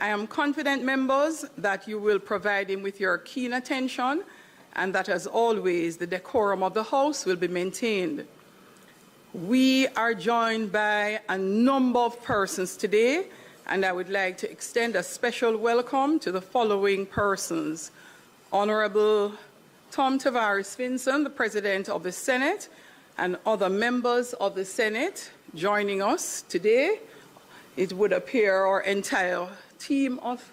I am confident, members, that you will provide him with your keen attention and that, as always, the decorum of the House will be maintained. We are joined by a number of persons today, and I would like to extend a special welcome to the following persons. Honorable Tom Tavares Vinson, the President of the Senate, and other members of the Senate joining us today. It would appear our entire team of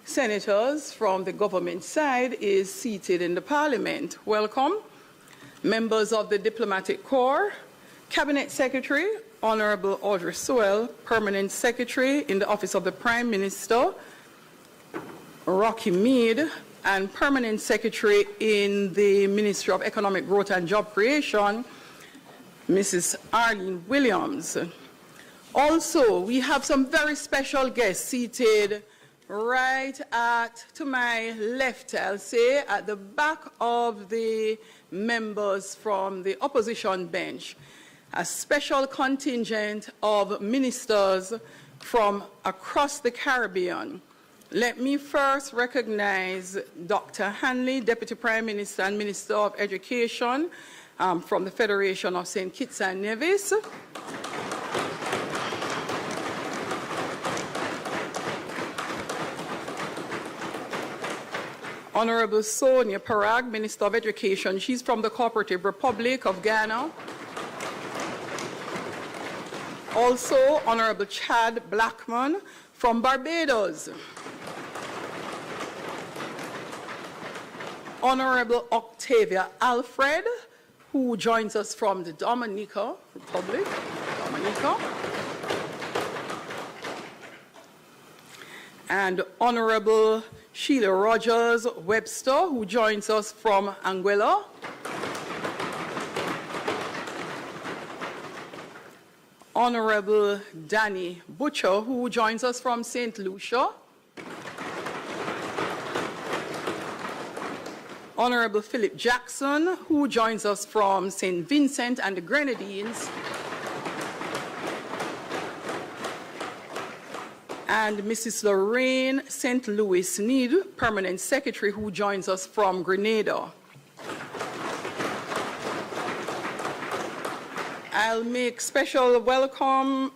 senators from the government side is seated in the Parliament. Welcome. Members of the Diplomatic Corps, Cabinet Secretary, Honorable Audrey Sewell, Permanent Secretary in the Office of the Prime Minister, Rocky Mead, and Permanent Secretary in the Ministry of Economic Growth and Job Creation, Mrs. Arlene Williams. Also, we have some very special guests seated right to my left, I'll say, at the back of the members from the opposition bench. A special contingent of ministers from across the Caribbean. Let me first recognize Dr. Hanley, Deputy Prime Minister and Minister of Education from the Federation of St. Kitts and Nevis. Honorable Sonia Parag, Minister of Education. She's from the Cooperative Republic of Ghana. Also, Honorable Chad Blackman from Barbados. Honorable Octavia Alfred, who joins us from the Dominica Republic. And Honorable Sheila Rogers Webster, who joins us from Anguilla. Honorable Danny Butcher, who joins us from St. Lucia. Honorable Philip Jackson, who joins us from St. Vincent and the Grenadines. And Mrs. Lorraine St. Louis Need, Permanent Secretary, who joins us from Grenada. I'll make special welcome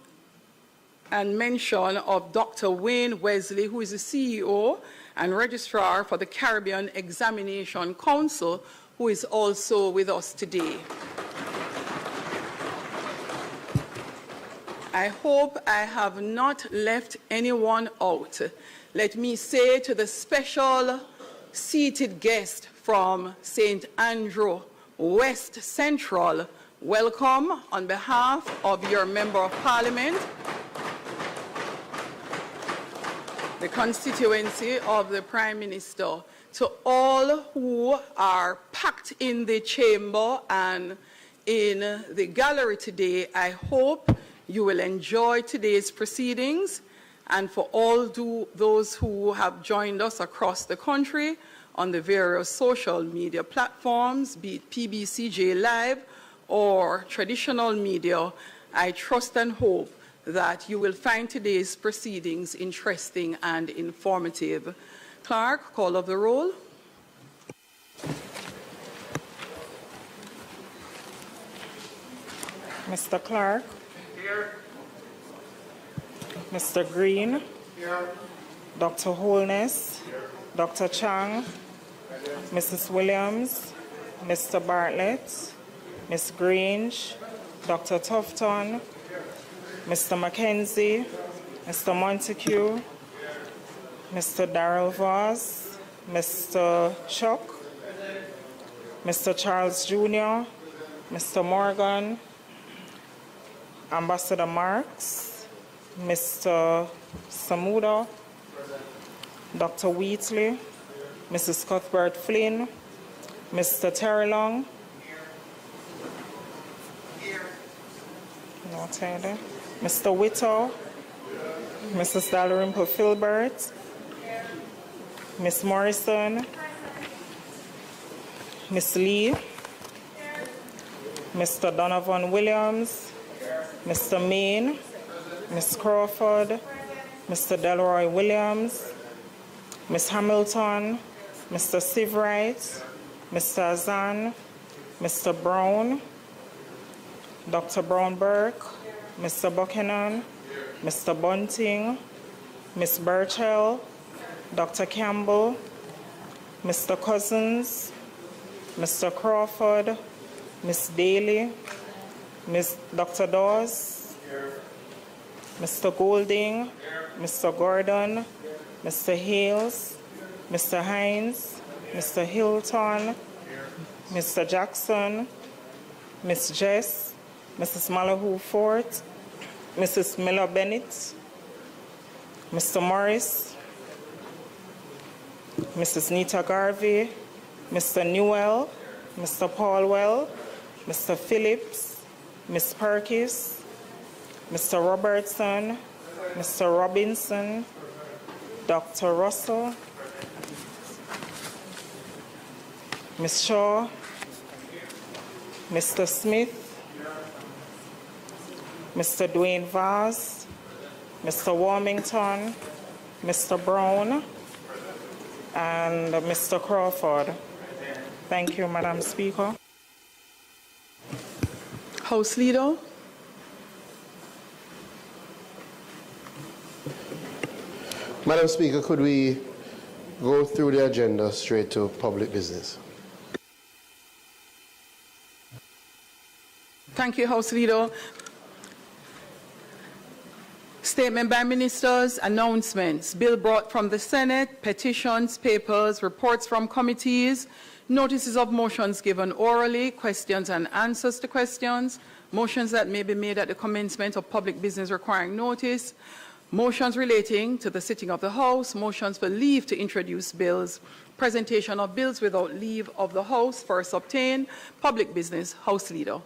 and mention of Dr. Wayne Wesley, who is the CEO and Registrar for the Caribbean Examination Council, who is also with us today. I hope I have not left anyone out. Let me say to the special seated guest from St. Andrew West Central, welcome on behalf of your Member of Parliament, the constituency of the Prime Minister. To all who are packed in the chamber and in the gallery today, I hope you will enjoy today's proceedings, and for all those who have joined us across the country on the various social media platforms, be it PBCJ Live or traditional media, I trust and hope that you will find today's proceedings interesting and informative. Clerk, call of the roll. Mr. Clark. Here. Mr. Green. Here. Dr. Holness. Here. Dr. Chang. Mrs. Williams. Mr. Bartlett. Ms. Grange. Dr. Tufton. Mr. Mackenzie. Mr. Montague. Mr. Darrell Voss. Mr. Chuck. Mr. Charles Jr. Mr. Morgan. Ambassador Marks, Mr. Samuda, Dr. Wheatley, Mrs. Cuthbert Flynn, Mr. Terrelong, Mr. Whittle, Mrs. Dalrymple Filbert, Miss Morrison, Miss Lee, Mr. Donovan Williams, Mr. Main, Ms. Crawford, Mr. Delroy Williams, Ms. Hamilton, Mr. Sivright, Mr. Azan, Mr. Brown, Dr. Brown-Burke, Mr. Buchanan, Mr. Bunting, Ms. Burchell, Dr. Campbell, Mr. Cousins, Mr. Crawford, Ms. Daly, Ms. Dr. Dawes, Mr. Golding, Mr. Gordon, Mr. Hales, Mr. Hines, Mr. Hilton, Mr. Jackson, Ms. Jess, Mrs. Malahoo Fort, Mrs. Miller Bennett, Mr. Morris, Mrs. Nita Garvey, Mr. Newell, Mr. Paulwell, Mr. Phillips, Ms. Perkis, Mr. Robertson, Mr. Robinson, Dr. Russell, Ms. Shaw, Mr. Smith, Mr. Dwayne Vaz, Mr. Warmington, Mr. Brown, and Mr. Crawford. Thank you, Madam Speaker. House Leader. Madam Speaker, could we go through the agenda straight to public business? Thank you, House Leader. Statement by ministers, announcements, bill brought from the Senate, petitions, papers, reports from committees, notices of motions given orally, questions and answers to questions, motions that may be made at the commencement of public business requiring notice, motions relating to the sitting of the House, motions for leave to introduce bills, presentation of bills without leave of the House, first obtained, public business. House Leader.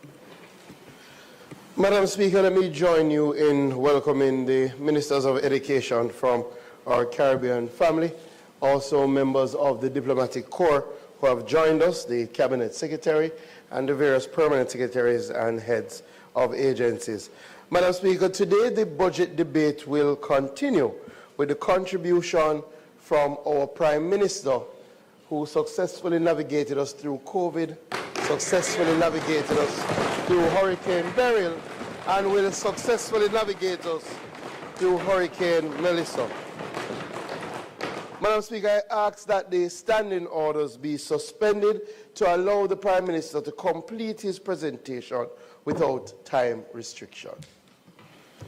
Madam Speaker, let me join you in welcoming the Ministers of Education from our Caribbean family, also members of the Diplomatic Corps who have joined us, the Cabinet Secretary, and the various permanent secretaries and heads of agencies. Madam Speaker, today the budget debate will continue with the contribution from our Prime Minister, who successfully navigated us through COVID, successfully navigated us through Hurricane Beryl, and will successfully navigate us through Hurricane Melissa. Madam Speaker, I ask that the standing orders be suspended to allow the Prime Minister to complete his presentation without time restriction.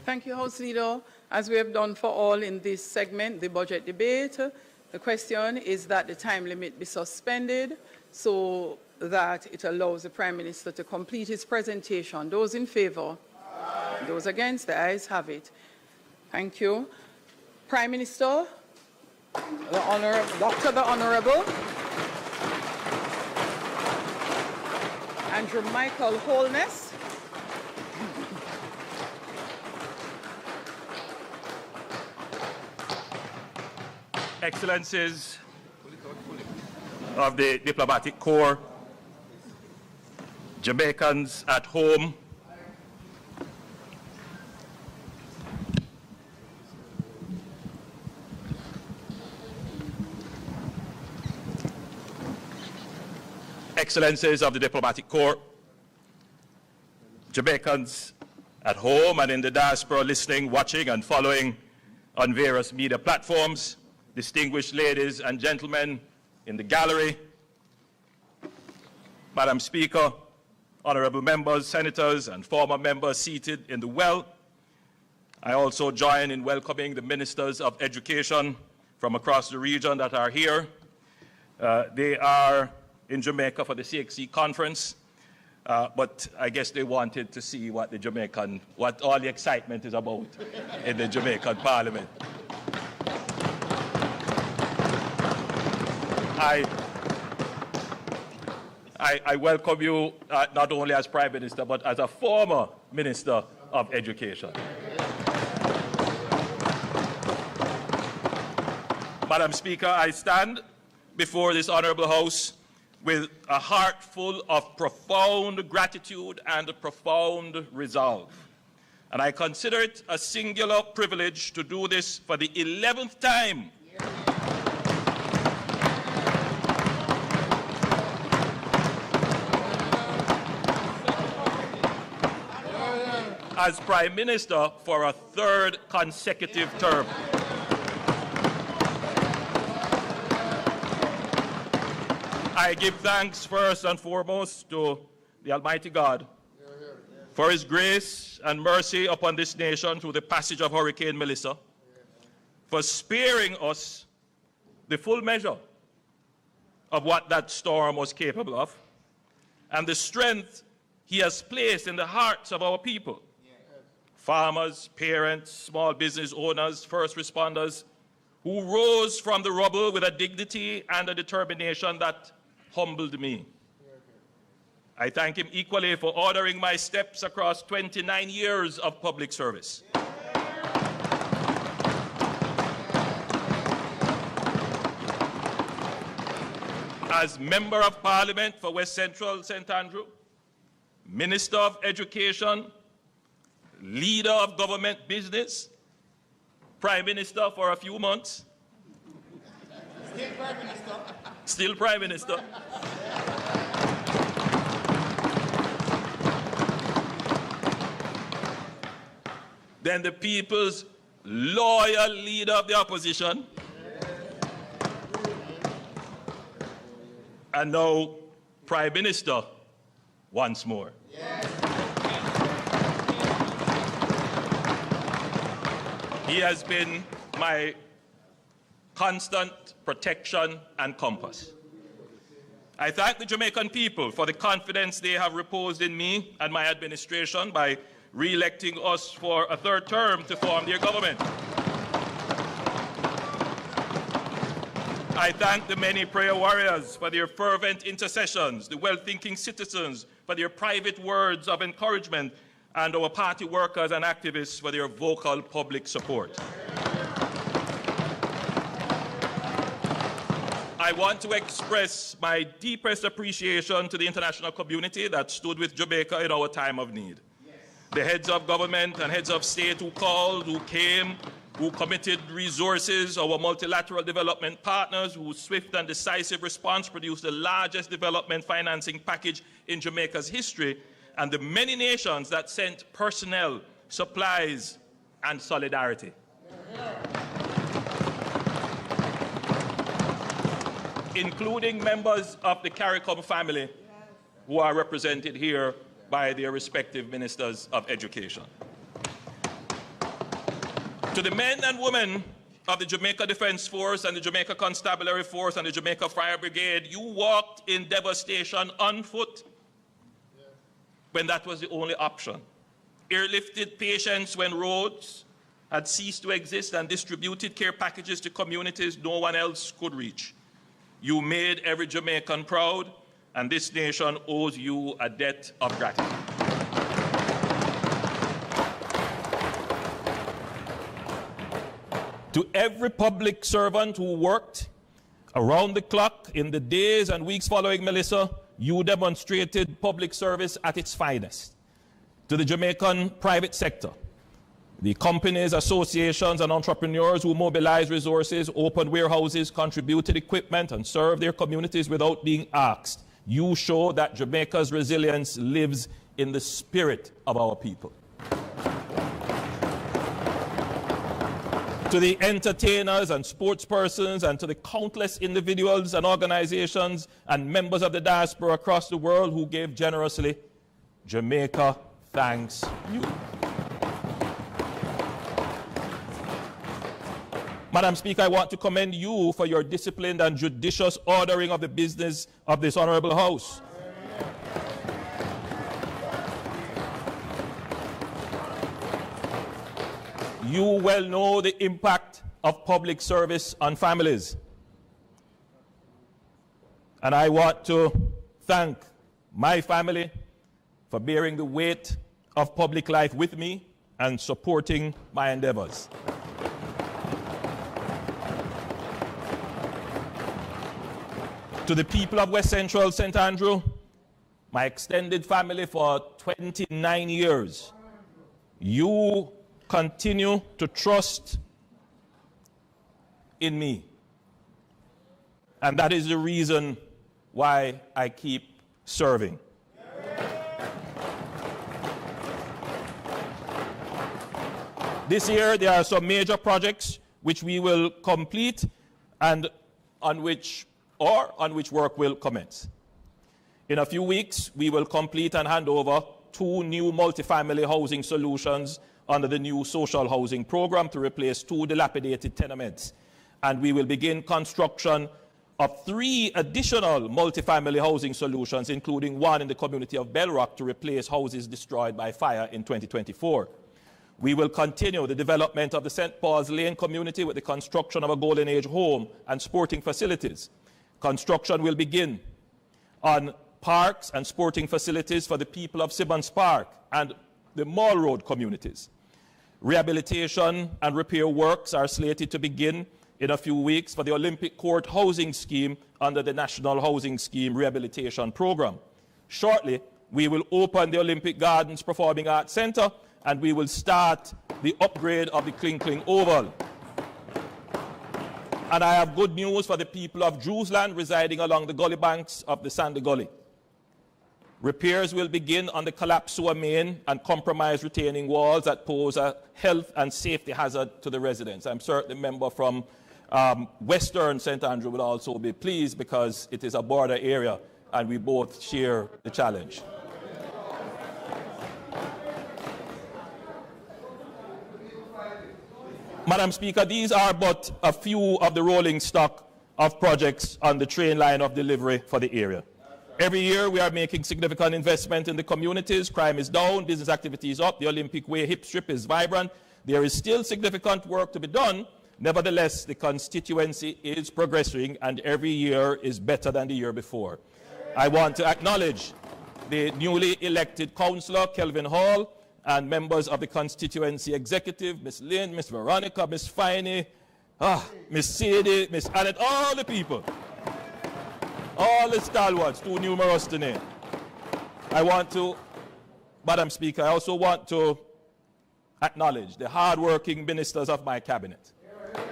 Thank you, House Leader. As we have done for all in this segment, the budget debate, the question is that the time limit be suspended so that it allows the Prime Minister to complete his presentation. Those in favour? Aye. Those against? The ayes have it. Thank you. Prime Minister, the Honourable Andrew Michael Holness. Excellencies of the Diplomatic Corps, Jamaicans at home, Excellencies of the Diplomatic Corps, Jamaicans at home and in the diaspora listening, watching and following on various media platforms, distinguished ladies and gentlemen in the gallery, Madam Speaker, honourable members, senators and former members seated in the well. I also join in welcoming the Ministers of Education from across the region that are here. They are in Jamaica for the CXC conference, but I guess they wanted to see what what all the excitement is about in the Jamaican Parliament. I welcome you not only as Prime Minister, but as a former Minister of Education. Madam Speaker, I stand before this Honourable House with a heart full of profound gratitude and a profound resolve And I consider it a singular privilege to do this for the 11th time. As Prime Minister for a third consecutive term. I give thanks first and foremost to the Almighty God for His grace and mercy upon this nation through the passage of Hurricane Melissa, for sparing us the full measure of what that storm was capable of, and the strength He has placed in the hearts of our people. Farmers, parents, small business owners, first responders, who rose from the rubble with a dignity and a determination that humbled me. I thank Him equally for ordering my steps across 29 years of public service. As Member of Parliament for West Central St. Andrew, Minister of Education, Leader of Government Business, Prime Minister for a few months. Still Prime Minister. Still Prime Minister. Then the people's loyal leader of the opposition. And now Prime Minister once more. He has been my constant protection and compass. I thank the Jamaican people for the confidence they have reposed in me and my administration by re-electing us for a third term to form their government. I thank the many prayer warriors for their fervent intercessions, the well-thinking citizens for their private words of encouragement, and our party workers and activists for their vocal public support. I want to express my deepest appreciation to the international community that stood with Jamaica in our time of need. The heads of government and heads of state who called, who came, who committed resources, our multilateral development partners whose swift and decisive response produced the largest development financing package in Jamaica's history, and the many nations that sent personnel, supplies, and solidarity. Including members of the CARICOM family who are represented here by their respective ministers of education. To the men and women of the Jamaica Defense Force and the Jamaica Constabulary Force and the Jamaica Fire Brigade, you walked in devastation on foot when that was the only option. Airlifted patients when roads had ceased to exist and distributed care packages to communities no one else could reach. You made every Jamaican proud, and this nation owes you a debt of gratitude. To every public servant who worked around the clock in the days and weeks following Melissa, you demonstrated public service at its finest. To the Jamaican private sector, the companies, associations, and entrepreneurs who mobilized resources, opened warehouses, contributed equipment, and served their communities without being asked, you show that Jamaica's resilience lives in the spirit of our people. To the entertainers and sportspersons, and to the countless individuals and organizations and members of the diaspora across the world who gave generously, Jamaica thanks you. Madam Speaker, I want to commend you for your disciplined and judicious ordering of the business of this Honorable House. You well know the impact of public service on families. And I want to thank my family for bearing the weight of public life with me and supporting my endeavors. To the people of West Central St. Andrew, my extended family for 29 years, you continue to trust in me. And that is the reason why I keep serving. This year, there are some major projects which we will complete and on which work will commence. In a few weeks, we will complete and hand over 2 new multifamily housing solutions under the new social housing program to replace 2 dilapidated tenements. And we will begin construction of 3 additional multifamily housing solutions, including 1 in the community of Bellrock to replace houses destroyed by fire in 2024. We will continue the development of the St. Paul's Lane community with the construction of a Golden Age home and sporting facilities. Construction will begin on parks and sporting facilities for the people of Simmons Park and the Mall Road communities. Rehabilitation and repair works are slated to begin in a few weeks for the Olympic Court housing scheme under the National Housing Scheme Rehabilitation Program. Shortly, we will open the Olympic Gardens Performing Arts Center and we will start the upgrade of the Kling Oval. And I have good news for the people of Drewsland residing along the gully banks of the Sandy Gully. Repairs will begin on the collapsed sewer main and compromised retaining walls that pose a health and safety hazard to the residents. I'm certain the member from Western St. Andrew will also be pleased because it is a border area and we both share the challenge. Madam Speaker, these are but a few of the rolling stock of projects on the train line of delivery for the area. Every year we are making significant investment in the communities. Crime is down, business activity is up, the Olympic Way hip strip is vibrant. There is still significant work to be done. Nevertheless, the constituency is progressing and every year is better than the year before. I want to acknowledge the newly elected councillor, Kelvin Hall, and members of the constituency executive, Miss Lynn, Miss Veronica, Miss Finey, Miss Sadie, Miss Annette, all the people, all the stalwarts, too numerous to name. I want to, Madam Speaker, I also want to acknowledge the hard-working ministers of my cabinet,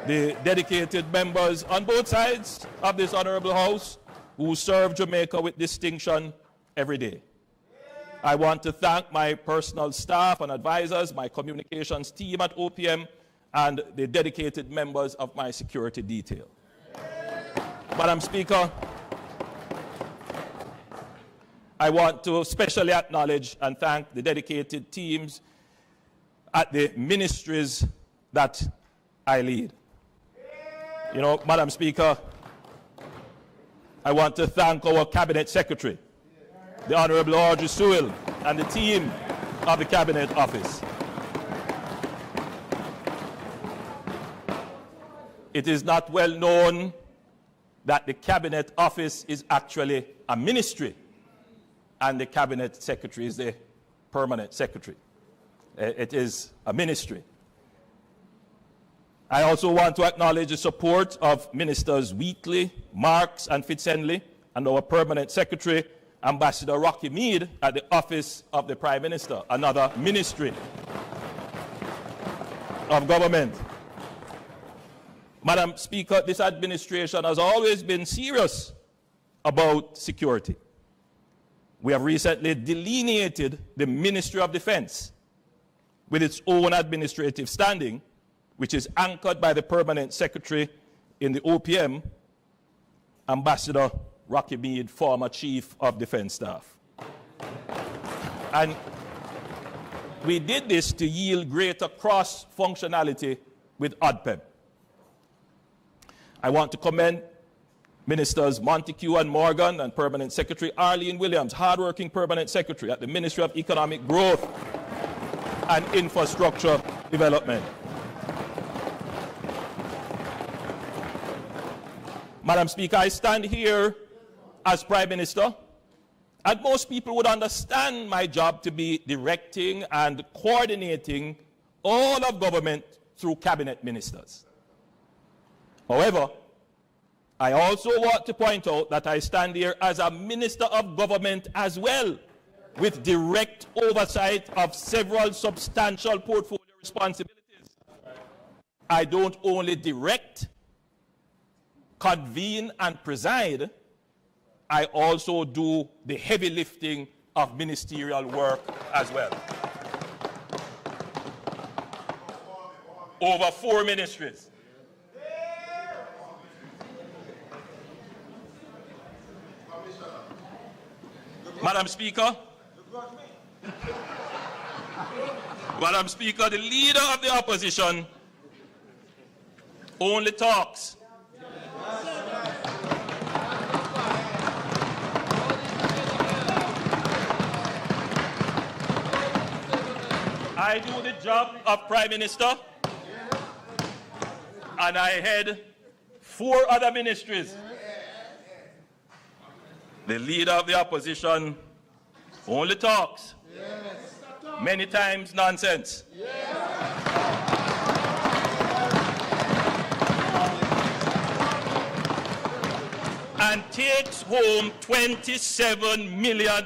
the dedicated members on both sides of this honorable house who serve Jamaica with distinction every day. I want to thank my personal staff and advisors, my communications team at OPM, and the dedicated members of my security detail. Madam Speaker, I want to especially acknowledge and thank the dedicated teams at the ministries that I lead. You know, Madam Speaker, I want to thank our Cabinet Secretary, the Honorable Audrey Sewell, and the team of the Cabinet Office. It is not well known that the Cabinet Office is actually a ministry, and the Cabinet Secretary is the permanent secretary. It is a ministry. I also want to acknowledge the support of Ministers Wheatley, Marks, and Fitzhenley, and our permanent secretary, Ambassador Rocky Mead, at the Office of the Prime Minister, another ministry of government. Madam Speaker, this administration has always been serious about security. We have recently delineated the Ministry of Defense with its own administrative standing, which is anchored by the permanent secretary in the OPM, Ambassador Rocky Mead, former Chief of Defense Staff. And we did this to yield greater cross-functionality with ODPEM. I want to commend Ministers Montague and Morgan and Permanent Secretary Arlene Williams, hardworking Permanent Secretary at the Ministry of Economic Growth and Infrastructure Development. Madam Speaker, I stand here as Prime Minister, and most people would understand my job to be directing and coordinating all of government through cabinet ministers. However, I also want to point out that I stand here as a minister of government as well. with direct oversight of several substantial portfolio responsibilities. I don't only direct, convene, and preside, I also do the heavy lifting of ministerial work as well. Over 4 ministries. Madam Speaker, the leader of the opposition only talks. I do the job of Prime Minister, and I head 4 other ministries. The leader of the opposition only talks. Many times nonsense. And takes home $27 million.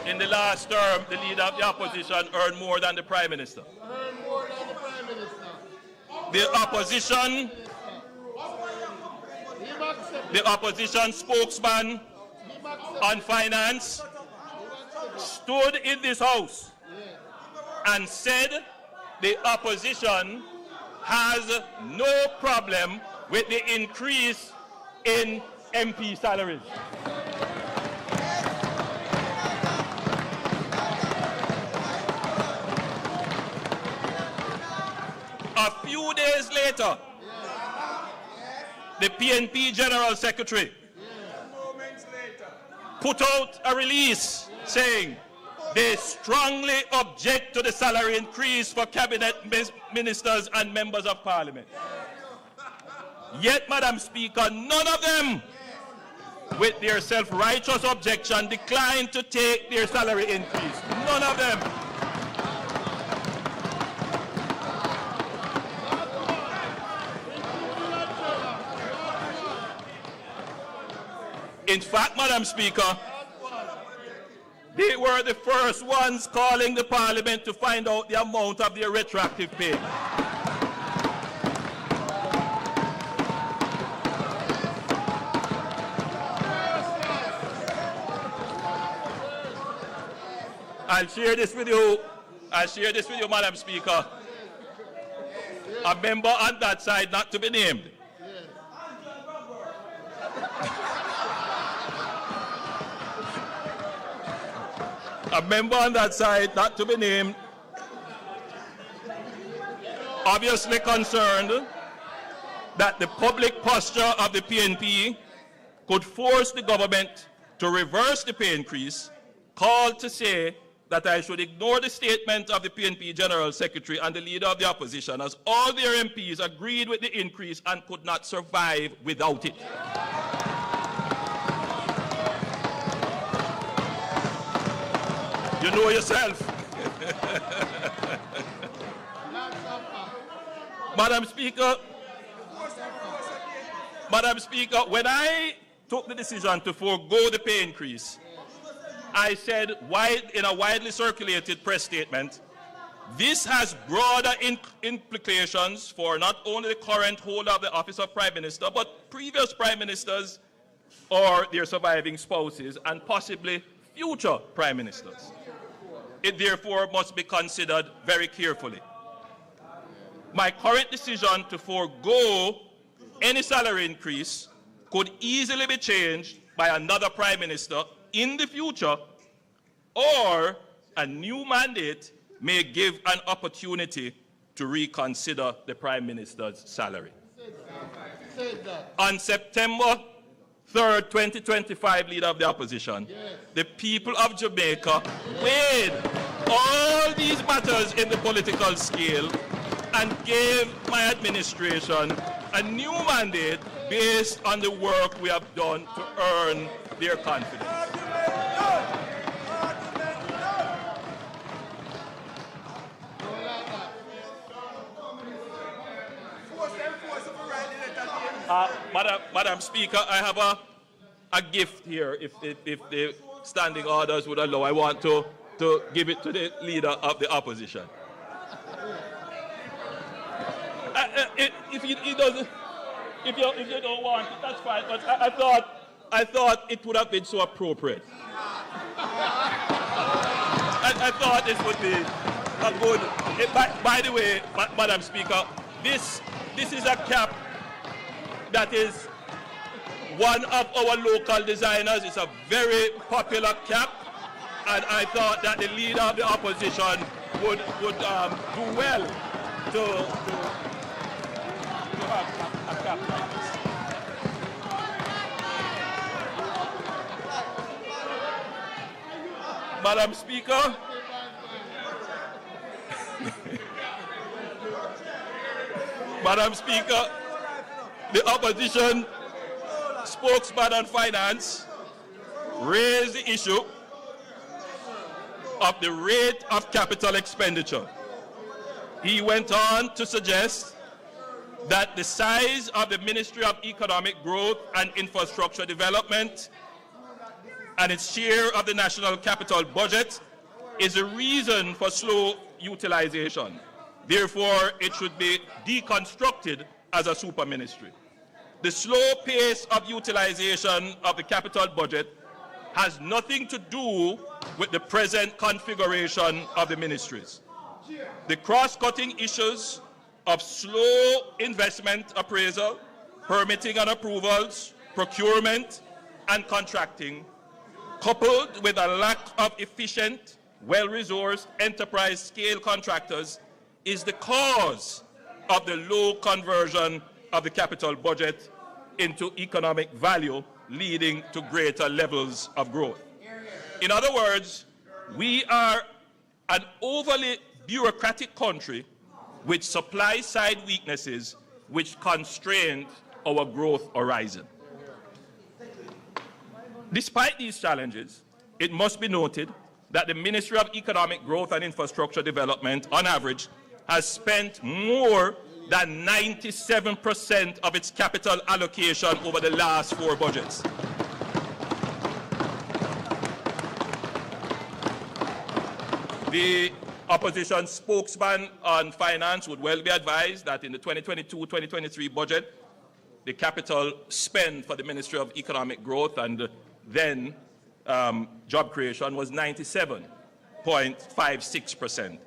In the last term, the leader of the opposition earned more than the Prime Minister. The opposition spokesman on finance stood in this house and said the opposition has no problem with the increase in MP salaries. A few days later, the PNP General Secretary put out a release saying they strongly object to the salary increase for cabinet ministers and members of parliament. Yet, Madam Speaker, none of them, with their self-righteous objection, declined to take their salary increase. None of them. In fact, Madam Speaker, they were the first ones calling the Parliament to find out the amount of their retroactive pay. I'll share this with you, Madam Speaker. A member on that side, not to be named, a member on that side, not to be named, obviously concerned that the public posture of the PNP could force the government to reverse the pay increase, called to say that I should ignore the statement of the PNP General Secretary and the leader of the opposition, as all their MPs agreed with the increase and could not survive without it. You know yourself. Madam Speaker, when I took the decision to forego the pay increase, I said in a widely circulated press statement, this has broader implications for not only the current holder of the office of Prime Minister, but previous Prime Ministers or their surviving spouses, and possibly future Prime Ministers. It therefore must be considered very carefully. My current decision to forego any salary increase could easily be changed by another Prime Minister in the future, or a new mandate may give an opportunity to reconsider the Prime Minister's salary. On September 3rd, 2025, leader of the opposition, the people of Jamaica weighed all these matters in the political scale and gave my administration a new mandate based on the work we have done to earn their confidence. Madam Speaker, I have a gift here, if the standing orders would allow. I want to give it to the leader of the opposition. If you don't want it, that's fine. But I thought it would have been so appropriate. I thought this would be a good. By the way, Madam Speaker, this is a cap that is one of our local designers. It's a very popular cap, and I thought that the leader of the opposition would do well to have a cap like this. Madam Speaker, Madam Speaker, the opposition spokesman on finance raised the issue of the rate of capital expenditure. He went on to suggest that the size of the Ministry of Economic Growth and Infrastructure Development and its share of the national capital budget is a reason for slow utilization. Therefore, it should be deconstructed as a super ministry. The slow pace of utilization of the capital budget has nothing to do with the present configuration of the ministries. The cross-cutting issues of slow investment appraisal, permitting and approvals, procurement and contracting, coupled with a lack of efficient, well-resourced enterprise-scale contractors, is the cause of the low conversion of the capital budget into economic value, leading to greater levels of growth. In other words, we are an overly bureaucratic country with supply-side weaknesses which constrain our growth horizon. Despite these challenges, it must be noted that the Ministry of Economic Growth and Infrastructure Development, on average, has spent more than 97% of its capital allocation over the last 4 budgets. The opposition spokesman on finance would well be advised that in the 2022-2023 budget, the capital spend for the Ministry of Economic Growth and then job creation was 97.56%.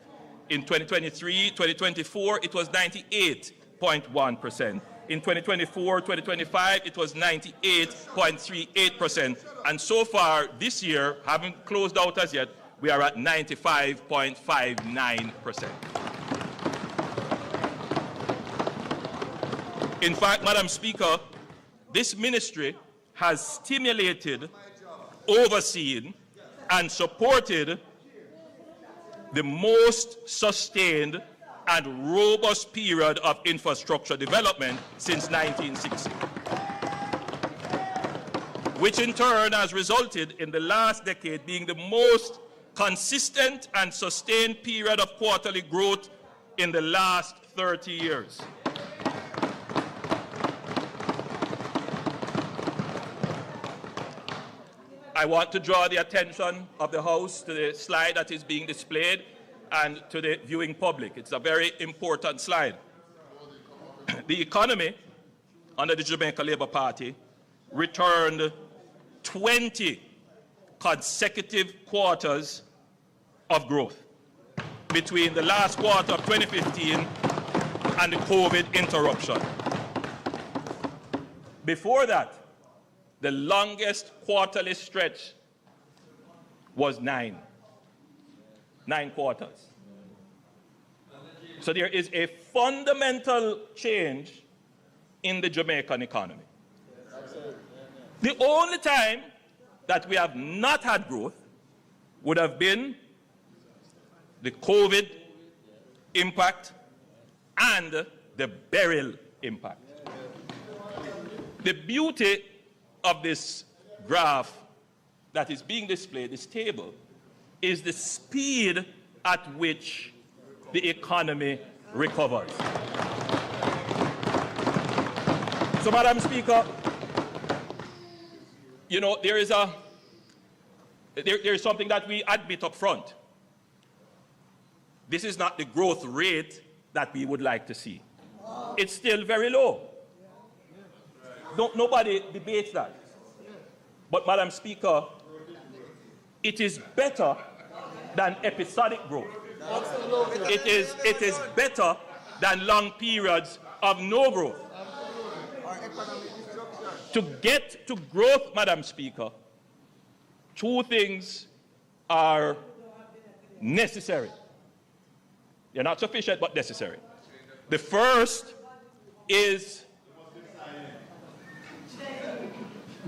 In 2023-2024, it was 98.1%. In 2024-2025, it was 98.38%. And so far this year, haven't closed out as yet, we are at 95.59%. In fact, Madam Speaker, this ministry has stimulated, overseen, and supported the most sustained and robust period of infrastructure development since 1960, which in turn has resulted in the last decade being the most consistent and sustained period of quarterly growth in the last 30 years. I want to draw the attention of the House to the slide that is being displayed and to the viewing public. It's a very important slide. The economy under the Jamaica Labour Party returned 20 consecutive quarters of growth between the last quarter of 2015 and the COVID interruption. Before that, the longest quarterly stretch was 9 quarters. So there is a fundamental change in the Jamaican economy. The only time that we have not had growth would have been the COVID impact and the burial impact. The beauty of this graph that is being displayed, this table, is the speed at which the economy recovers. So, Madam Speaker, you know, there is something that we admit up front. This is not the growth rate that we would like to see. It's still very low. Nobody debates that. But, Madam Speaker, it is better than episodic growth. It is better than long periods of no growth. To get to growth, Madam Speaker, two things are necessary. They're not sufficient, but necessary. The first is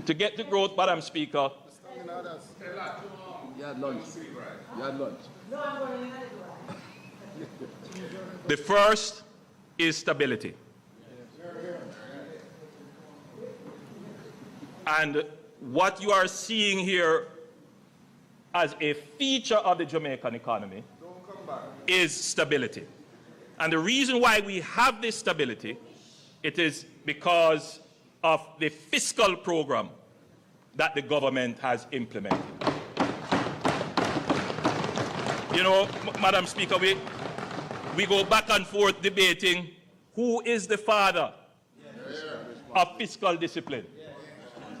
to get to growth, Madam Speaker. You had lunch. You had lunch. The first is stability. And what you are seeing here as a feature of the Jamaican economy is stability. And the reason why we have this stability, it is because of the fiscal program that the government has implemented. You know, Madam Speaker, we go back and forth debating who is the father of fiscal discipline.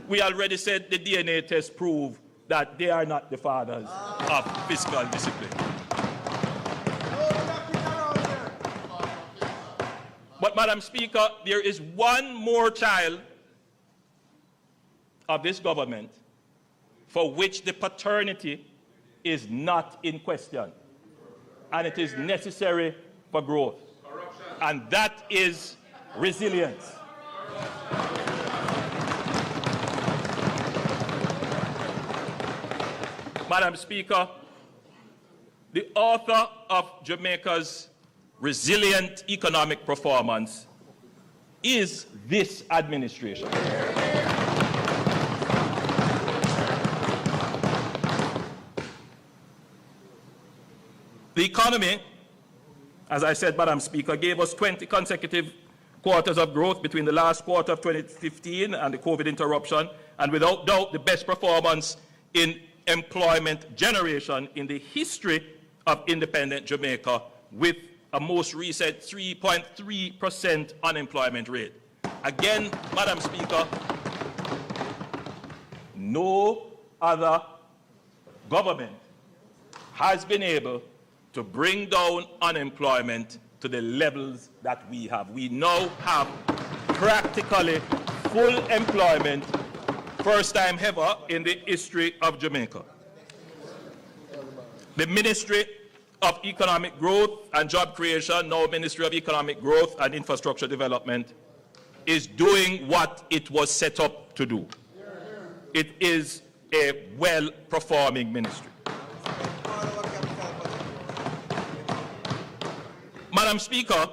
We already said the DNA test proved that they are not the fathers of fiscal discipline. But, Madam Speaker, there is one more child of this government for which the paternity is not in question, and it is necessary for growth. And that is resilience. Madam Speaker, the author of Jamaica's resilient economic performance is this administration. The economy, as I said, Madam Speaker, gave us 20 consecutive quarters of growth between the last quarter of 2015 and the COVID interruption, and without doubt the best performance in employment generation in the history of independent Jamaica, with a most recent 3.3% unemployment rate. Again, Madam Speaker, no other government has been able to bring down unemployment to the levels that we have. We now have practically full employment, first time ever in the history of Jamaica. The Ministry of Economic Growth and Job Creation, now Ministry of Economic Growth and Infrastructure Development, is doing what it was set up to do. It is a well-performing ministry. Madam Speaker,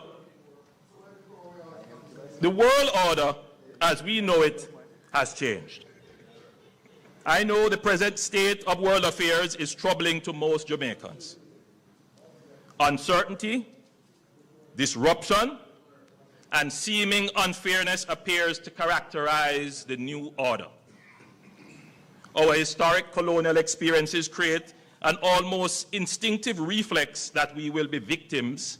the world order as we know it has changed. I know the present state of world affairs is troubling to most Jamaicans. Uncertainty, disruption, and seeming unfairness appears to characterize the new order. Our historic colonial experiences create an almost instinctive reflex that we will be victims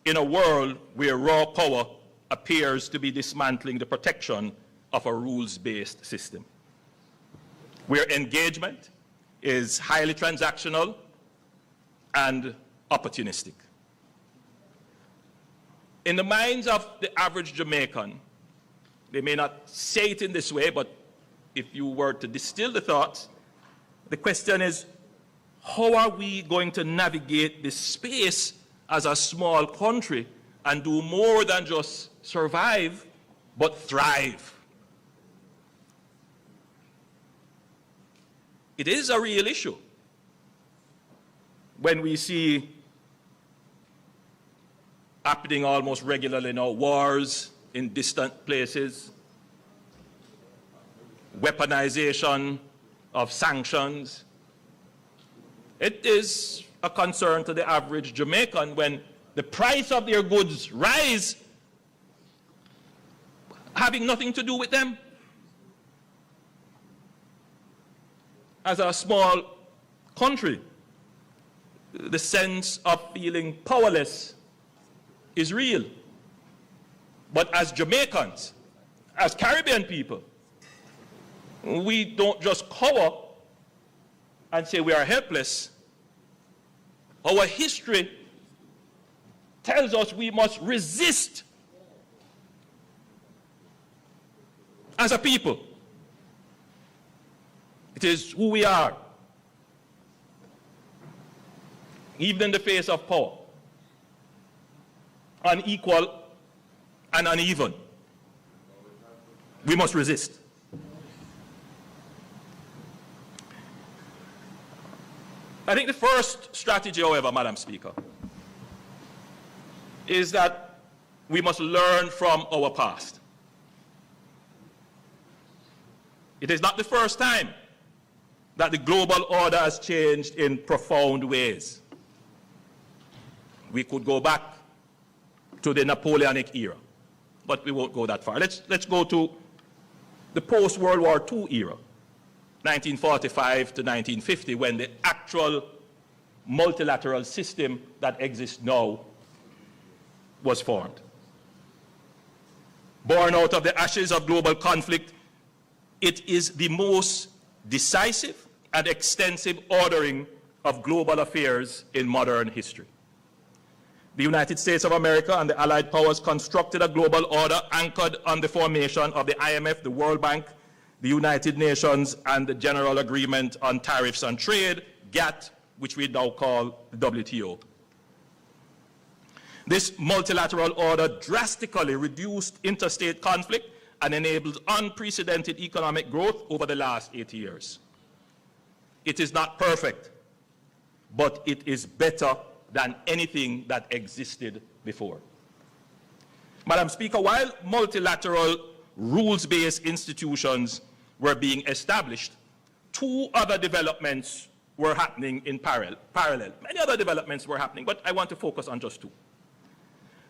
in a world where raw power appears to be dismantling the protection of a rules-based system, where engagement is highly transactional and opportunistic. In the minds of the average Jamaican, they may not say it in this way, but if you were to distill the thoughts, the question is, how are we going to navigate this space as a small country and do more than just survive, but thrive? It is a real issue when we see happening almost regularly now, wars in distant places, weaponization of sanctions. It is a concern to the average Jamaican when the price of their goods rise, having nothing to do with them. as a small country, the sense of feeling powerless is real. But as Jamaicans, as Caribbean people, we don't just cower and say we are helpless. Our history tells us we must resist as a people. It is who we are, even in the face of power, unequal and uneven. We must resist. I think the first strategy, however, Madam Speaker, is that we must learn from our past. It is not the first time that the global order has changed in profound ways. We could go back to the Napoleonic era, but we won't go that far. Let's go to the post-World War II era, 1945 to 1950, when the actual multilateral system that exists now was formed. Born out of the ashes of global conflict, it is the most decisive and extensive ordering of global affairs in modern history. The United States of America and the Allied powers constructed a global order anchored on the formation of the IMF, the World Bank, the United Nations, and the General Agreement on Tariffs on Trade, GATT, which we now call the WTO. This multilateral order drastically reduced interstate conflict and enabled unprecedented economic growth over the last 80 years. It is not perfect, but it is better than anything that existed before. Madam Speaker, while multilateral rules-based institutions were being established, two other developments were happening in parallel. Many other developments were happening, but I want to focus on just two.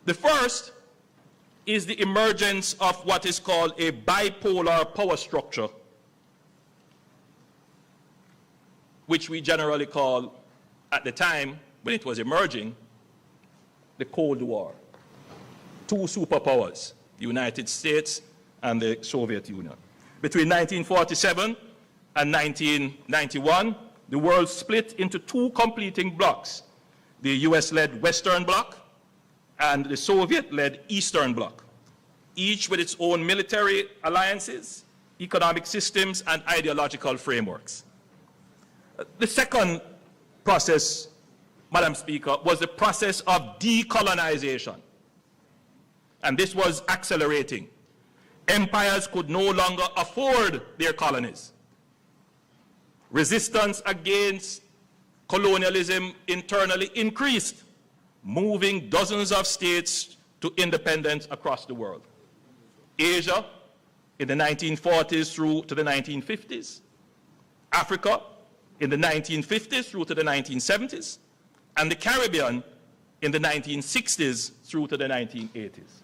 The first is the emergence of what is called a bipolar power structure, which we generally call, at the time when it was emerging, the Cold War. Two superpowers, the United States and the Soviet Union. Between 1947 and 1991, the world split into two completing blocs, the US-led Western Bloc and the Soviet-led Eastern Bloc, each with its own military alliances, economic systems, and ideological frameworks. The second process, Madam Speaker, was the process of decolonization. And this was accelerating. Empires could no longer afford their colonies. Resistance against colonialism internally increased, moving dozens of states to independence across the world. Asia in the 1940s through to the 1950s. Africa in the 1950s through to the 1970s. And the Caribbean in the 1960s through to the 1980s.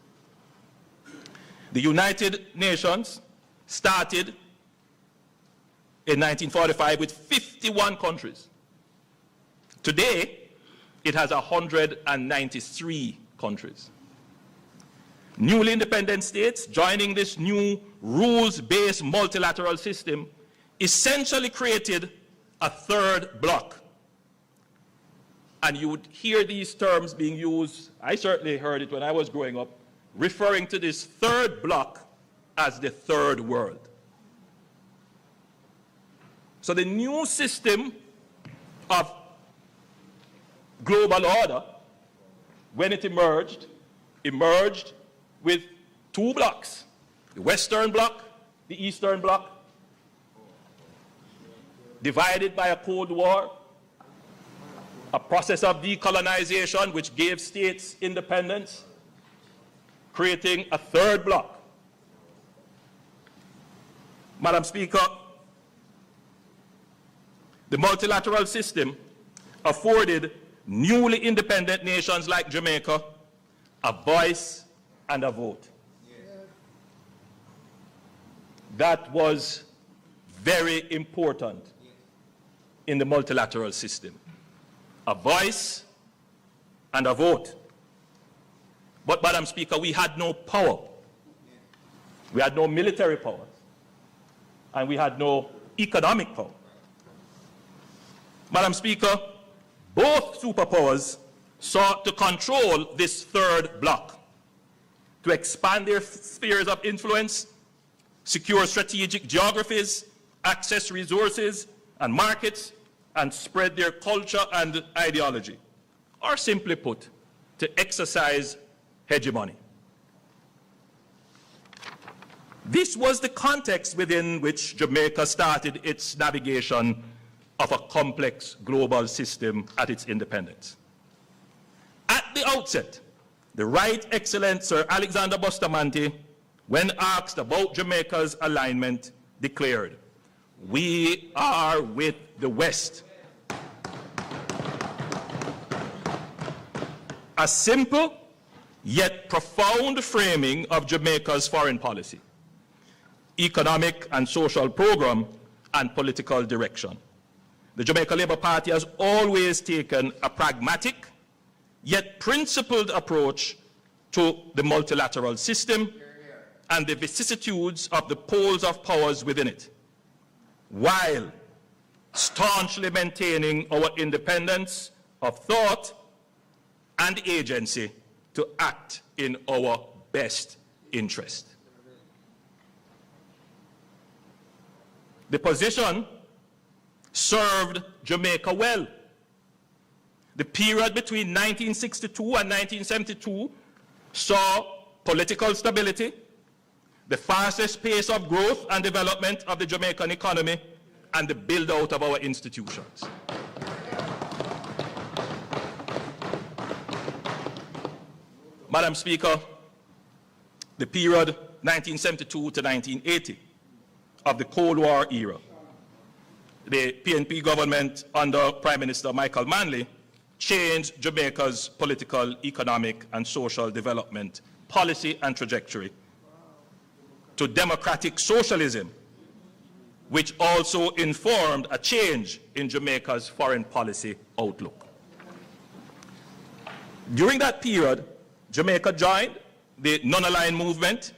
The United Nations started in 1945 with 51 countries. Today, it has 193 countries. Newly independent states joining this new rules-based multilateral system essentially created a third bloc. And you would hear these terms being used, I certainly heard it when I was growing up, referring to this third bloc as the third world. So the new system of global order, when it emerged with two blocks, the Western Bloc, the Eastern Bloc, divided by a Cold War, a process of decolonization which gave states independence, creating a third bloc. Madam Speaker, the multilateral system afforded newly independent nations like Jamaica a voice and a vote. That was very important in the multilateral system: a voice and a vote. But, Madam Speaker, we had no power. We had no military power. And we had no economic power. Madam Speaker, both superpowers sought to control this third bloc, to expand their spheres of influence, secure strategic geographies, access resources and markets, and spread their culture and ideology, or simply put, to exercise hegemony. This was the context within which Jamaica started its navigation of a complex global system at its independence. At the outset, the Right Excellent Sir Alexander Bustamante, when asked about Jamaica's alignment, declared, "We are with the West." A simple yet profound framing of Jamaica's foreign policy, economic and social program, and political direction. The Jamaica Labour Party has always taken a pragmatic yet principled approach to the multilateral system and the vicissitudes of the poles of powers within it, while staunchly maintaining our independence of thought and agency to act in our best interest. The position served Jamaica well. The period between 1962 and 1972 saw political stability, the fastest pace of growth and development of the Jamaican economy, and the build-out of our institutions. Madam Speaker, the period 1972 to 1980 of the Cold War era, the PNP government under Prime Minister Michael Manley changed Jamaica's political, economic, and social development policy and trajectory to democratic socialism, which also informed a change in Jamaica's foreign policy outlook. During that period, Jamaica joined the non-aligned movement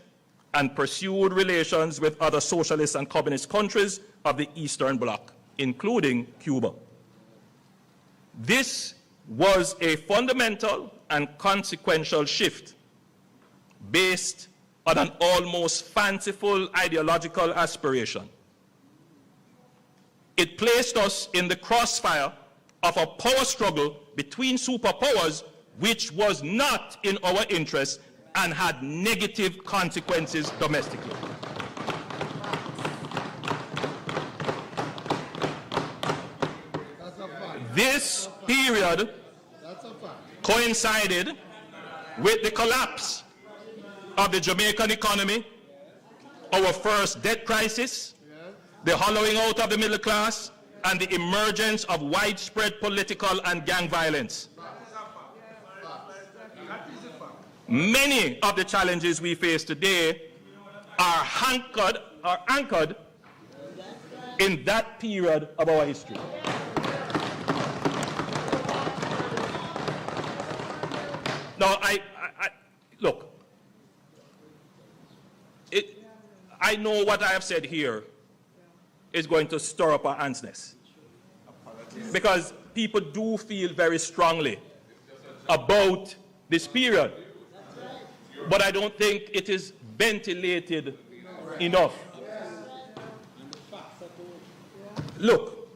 and pursued relations with other socialist and communist countries of the Eastern Bloc, including Cuba. This was a fundamental and consequential shift based on an almost fanciful ideological aspiration. It placed us in the crossfire of a power struggle between superpowers which was not in our interest and had negative consequences domestically. This period coincided with the collapse of the Jamaican economy, our first debt crisis, the hollowing out of the middle class, and the emergence of widespread political and gang violence. Many of the challenges we face today are anchored in that period of our history. Now, look, I know what I have said here is going to stir up our antness, because people do feel very strongly about this period, but I don't think it is ventilated enough. Look,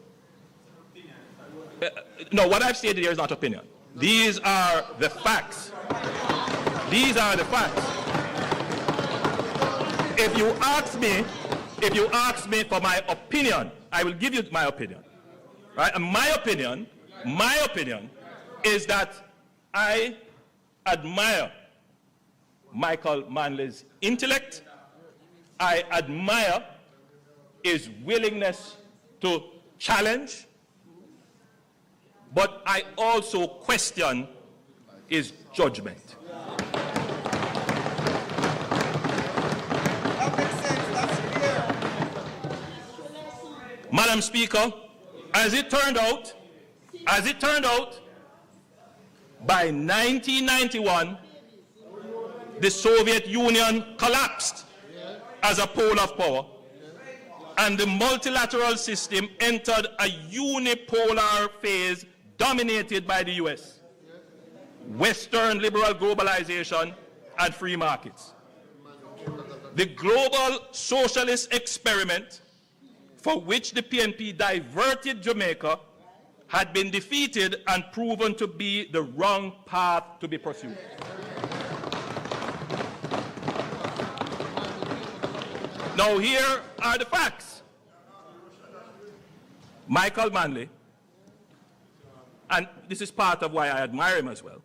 no, what I've stated here is not opinion. These are the facts. These are the facts. If you ask me for my opinion, I will give you my opinion. Right? And my opinion is that I admire Michael Manley's intellect. I admire his willingness to challenge, but I also question his judgment. Madam Speaker, As it turned out, by 1991, the Soviet Union collapsed as a pole of power, and the multilateral system entered a unipolar phase dominated by the US, Western liberal globalization, and free markets. The global socialist experiment for which the PNP diverted Jamaica had been defeated and proven to be the wrong path to be pursued. Now here are the facts. Michael Manley, and this is part of why I admire him as well,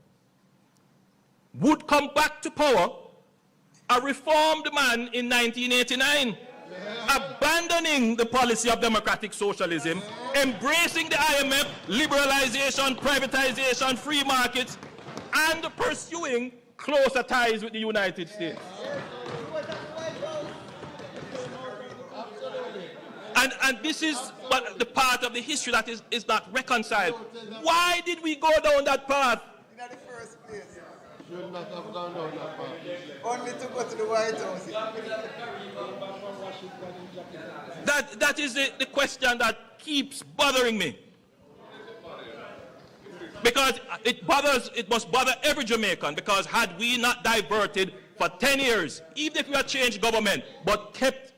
would come back to power a reformed man in 1989, abandoning the policy of democratic socialism, embracing the IMF, liberalization, privatization, free markets, and pursuing closer ties with the United States. And this is the part of the history that is not reconciled. Why did we go down that path? In the first place. Should not have gone down that path. Only to go to the White House. That is the question that keeps bothering me. Because it must bother every Jamaican, because had we not diverted for 10 years, even if we had changed government, but kept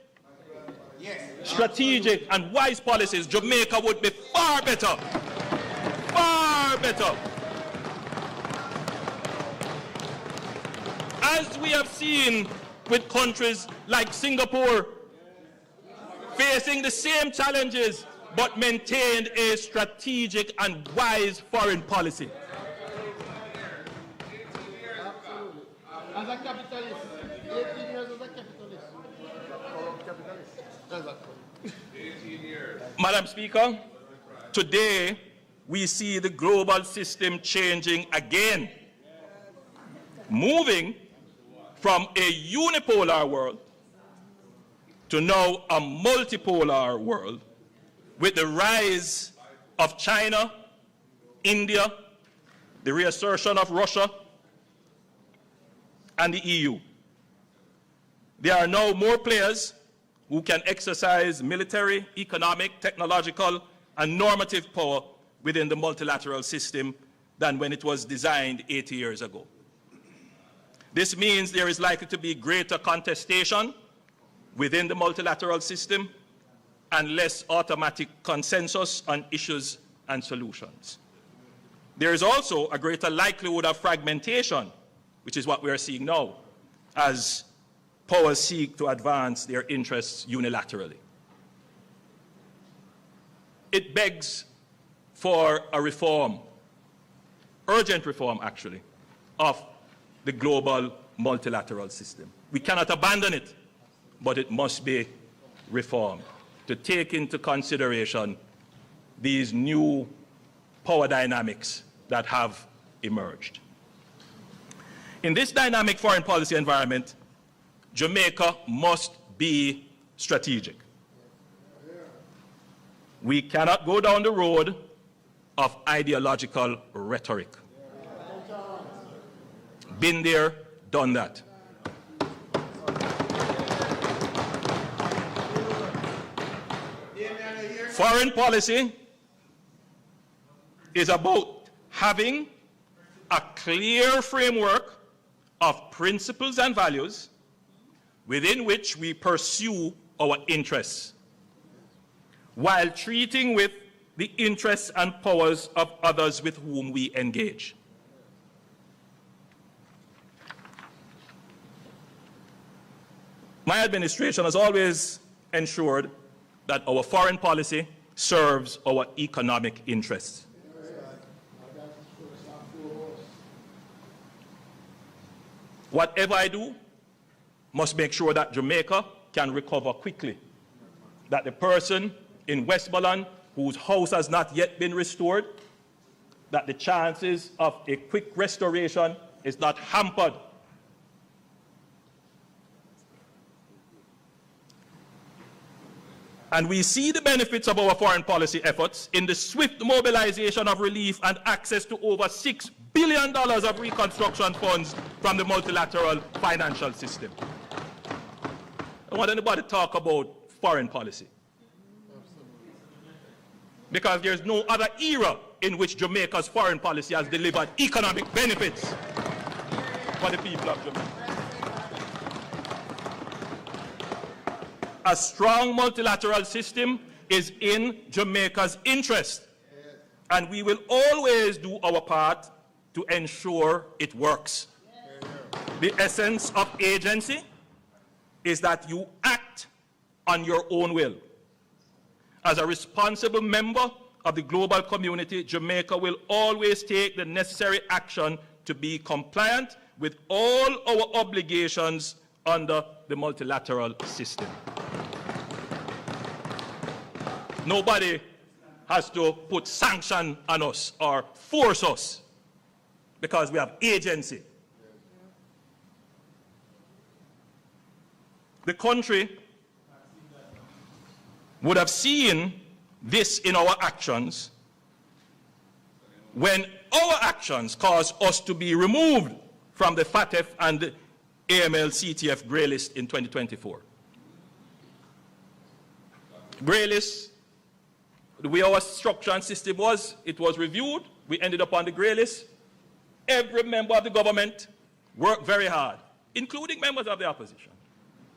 strategic and wise policies, Jamaica would be far better. Far better. As we have seen with countries like Singapore, facing the same challenges, but maintained a strategic and wise foreign policy. Absolutely. As a capitalist, 18 years as a capitalist. Madam Speaker, today we see the global system changing again, moving from a unipolar world to now a multipolar world, with the rise of China, India, the reassertion of Russia, and the EU. There are now more players who can exercise military, economic, technological, and normative power within the multilateral system than when it was designed 80 years ago. This means there is likely to be greater contestation within the multilateral system and less automatic consensus on issues and solutions. There is also a greater likelihood of fragmentation, which is what we are seeing now, as powers seek to advance their interests unilaterally. It begs for a reform, urgent reform actually, of the global multilateral system. We cannot abandon it, but it must be reformed to take into consideration these new power dynamics that have emerged. In this dynamic foreign policy environment, Jamaica must be strategic. We cannot go down the road of ideological rhetoric. Been there, done that. Foreign policy is about having a clear framework of principles and values within which we pursue our interests, while treating with the interests and powers of others with whom we engage. My administration has always ensured that our foreign policy serves our economic interests. Whatever I do must make sure that Jamaica can recover quickly, that the person in Westmoreland whose house has not yet been restored, that the chances of a quick restoration is not hampered. And we see the benefits of our foreign policy efforts in the swift mobilization of relief and access to over $6 billion of reconstruction funds from the multilateral financial system. I don't want anybody to talk about foreign policy. Because there's no other era in which Jamaica's foreign policy has delivered economic benefits for the people of Jamaica. A strong multilateral system is in Jamaica's interest, and we will always do our part to ensure it works. The essence of agency is that you act on your own will. As a responsible member of the global community, Jamaica will always take the necessary action to be compliant with all our obligations under the multilateral system. Nobody has to put sanction on us or force us because we have agency. The country would have seen this in our actions when our actions caused us to be removed from the FATF and the AML-CTF grey list in 2024. Grey list, the way our structure and system was, it was reviewed. We ended up on the grey list. Every member of the government worked very hard, including members of the opposition,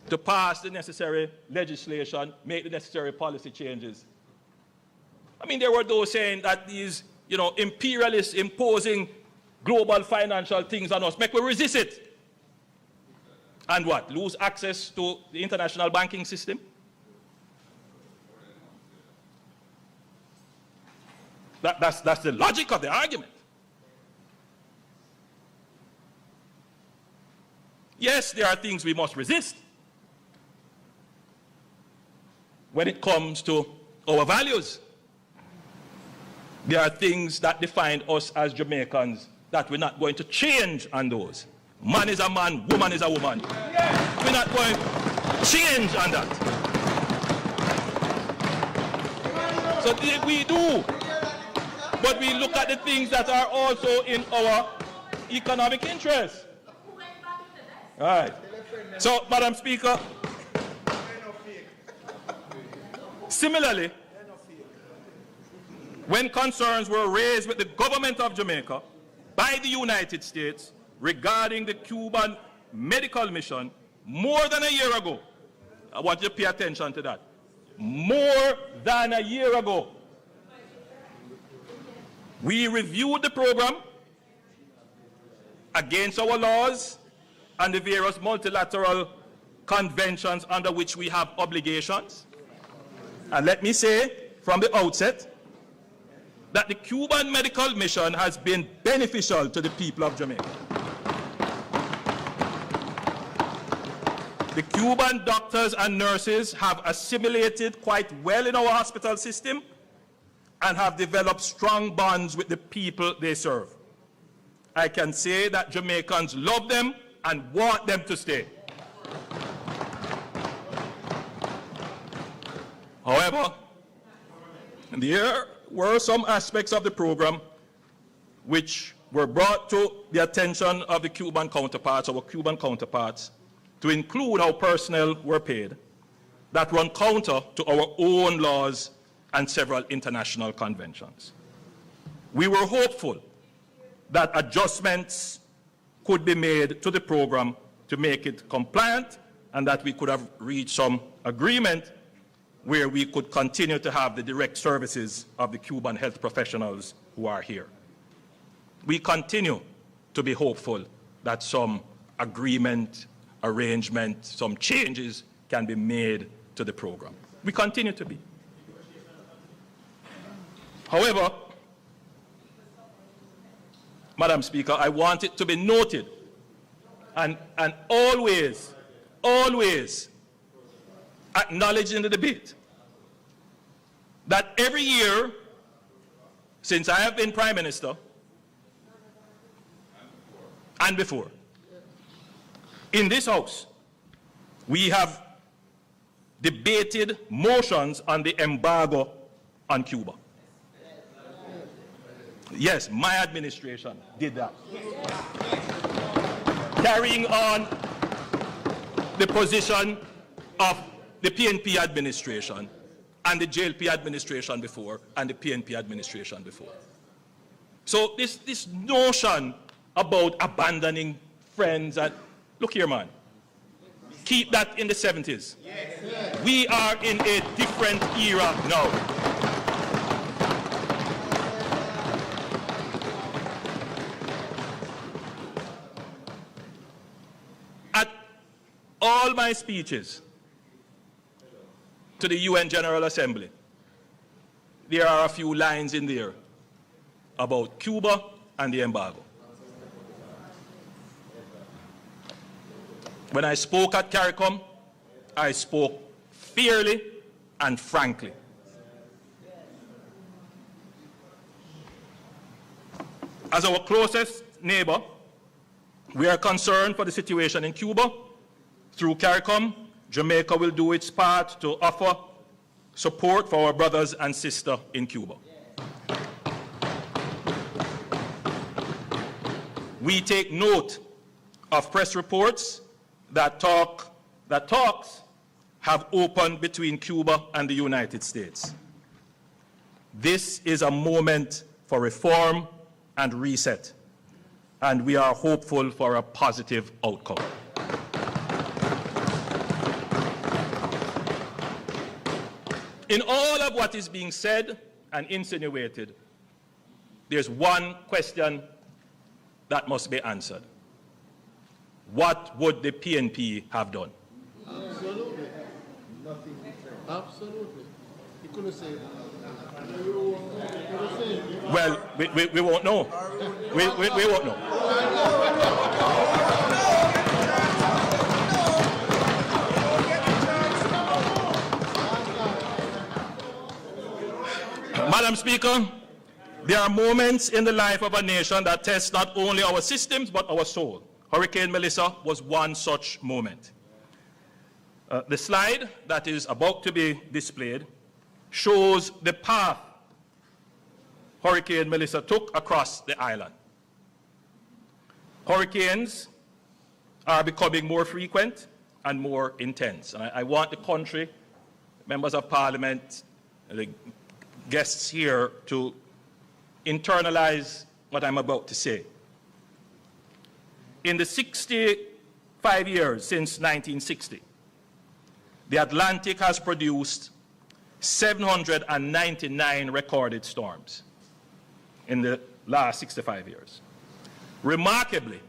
to pass the necessary legislation, make the necessary policy changes. I mean, there were those saying that these, imperialists imposing global financial things on us, make we resist it. And what? Lose access to the international banking system? That's the logic of the argument. Yes, there are things we must resist when it comes to our values. There are things that define us as Jamaicans that we're not going to change on those. Man is a man, woman is a woman. We're not going to change on that. So we do. But we look at the things that are also in our economic interest. All right. So, Madam Speaker, similarly, when concerns were raised with the government of Jamaica by the United States regarding the Cuban medical mission more than a year ago, I want you to pay attention to that. More than a year ago, we reviewed the program against our laws and the various multilateral conventions under which we have obligations. And let me say from the outset that the Cuban medical mission has been beneficial to the people of Jamaica. The Cuban doctors and nurses have assimilated quite well in our hospital system and have developed strong bonds with the people they serve. I can say that Jamaicans love them and want them to stay. However, there were some aspects of the program which were brought to the attention of the Cuban counterparts, our Cuban counterparts, to include how personnel were paid, that run counter to our own laws and several international conventions. We were hopeful that adjustments could be made to the program to make it compliant and that we could have reached some agreement where we could continue to have the direct services of the Cuban health professionals who are here. We continue to be hopeful that some agreement, arrangement, some changes can be made to the program. We continue to be. However, Madam Speaker, I want it to be noted and always acknowledged in the debate that every year since I have been Prime Minister and before, in this House, we have debated motions on the embargo on Cuba. Yes, my administration did that. Carrying on the position of the PNP administration and the JLP administration before and the PNP administration before. So this notion about abandoning friends, and look here, man, keep that in the 70s. We are in a different era now. At all my speeches to the UN General Assembly, there are a few lines in there about Cuba and the embargo. When I spoke at CARICOM, I spoke fairly and frankly. As our closest neighbor, we are concerned for the situation in Cuba. Through CARICOM, Jamaica will do its part to offer support for our brothers and sisters in Cuba. We take note of press reports that talks have opened between Cuba and the United States. This is a moment for reform and reset, and we are hopeful for a positive outcome. In all of what is being said and insinuated, there's one question that must be answered. What would the PNP have done? Absolutely. Nothing. Absolutely. He couldn't say that. Well, we won't know. We won't know. Madam Speaker, there are moments in the life of a nation that test not only our systems but our soul. Hurricane Melissa was one such moment. The slide that is about to be displayed shows the path Hurricane Melissa took across the island. Hurricanes are becoming more frequent and more intense. And I want the country, members of parliament, the guests here to internalize what I'm about to say. In the 65 years since 1960, the Atlantic has produced 799 recorded storms in the last 65 years. Remarkably,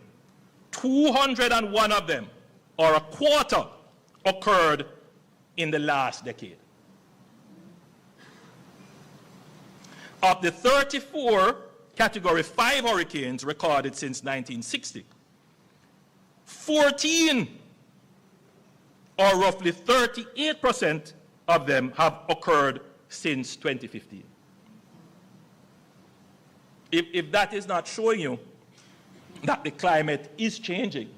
201 of them, or a quarter, occurred in the last decade. Of the 34 Category 5 hurricanes recorded since 1960, 14, or roughly 38% of them, have occurred since 2015. If that is not showing you that the climate is changing.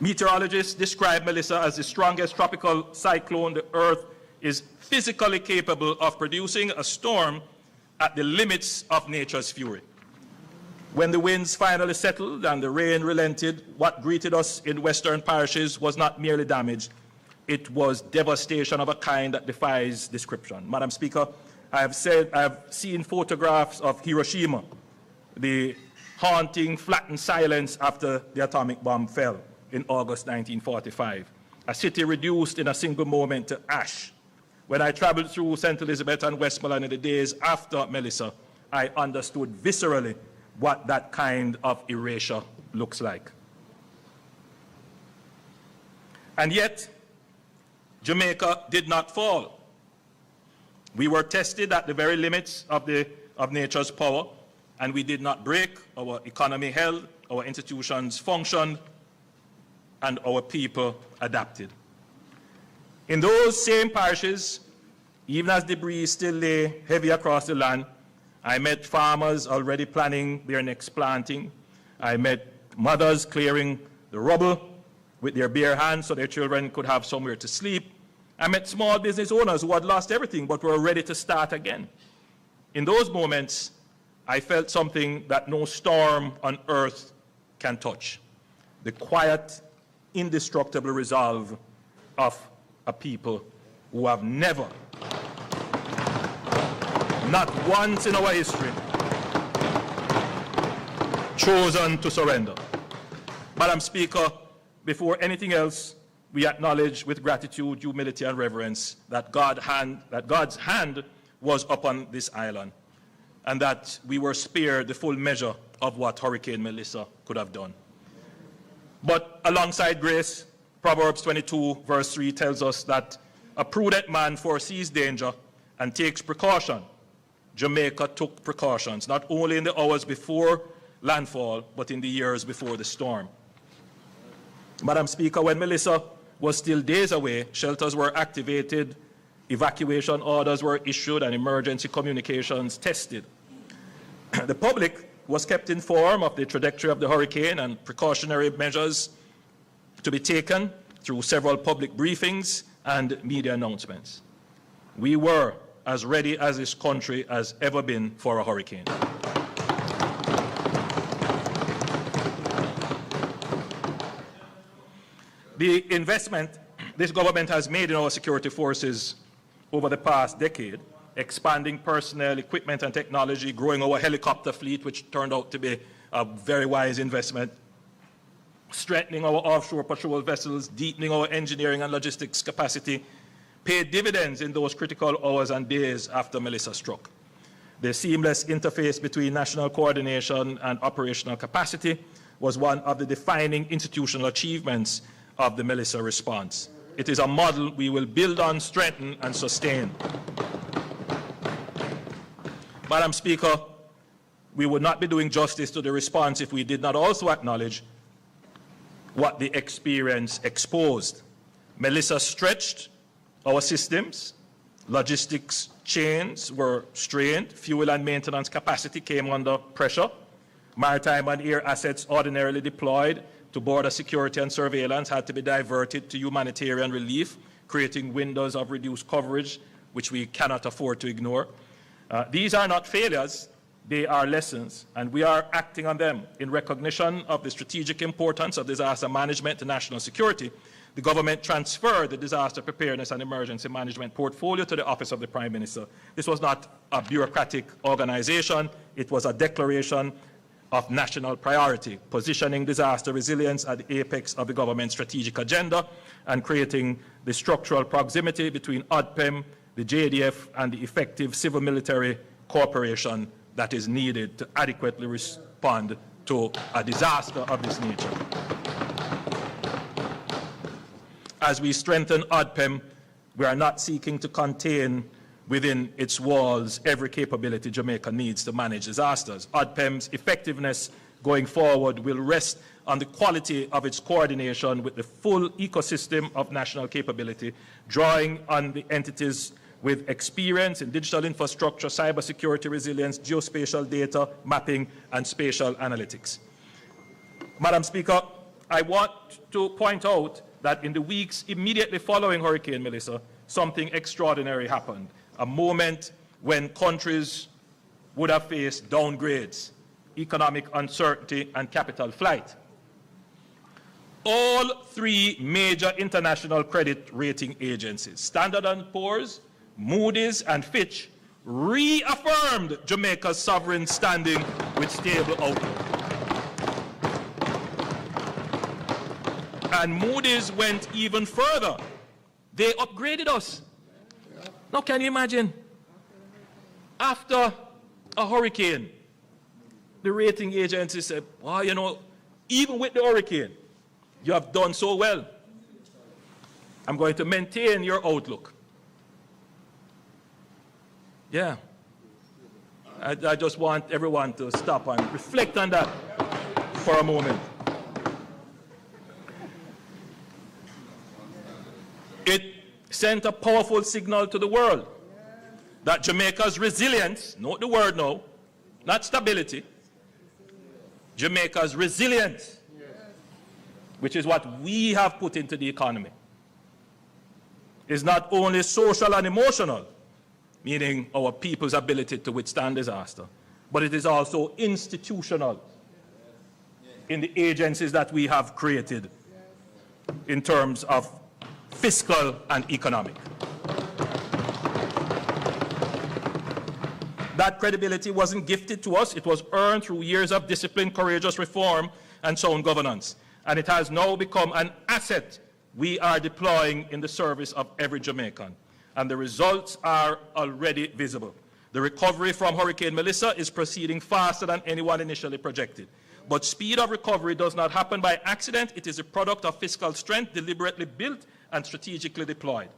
Meteorologists describe Melissa as the strongest tropical cyclone the Earth is physically capable of producing, a storm at the limits of nature's fury. When the winds finally settled and the rain relented, what greeted us in western parishes was not merely damage, it was devastation of a kind that defies description. Madam Speaker, I have seen photographs of Hiroshima, the haunting, flattened silence after the atomic bomb fell in August 1945, a city reduced in a single moment to ash. When I traveled through St. Elizabeth and Westmoreland in the days after Melissa, I understood viscerally what that kind of erasure looks like. And yet, Jamaica did not fall. We were tested at the very limits of nature's power, and we did not break. Our economy held, our institutions functioned, and our people adapted. In those same parishes, even as debris still lay heavy across the land, I met farmers already planning their next planting. I met mothers clearing the rubble with their bare hands so their children could have somewhere to sleep. I met small business owners who had lost everything but were ready to start again. In those moments, I felt something that no storm on earth can touch. The quiet, indestructible resolve of a people who have never, not once in our history, chosen to surrender. Madam Speaker, before anything else, we acknowledge with gratitude, humility, and reverence that God's hand was upon this island, and that we were spared the full measure of what Hurricane Melissa could have done. But alongside grace, Proverbs 22, verse 3 tells us that a prudent man foresees danger and takes precaution. Jamaica took precautions, not only in the hours before landfall, but in the years before the storm. Madam Speaker, when Melissa was still days away, shelters were activated, evacuation orders were issued, and emergency communications tested. The public was kept informed of the trajectory of the hurricane and precautionary measures to be taken through several public briefings and media announcements. We were as ready as this country has ever been for a hurricane. The investment this government has made in our security forces over the past decade, expanding personnel, equipment, and technology, growing our helicopter fleet, which turned out to be a very wise investment, strengthening our offshore patrol vessels, deepening our engineering and logistics capacity, paid dividends in those critical hours and days after Melissa struck. The seamless interface between national coordination and operational capacity was one of the defining institutional achievements of the Melissa response. It is a model we will build on, strengthen, and sustain. Madam Speaker, we would not be doing justice to the response if we did not also acknowledge what the experience exposed. Melissa stretched our systems, logistics chains were strained, fuel and maintenance capacity came under pressure, maritime and air assets ordinarily deployed to border security and surveillance had to be diverted to humanitarian relief, creating windows of reduced coverage, which we cannot afford to ignore. These are not failures, they are lessons, and we are acting on them. In recognition of the strategic importance of disaster management to national security, the government transferred the disaster preparedness and emergency management portfolio to the Office of the Prime Minister. This was not a bureaucratic organization, it was a declaration of national priority, positioning disaster resilience at the apex of the government's strategic agenda and creating the structural proximity between ODPEM, the JDF, and the effective civil-military cooperation that is needed to adequately respond to a disaster of this nature. As we strengthen ODPEM, we are not seeking to contain within its walls every capability Jamaica needs to manage disasters. ODPEM's effectiveness going forward will rest on the quality of its coordination with the full ecosystem of national capability, drawing on the entities with experience in digital infrastructure, cybersecurity resilience, geospatial data mapping, and spatial analytics. Madam Speaker, I want to point out that in the weeks immediately following Hurricane Melissa, something extraordinary happened. A moment when countries would have faced downgrades, economic uncertainty, and capital flight. All three major international credit rating agencies, Standard & Poor's, Moody's, and Fitch, reaffirmed Jamaica's sovereign standing with stable outlook. And Moody's went even further. They upgraded us. Now, can you imagine? After a hurricane, the rating agency said, well, you know, even with the hurricane, you have done so well. I'm going to maintain your outlook. Yeah. I just want everyone to stop and reflect on that for a moment. It sent a powerful signal to the world that Jamaica's resilience, note the word now, not stability, Jamaica's resilience which is what we have put into the economy, is not only social and emotional, meaning our people's ability to withstand disaster, but it is also institutional in the agencies that we have created in terms of fiscal and economic. That credibility wasn't gifted to us. It was earned through years of disciplined, courageous reform and sound governance. And it has now become an asset we are deploying in the service of every Jamaican. And the results are already visible. The recovery from Hurricane Melissa is proceeding faster than anyone initially projected. But speed of recovery does not happen by accident. It is a product of fiscal strength deliberately built and strategically deployed.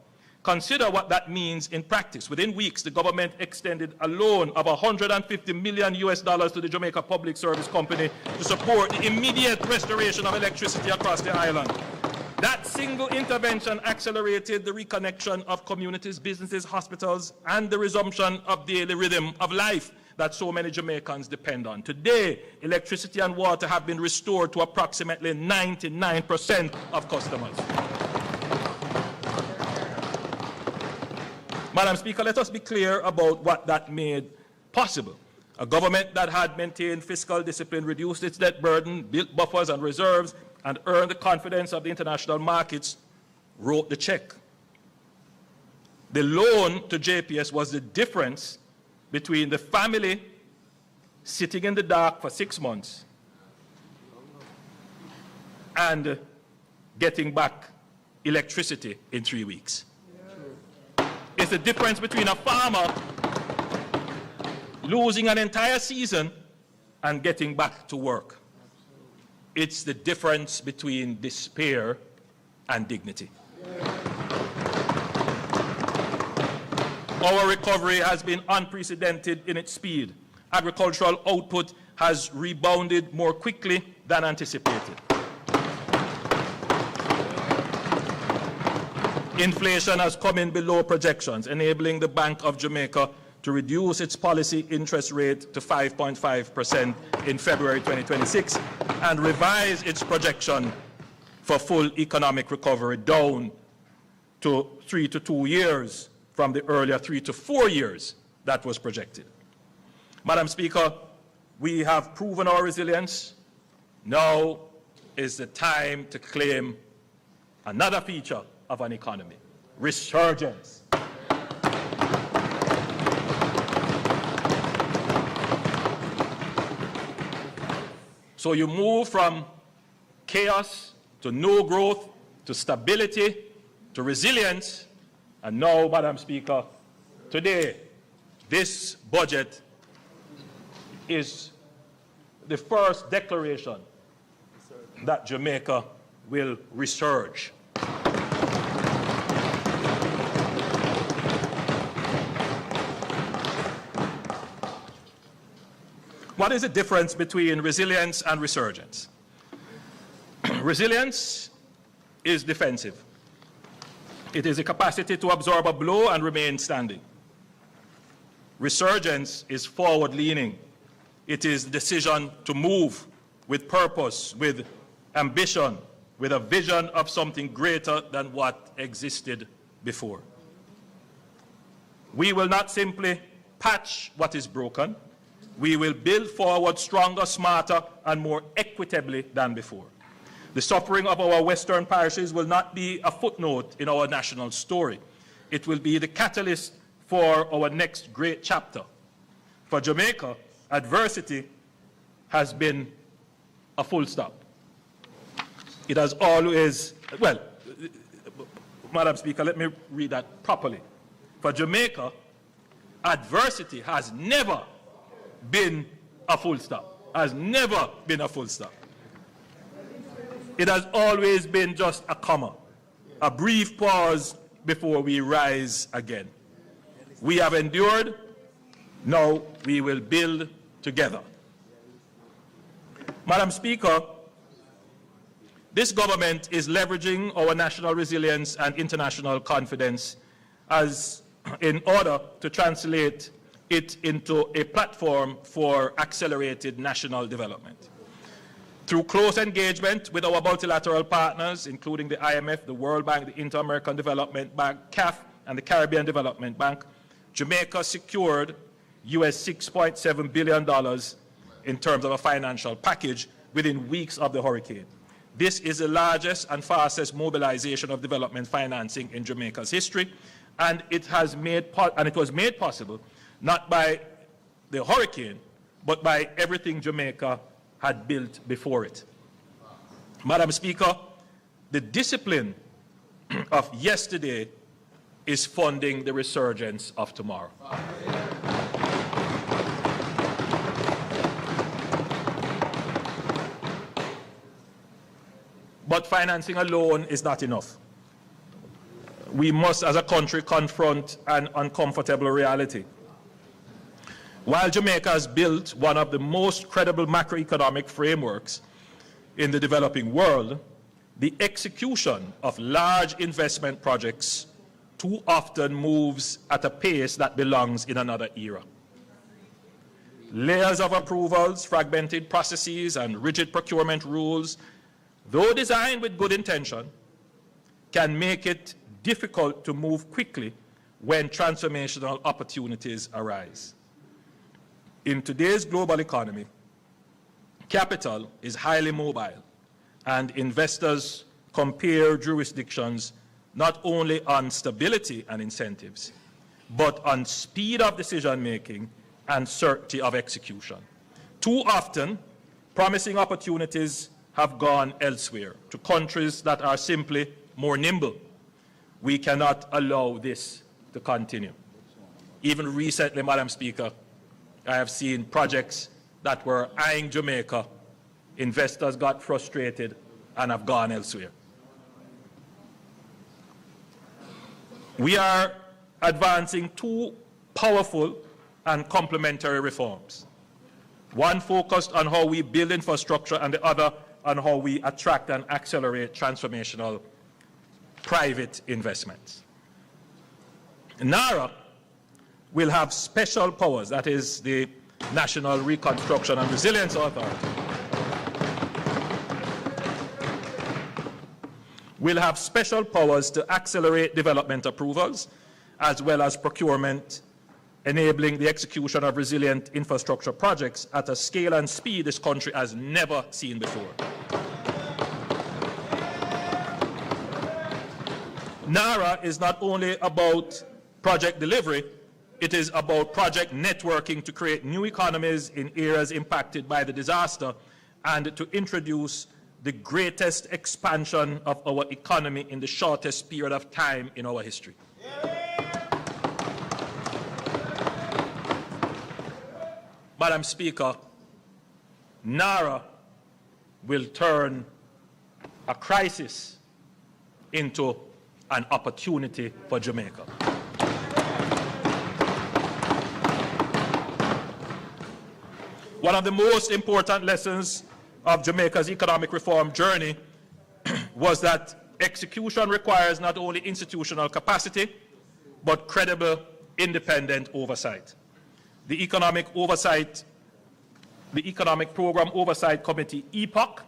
Consider what that means in practice. Within weeks, the government extended a loan of $150 million to the Jamaica Public Service Company to support the immediate restoration of electricity across the island. That single intervention accelerated the reconnection of communities, businesses, hospitals, and the resumption of daily rhythm of life that so many Jamaicans depend on. Today, electricity and water have been restored to approximately 99% of customers. Madam Speaker, let us be clear about what that made possible. A government that had maintained fiscal discipline, reduced its debt burden, built buffers and reserves, and earned the confidence of the international markets, wrote the check. The loan to JPS was the difference between the family sitting in the dark for 6 months and getting back electricity in 3 weeks. It's the difference between a farmer losing an entire season and getting back to work. It's the difference between despair and dignity. Our recovery has been unprecedented in its speed. Agricultural output has rebounded more quickly than anticipated. Inflation has come in below projections, enabling the Bank of Jamaica to reduce its policy interest rate to 5.5% in February 2026 and revise its projection for full economic recovery down to 3 to 2 years from the earlier 3 to 4 years that was projected. Madam Speaker, we have proven our resilience. Now is the time to claim another feature of an economy: resurgence. So you move from chaos to no growth, to stability, to resilience, and now, Madam Speaker, today, this budget is the first declaration that Jamaica will resurge. What is the difference between resilience and resurgence? Resilience is defensive. It is a capacity to absorb a blow and remain standing. Resurgence is forward-leaning. It is the decision to move with purpose, with ambition, with a vision of something greater than what existed before. We will not simply patch what is broken. We will build forward stronger, smarter, and more equitably than before. The suffering of our Western parishes will not be a footnote in our national story. It will be the catalyst for our next great chapter. For Jamaica, adversity has been a full stop. It has always, well, Madam Speaker, let me read that properly. For Jamaica, adversity has never been a full stop, has never been a full stop. It has always been just a comma, a brief pause before we rise again. We have endured, now we will build together. Madam Speaker, this government is leveraging our national resilience and international confidence in order to translate it into a platform for accelerated national development. Through close engagement with our multilateral partners, including the IMF, the World Bank, the Inter-American Development Bank, CAF, and the Caribbean Development Bank, Jamaica secured US $6.7 billion in terms of a financial package within weeks of the hurricane. This is the largest and fastest mobilization of development financing in Jamaica's history, and it was made possible not by the hurricane, but by everything Jamaica had built before it. Madam Speaker, the discipline of yesterday is funding the resurgence of tomorrow. But financing alone is not enough. We must, as a country, confront an uncomfortable reality. While Jamaica has built one of the most credible macroeconomic frameworks in the developing world, the execution of large investment projects too often moves at a pace that belongs in another era. Layers of approvals, fragmented processes, and rigid procurement rules, though designed with good intention, can make it difficult to move quickly when transformational opportunities arise. In today's global economy, capital is highly mobile, and investors compare jurisdictions not only on stability and incentives, but on speed of decision-making and certainty of execution. Too often, promising opportunities have gone elsewhere, to countries that are simply more nimble. We cannot allow this to continue. Even recently, Madam Speaker, I have seen projects that were eyeing Jamaica. Investors got frustrated and have gone elsewhere. We are advancing two powerful and complementary reforms. One focused on how we build infrastructure and the other on how we attract and accelerate transformational private investments. NARA will have special powers, that is the National Reconstruction and Resilience Authority, will have special powers to accelerate development approvals as well as procurement, enabling the execution of resilient infrastructure projects at a scale and speed this country has never seen before. NARA is not only about project delivery, it is about project networking to create new economies in areas impacted by the disaster and to introduce the greatest expansion of our economy in the shortest period of time in our history. Madam Speaker, NARA will turn a crisis into an opportunity for Jamaica. One of the most important lessons of Jamaica's economic reform journey was that execution requires not only institutional capacity, but credible, independent oversight. The Economic Program Oversight Committee, EPOC,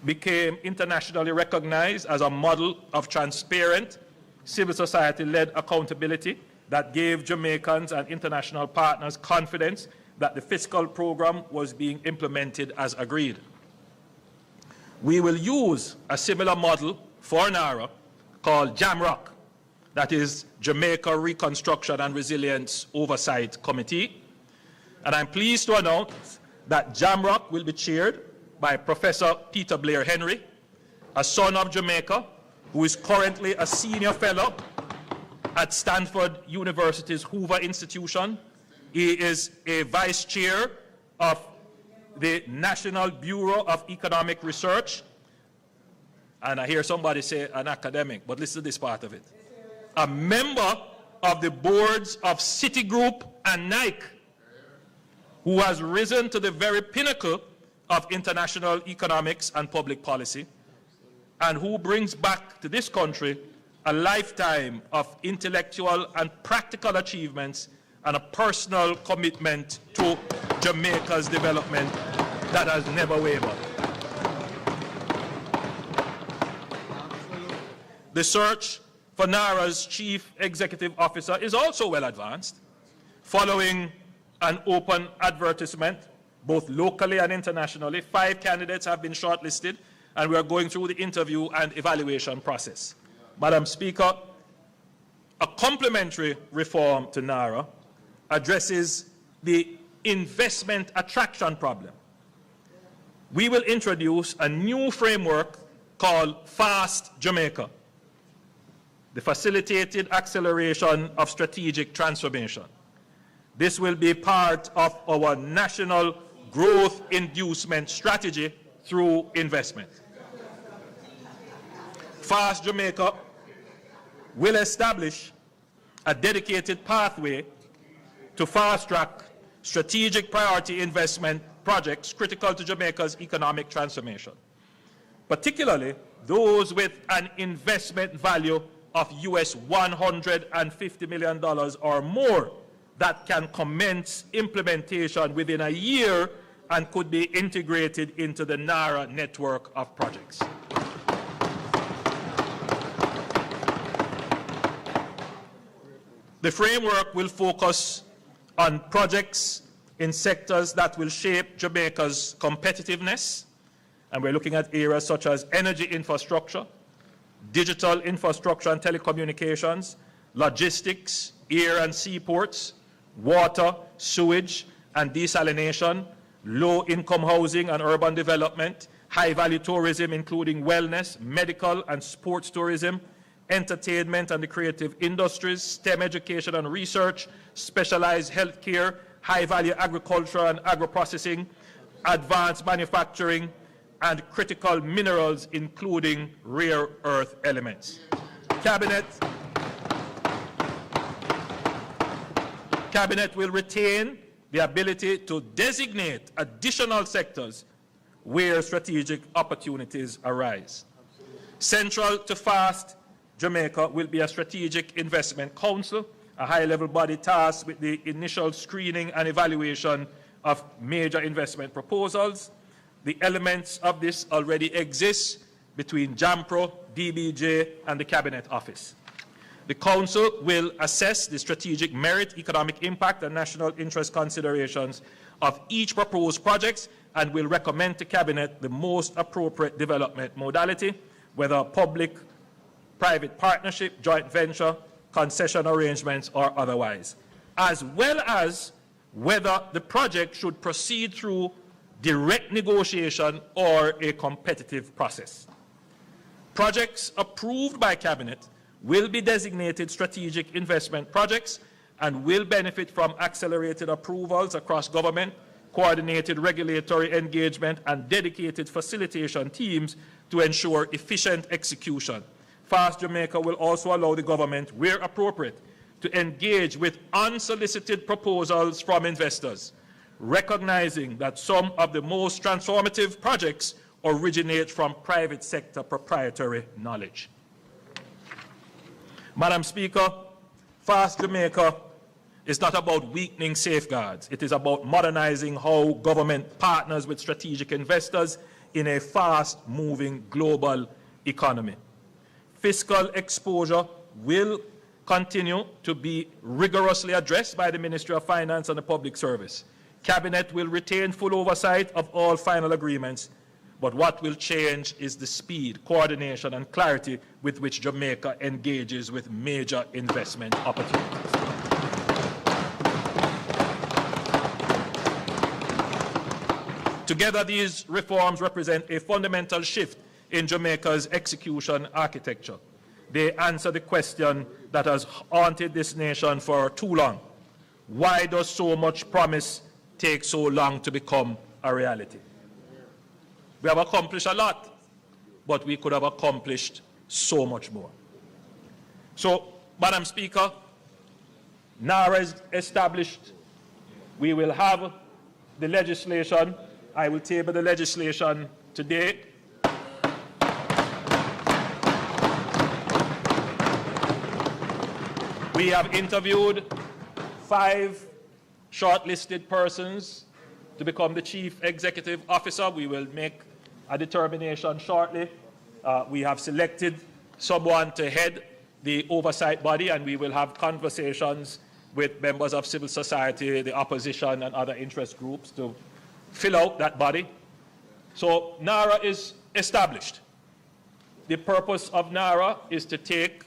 became internationally recognized as a model of transparent, civil society-led accountability that gave Jamaicans and international partners confidence that the fiscal program was being implemented as agreed. We will use a similar model for NARA called Jamrock, that is Jamaica Reconstruction and Resilience Oversight Committee. And I'm pleased to announce that Jamrock will be chaired by Professor Peter Blair Henry, a son of Jamaica, who is currently a senior fellow at Stanford University's Hoover Institution. He is a vice chair of the National Bureau of Economic Research. And I hear somebody say an academic, but listen to this part of it. A member of the boards of Citigroup and Nike, who has risen to the very pinnacle of international economics and public policy, and who brings back to this country a lifetime of intellectual and practical achievements and a personal commitment to Jamaica's development that has never wavered. the search for NARA's chief executive officer is also well advanced. Following an open advertisement, both locally and internationally, 5 candidates have been shortlisted, and we are going through the interview and evaluation process. Madam Speaker, a complementary reform to NARA addresses the investment attraction problem. We will introduce a new framework called Fast Jamaica, the facilitated acceleration of strategic transformation. This will be part of our national growth inducement strategy through investment. Fast Jamaica will establish a dedicated pathway to fast-track strategic priority investment projects critical to Jamaica's economic transformation, particularly those with an investment value of US $150 million or more that can commence implementation within a year and could be integrated into the NARA network of projects. The framework will focus on projects in sectors that will shape Jamaica's competitiveness, and we're looking at areas such as energy infrastructure, digital infrastructure and telecommunications, logistics, air and seaports, water, sewage and desalination, low-income housing and urban development, high-value tourism including wellness, medical and sports tourism, entertainment and the creative industries, STEM education and research, specialized healthcare, high-value agriculture and agro-processing, advanced manufacturing, and critical minerals, including rare earth elements. Cabinet will retain the ability to designate additional sectors where strategic opportunities arise. Central to Fast Jamaica will be a strategic investment council, a high-level body tasked with the initial screening and evaluation of major investment proposals. The elements of this already exist between JAMPRO, DBJ, and the Cabinet Office. The Council will assess the strategic merit, economic impact, and national interest considerations of each proposed project and will recommend to Cabinet the most appropriate development modality, whether public-private partnership, joint venture, concession arrangements, or otherwise, as well as whether the project should proceed through direct negotiation or a competitive process. Projects approved by Cabinet will be designated strategic investment projects and will benefit from accelerated approvals across government, coordinated regulatory engagement, and dedicated facilitation teams to ensure efficient execution. Fast Jamaica will also allow the government, where appropriate, to engage with unsolicited proposals from investors, recognizing that some of the most transformative projects originate from private sector proprietary knowledge. Madam Speaker, Fast Jamaica is not about weakening safeguards. It is about modernizing how government partners with strategic investors in a fast-moving global economy. Fiscal exposure will continue to be rigorously addressed by the Ministry of Finance and the Public Service. Cabinet will retain full oversight of all final agreements, but what will change is the speed, coordination, and clarity with which Jamaica engages with major investment opportunities. Together, these reforms represent a fundamental shift in Jamaica's execution architecture. They answer the question that has haunted this nation for too long. Why does so much promise take so long to become a reality? We have accomplished a lot, but we could have accomplished so much more. So, Madam Speaker, NARA is established. We will have the legislation. I will table the legislation today. We have interviewed 5 shortlisted persons to become the Chief Executive Officer. We will make a determination shortly. We have selected someone to head the oversight body, and we will have conversations with members of civil society, the opposition, and other interest groups to fill out that body. So NARA is established. The purpose of NARA is to take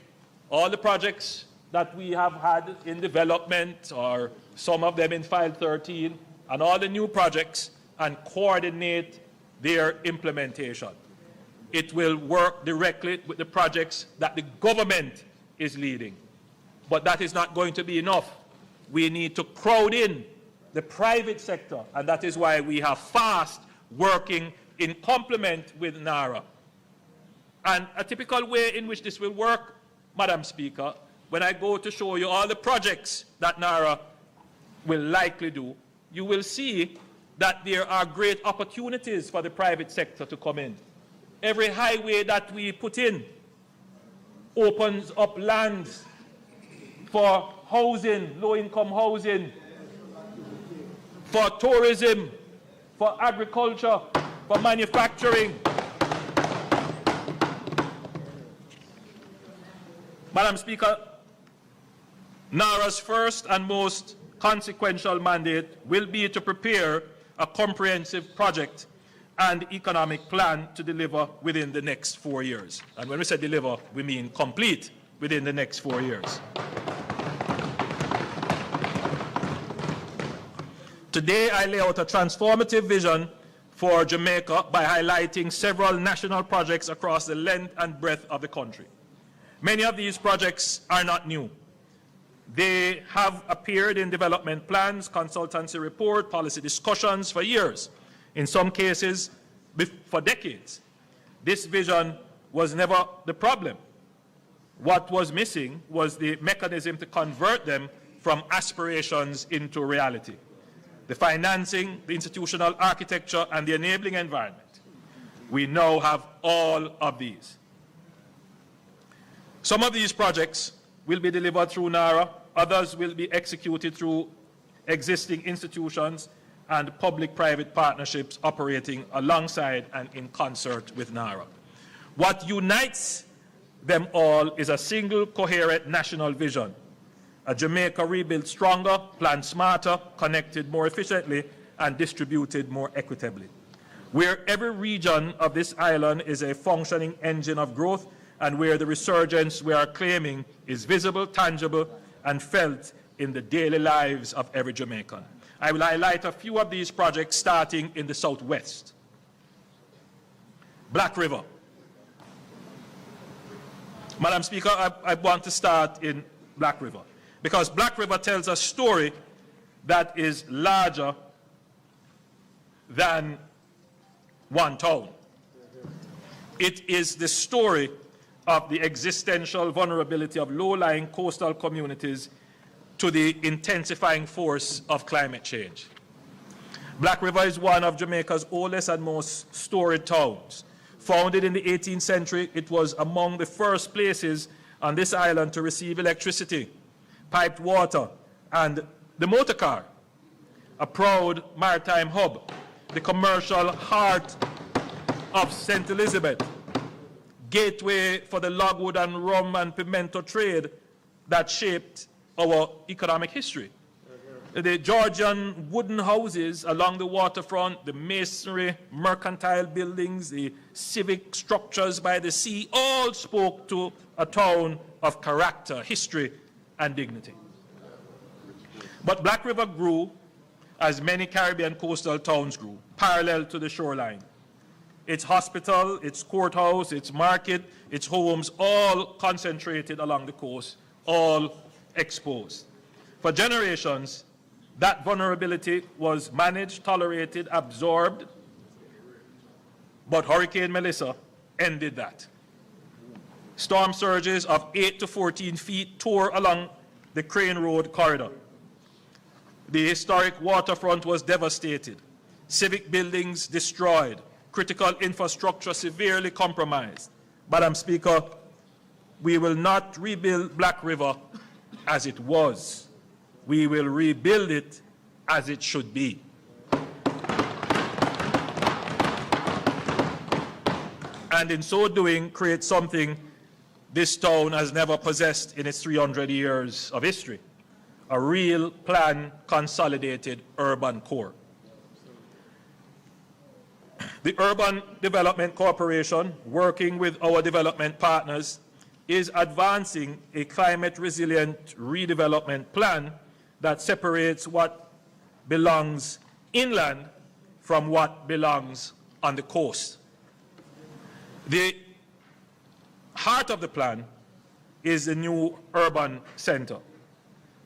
all the projects that we have had in development, or some of them in File 13, and all the new projects, and coordinate their implementation. It will work directly with the projects that the government is leading. But that is not going to be enough. We need to crowd in the private sector, and that is why we have FAST working in complement with NARA. And a typical way in which this will work, Madam Speaker, when I go to show you all the projects that NARA will likely do, you will see that there are great opportunities for the private sector to come in. Every highway that we put in opens up lands for housing, low-income housing, for tourism, for agriculture, for manufacturing. Madam Speaker, NARA's first and most consequential mandate will be to prepare a comprehensive project and economic plan to deliver within the next 4 years. And when we say deliver, we mean complete within the next 4 years. Today, I lay out a transformative vision for Jamaica by highlighting several national projects across the length and breadth of the country. Many of these projects are not new. They have appeared in development plans, consultancy report, policy discussions for years, in some cases for decades. This vision was never the problem. What was missing was the mechanism to convert them from aspirations into reality. The financing, the institutional architecture, and the enabling environment. We now have all of these. Some of these projects will be delivered through NARA, others will be executed through existing institutions and public-private partnerships operating alongside and in concert with NARA. What unites them all is a single coherent national vision. A Jamaica rebuilt stronger, planned smarter, connected more efficiently, and distributed more equitably. Where every region of this island is a functioning engine of growth, and where the resurgence we are claiming is visible, tangible, and felt in the daily lives of every Jamaican. I will highlight a few of these projects starting in the southwest. Black River. Madam Speaker, I want to start in Black River, because Black River tells a story that is larger than one town. It is the story of the existential vulnerability of low-lying coastal communities to the intensifying force of climate change. Black River is one of Jamaica's oldest and most storied towns. Founded in the 18th century, it was among the first places on this island to receive electricity, piped water, and the motor car, a proud maritime hub, the commercial heart of St. Elizabeth, gateway for the logwood and rum and pimento trade that shaped our economic history. The Georgian wooden houses along the waterfront, the masonry, mercantile buildings, the civic structures by the sea, all spoke to a town of character, history, and dignity. But Black River grew as many Caribbean coastal towns grew, parallel to the shoreline. Its hospital, its courthouse, its market, its homes, all concentrated along the coast, all exposed. For generations, that vulnerability was managed, tolerated, absorbed, but Hurricane Melissa ended that. Storm surges of 8 to 14 feet tore along the Crane Road corridor. The historic waterfront was devastated, civic buildings destroyed, critical infrastructure severely compromised. Madam Speaker, we will not rebuild Black River as it was. We will rebuild it as it should be. And in so doing, create something this town has never possessed in its 300 years of history, a real planned, consolidated urban core. The Urban Development Corporation, working with our development partners, is advancing a climate-resilient redevelopment plan that separates what belongs inland from what belongs on the coast. The heart of the plan is the new urban center,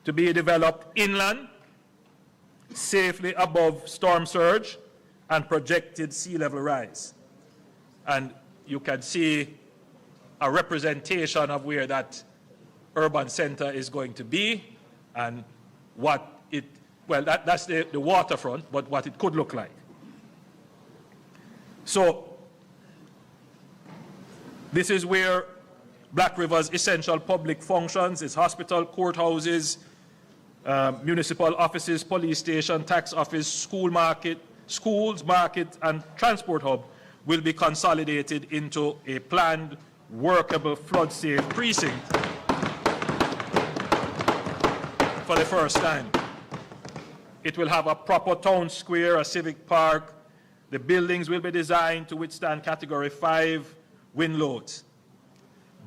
to be developed inland, safely above storm surge and projected sea level rise. And you can see a representation of where that urban center is going to be and what it, well, that's the waterfront, but what it could look like. So this is where Black River's essential public functions, its hospital, courthouses, municipal offices, police station, tax office, schools, market, and transport hub will be consolidated into a planned, workable, flood-safe precinct for the first time. It will have a proper town square, a civic park. The buildings will be designed to withstand Category 5 wind loads.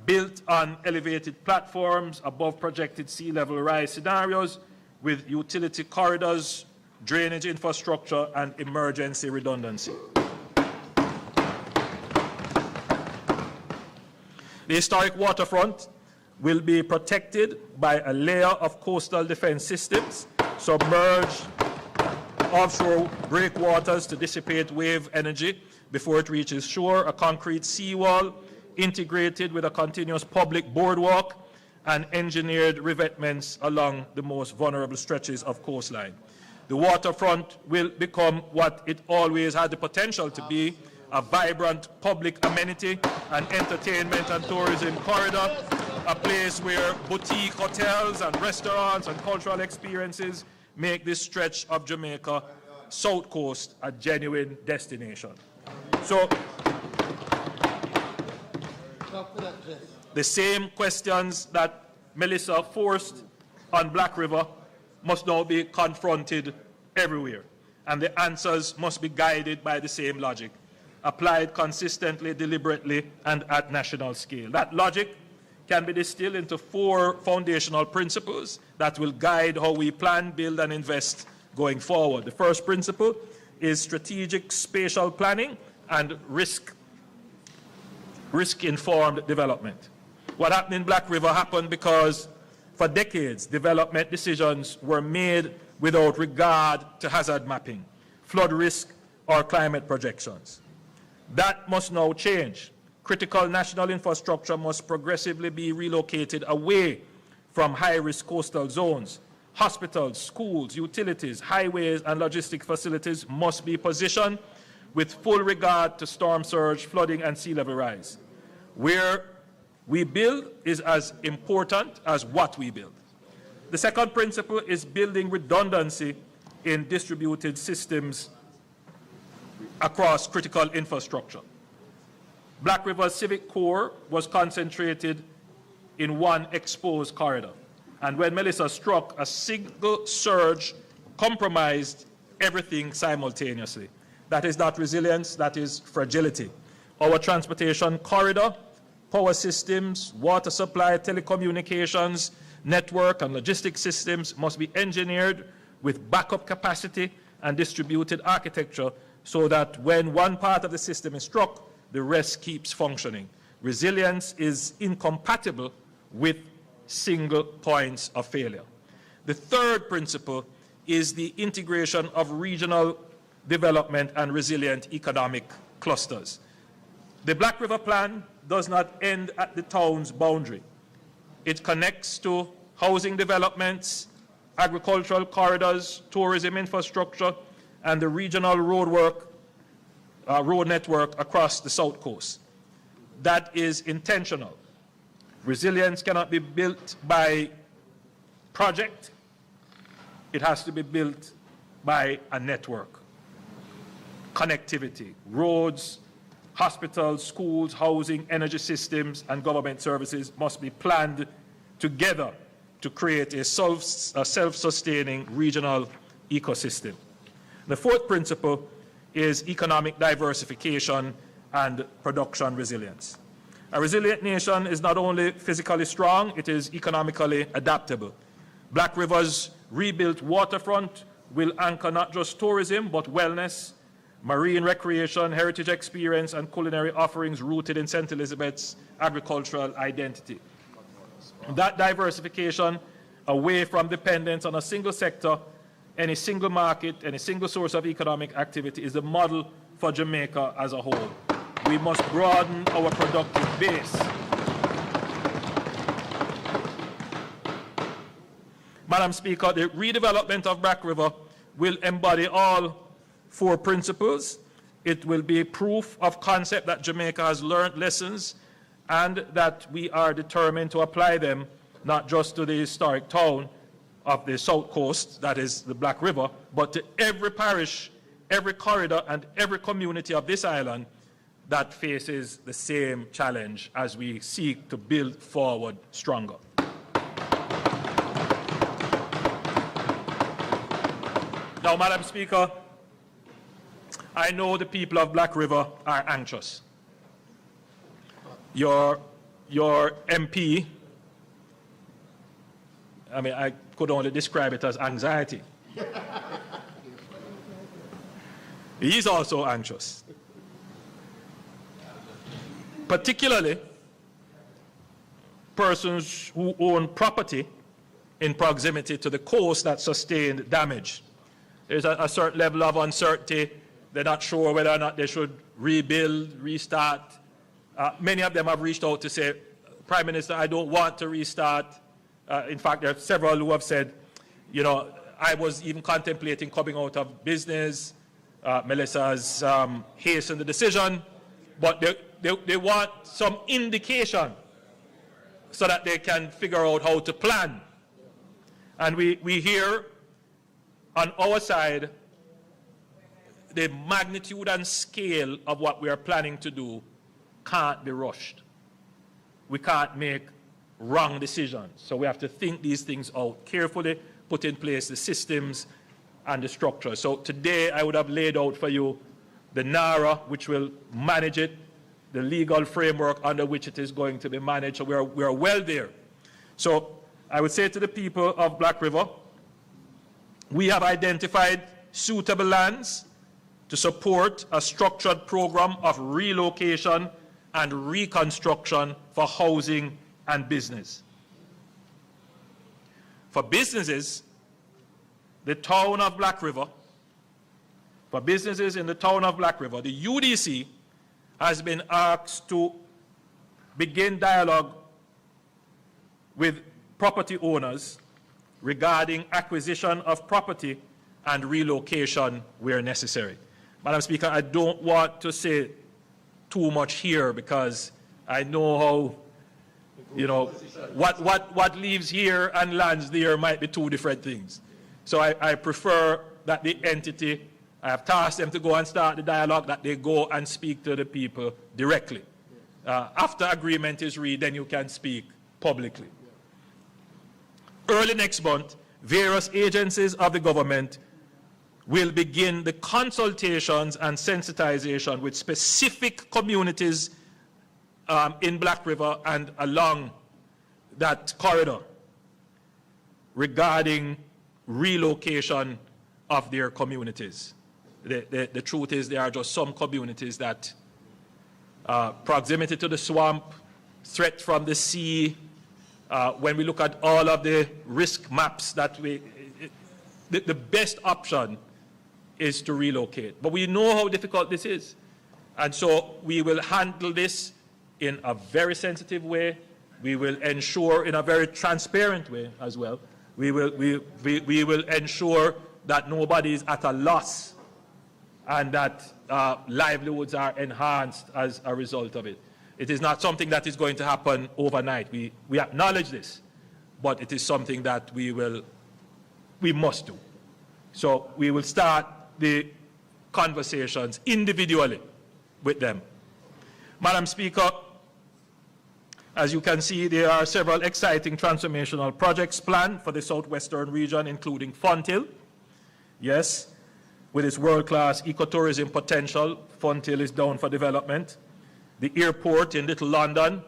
Built on elevated platforms above projected sea level rise scenarios with utility corridors, drainage infrastructure, and emergency redundancy. The historic waterfront will be protected by a layer of coastal defense systems, submerged offshore breakwaters to dissipate wave energy before it reaches shore, a concrete seawall integrated with a continuous public boardwalk, and engineered revetments along the most vulnerable stretches of coastline. The waterfront will become what it always had the potential to be, a vibrant public amenity, an entertainment and tourism corridor, a place where boutique hotels and restaurants and cultural experiences make this stretch of Jamaica South Coast a genuine destination. So, the same questions that Melissa forced on Black River must now be confronted everywhere, and the answers must be guided by the same logic, applied consistently, deliberately, and at national scale. That logic can be distilled into 4 foundational principles that will guide how we plan, build, and invest going forward. The first principle is strategic spatial planning and risk-informed development. What happened in Black River happened because for decades, development decisions were made without regard to hazard mapping, flood risk, or climate projections. That must now change. Critical national infrastructure must progressively be relocated away from high-risk coastal zones. Hospitals, schools, utilities, highways, and logistic facilities must be positioned with full regard to storm surge, flooding, and sea level rise. Where we build is as important as what we build. The second principle is building redundancy in distributed systems across critical infrastructure. Black River's civic core was concentrated in one exposed corridor. And when Melissa struck, a single surge compromised everything simultaneously. That is not resilience, that is fragility. Our transportation corridor, power systems, water supply, telecommunications, network, and logistics systems must be engineered with backup capacity and distributed architecture so that when one part of the system is struck, the rest keeps functioning. Resilience is incompatible with single points of failure. The third principle is the integration of regional development and resilient economic clusters. The Black River Plan does not end at the town's boundary. It connects to housing developments, agricultural corridors, tourism infrastructure, and the regional road network across the South Coast. That is intentional. Resilience cannot be built by project. It has to be built by a network. Connectivity, roads, hospitals, schools, housing, energy systems, and government services must be planned together to create a self-sustaining regional ecosystem. The fourth principle is economic diversification and production resilience. A resilient nation is not only physically strong, it is economically adaptable. Black River's rebuilt waterfront will anchor not just tourism, but wellness, marine recreation, heritage experience, and culinary offerings rooted in St. Elizabeth's agricultural identity. That diversification, away from dependence on a single sector, any single market, any single source of economic activity, is the model for Jamaica as a whole. We must broaden our productive base. Madam Speaker, the redevelopment of Black River will embody all four principles. It will be proof of concept that Jamaica has learned lessons and that we are determined to apply them not just to the historic town of the South Coast, that is the Black River, but to every parish, every corridor, and every community of this island that faces the same challenge as we seek to build forward stronger. Now, Madam Speaker, I know the people of Black River are anxious. Your MP, I mean, I could only describe it as anxiety. He's also anxious. Particularly persons who own property in proximity to the coast that sustained damage. There's a certain level of uncertainty. They're not sure whether or not they should rebuild, restart. Many of them have reached out to say, Prime Minister, I don't want to restart. In fact, there are several who have said, you know, I was even contemplating coming out of business. Melissa's hastened the decision, but they want some indication so that they can figure out how to plan. And we hear on our side the magnitude and scale of what we are planning to do can't be rushed. We can't make wrong decisions. So we have to think these things out carefully, put in place the systems and the structure. So today I would have laid out for you the NARA, which will manage it, the legal framework under which it is going to be managed. So we are well there. So I would say to the people of Black River, we have identified suitable lands to support a structured program of relocation and reconstruction for housing and business. For businesses, the town of Black River, for businesses in the town of Black River, the UDC has been asked to begin dialogue with property owners regarding acquisition of property and relocation where necessary. Madam Speaker, I don't want to say too much here because I know how, you know, what leaves here and lands there might be two different things. So I prefer that the entity, I have tasked them to go and start the dialogue, that they go and speak to the people directly. After agreement is reached, then you can speak publicly. Early next month, various agencies of the government will begin the consultations and sensitization with specific communities in Black River and along that corridor regarding relocation of their communities. The truth is there are just some communities that proximity to the swamp, threat from the sea, when we look at all of the risk maps that the best option is to relocate. But we know how difficult this is. And so we will handle this in a very sensitive way. We will ensure in a very transparent way as well. We will ensure that nobody is at a loss and that livelihoods are enhanced as a result of it. It is not something that is going to happen overnight. We acknowledge this, but it is something that we must do. So we will start the conversations individually with them. Madam Speaker, as you can see, there are several exciting transformational projects planned for the southwestern region, including Fonthill. Yes, with its world-class ecotourism potential, Fonthill is down for development. The airport in Little London,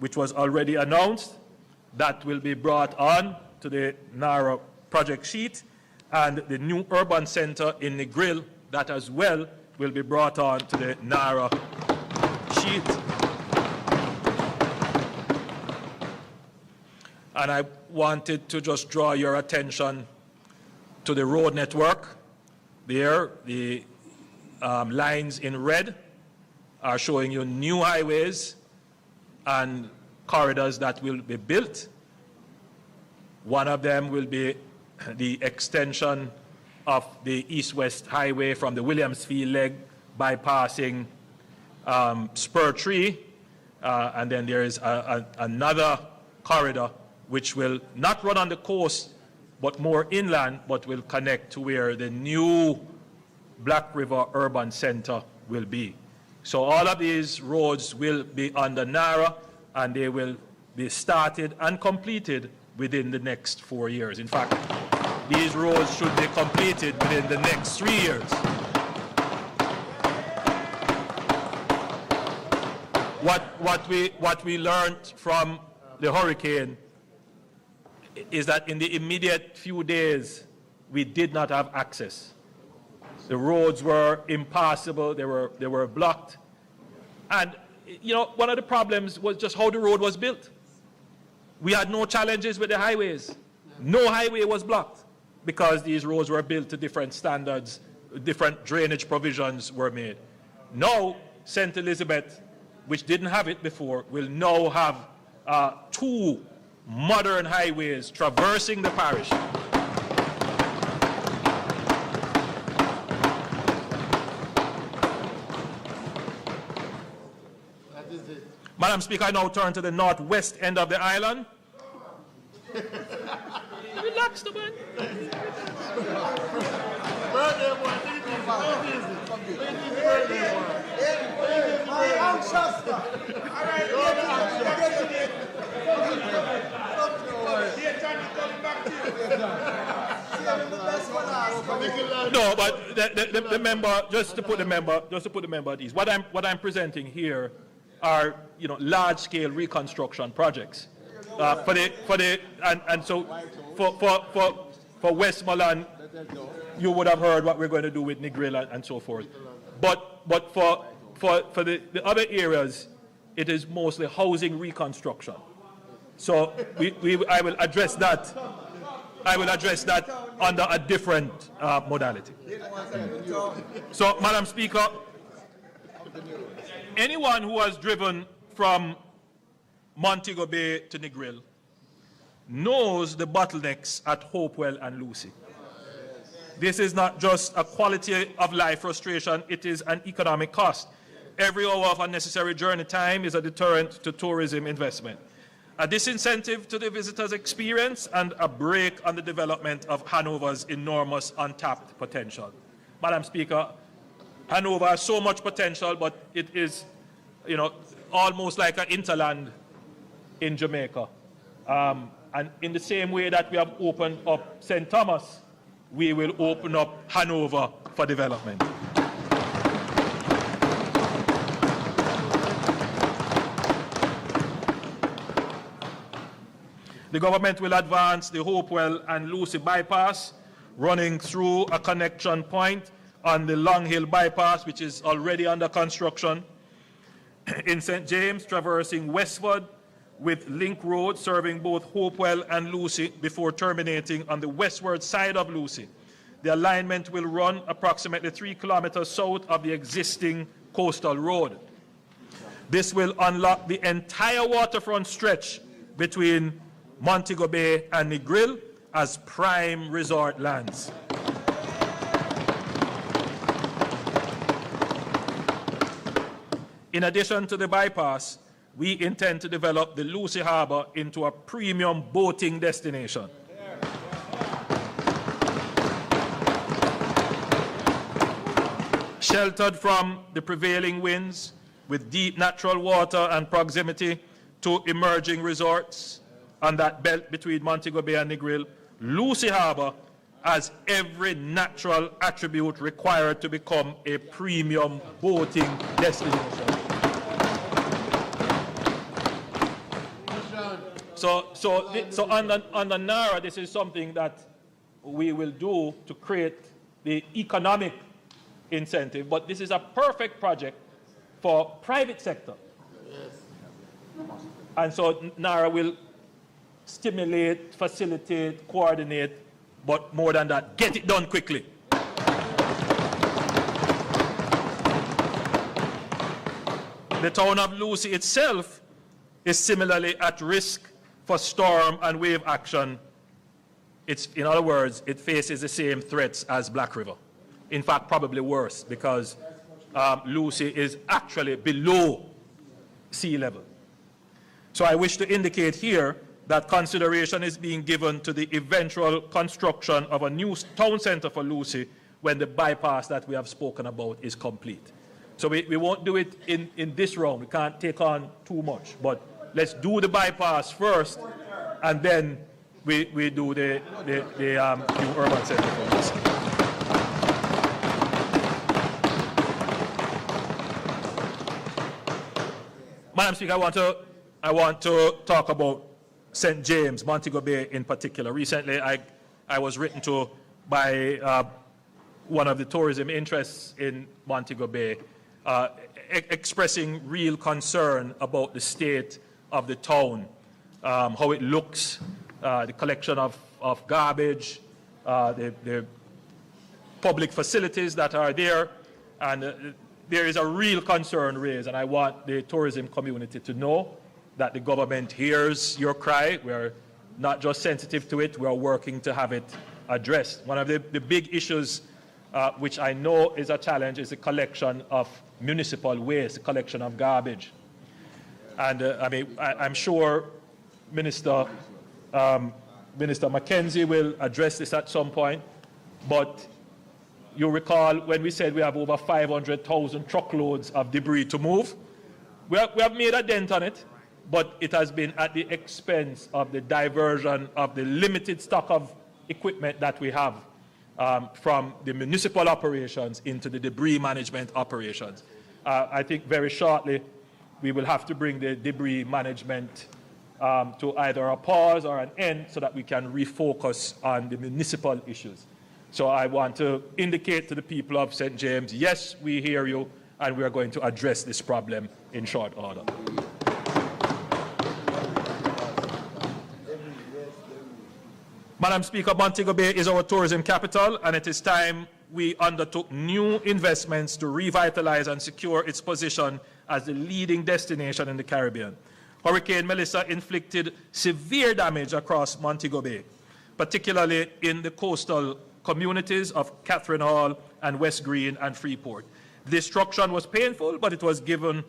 which was already announced, that will be brought on to the NARA project sheet, and the new urban center in Negril, that as well will be brought on to the NARA sheet. And I wanted to just draw your attention to the road network. There, the lines in red are showing you new highways and corridors that will be built. One of them will be the extension of the east-west highway from the Williamsfield leg, bypassing Spur Tree, and then there is another corridor which will not run on the coast, but more inland, but will connect to where the new Black River Urban Center will be. So all of these roads will be under NARA, and they will be started and completed within the next 4 years. In fact, these roads should be completed within the next 3 years. What we learned from the hurricane is that in the immediate few days, we did not have access. The roads were impassable, they were blocked. And, you know, one of the problems was just how the road was built. We had no challenges with the highways. No highway was blocked because these roads were built to different standards, different drainage provisions were made. Now, St. Elizabeth, which didn't have it before, will now have 2 modern highways traversing the parish. Madam Speaker, I now turn to the northwest end of the island. Relax, the man. No, but the member, just to put the member at ease. What I'm presenting here are, you know, large-scale reconstruction projects for Westmoreland. You would have heard what we're going to do with Negril and so forth. But for the other areas, it is mostly housing reconstruction. So I will address that. I will address that under a different modality. So, Madam Speaker, anyone who has driven from Montego Bay to Negril knows the bottlenecks at Hopewell and Lucy. This is not just a quality of life frustration, it is an economic cost. Every hour of unnecessary journey time is a deterrent to tourism investment, a disincentive to the visitor's experience, and a brake on the development of Hanover's enormous untapped potential. Madam Speaker, Hanover has so much potential, but it is, you know, almost like an interland in Jamaica. And in the same way that we have opened up St. Thomas, we will open up Hanover for development. The government will advance the Hopewell and Lucy bypass, running through a connection point on the Long Hill bypass, which is already under construction. In St. James, traversing Westford with Link Road serving both Hopewell and Lucy before terminating on the westward side of Lucy. The alignment will run approximately 3 kilometers south of the existing coastal road. This will unlock the entire waterfront stretch between Montego Bay and Negril as prime resort lands. In addition to the bypass, we intend to develop the Lucy Harbour into a premium boating destination. Sheltered from the prevailing winds, with deep natural water and proximity to emerging resorts on that belt between Montego Bay and Negril, Lucy Harbour has every natural attribute required to become a premium boating destination. So under NARA, this is something that we will do to create the economic incentive, but this is a perfect project for private sector. And so NARA will stimulate, facilitate, coordinate, but more than that, get it done quickly. The town of Lucy itself is similarly at risk for storm and wave action. In other words, it faces the same threats as Black River. In fact, probably worse, because Lucy is actually below sea level. So I wish to indicate here that consideration is being given to the eventual construction of a new town center for Lucy when the bypass that we have spoken about is complete. So we won't do it in this round. We can't take on too much, but let's do the bypass first, and then we do the new urban center for Lucy. Madam Speaker, I want to talk about St. James, Montego Bay in particular. Recently, I was written to by one of the tourism interests in Montego Bay, expressing real concern about the state of the town, how it looks, the collection of garbage, the public facilities that are there, and there is a real concern raised, and I want the tourism community to know that the government hears your cry. We're not just sensitive to it, we're working to have it addressed. One of the big issues which I know is a challenge is the collection of municipal waste, the collection of garbage. And I'm sure Minister Mackenzie will address this at some point, but you recall when we said we have over 500,000 truckloads of debris to move. We have made a dent on it, but it has been at the expense of the diversion of the limited stock of equipment that we have from the municipal operations into the debris management operations. I think very shortly we will have to bring the debris management to either a pause or an end so that we can refocus on the municipal issues. So I want to indicate to the people of St. James, yes, we hear you, and we are going to address this problem in short order. Madam Speaker, Montego Bay is our tourism capital, and it is time we undertook new investments to revitalize and secure its position as the leading destination in the Caribbean. Hurricane Melissa inflicted severe damage across Montego Bay, particularly in the coastal communities of Catherine Hall and West Green and Freeport. The destruction was painful, but it has given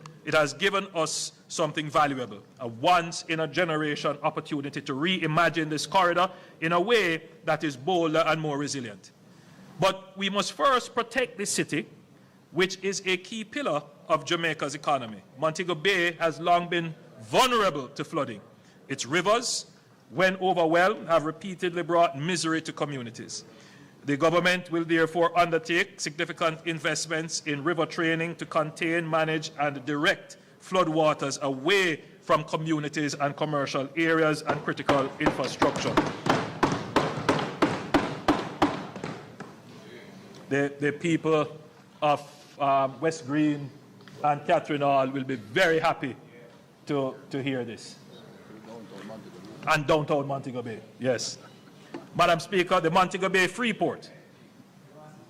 us something valuable, a once-in-a-generation opportunity to reimagine this corridor in a way that is bolder and more resilient. But we must first protect this city, which is a key pillar of Jamaica's economy. Montego Bay has long been vulnerable to flooding. Its rivers, when overwhelmed, have repeatedly brought misery to communities. The government will therefore undertake significant investments in river training to contain, manage, and direct floodwaters away from communities and commercial areas and critical infrastructure. The people of West Green and Catherine Hall will be very happy to hear this. And downtown Montego Bay, yes. Madam Speaker, the Montego Bay Freeport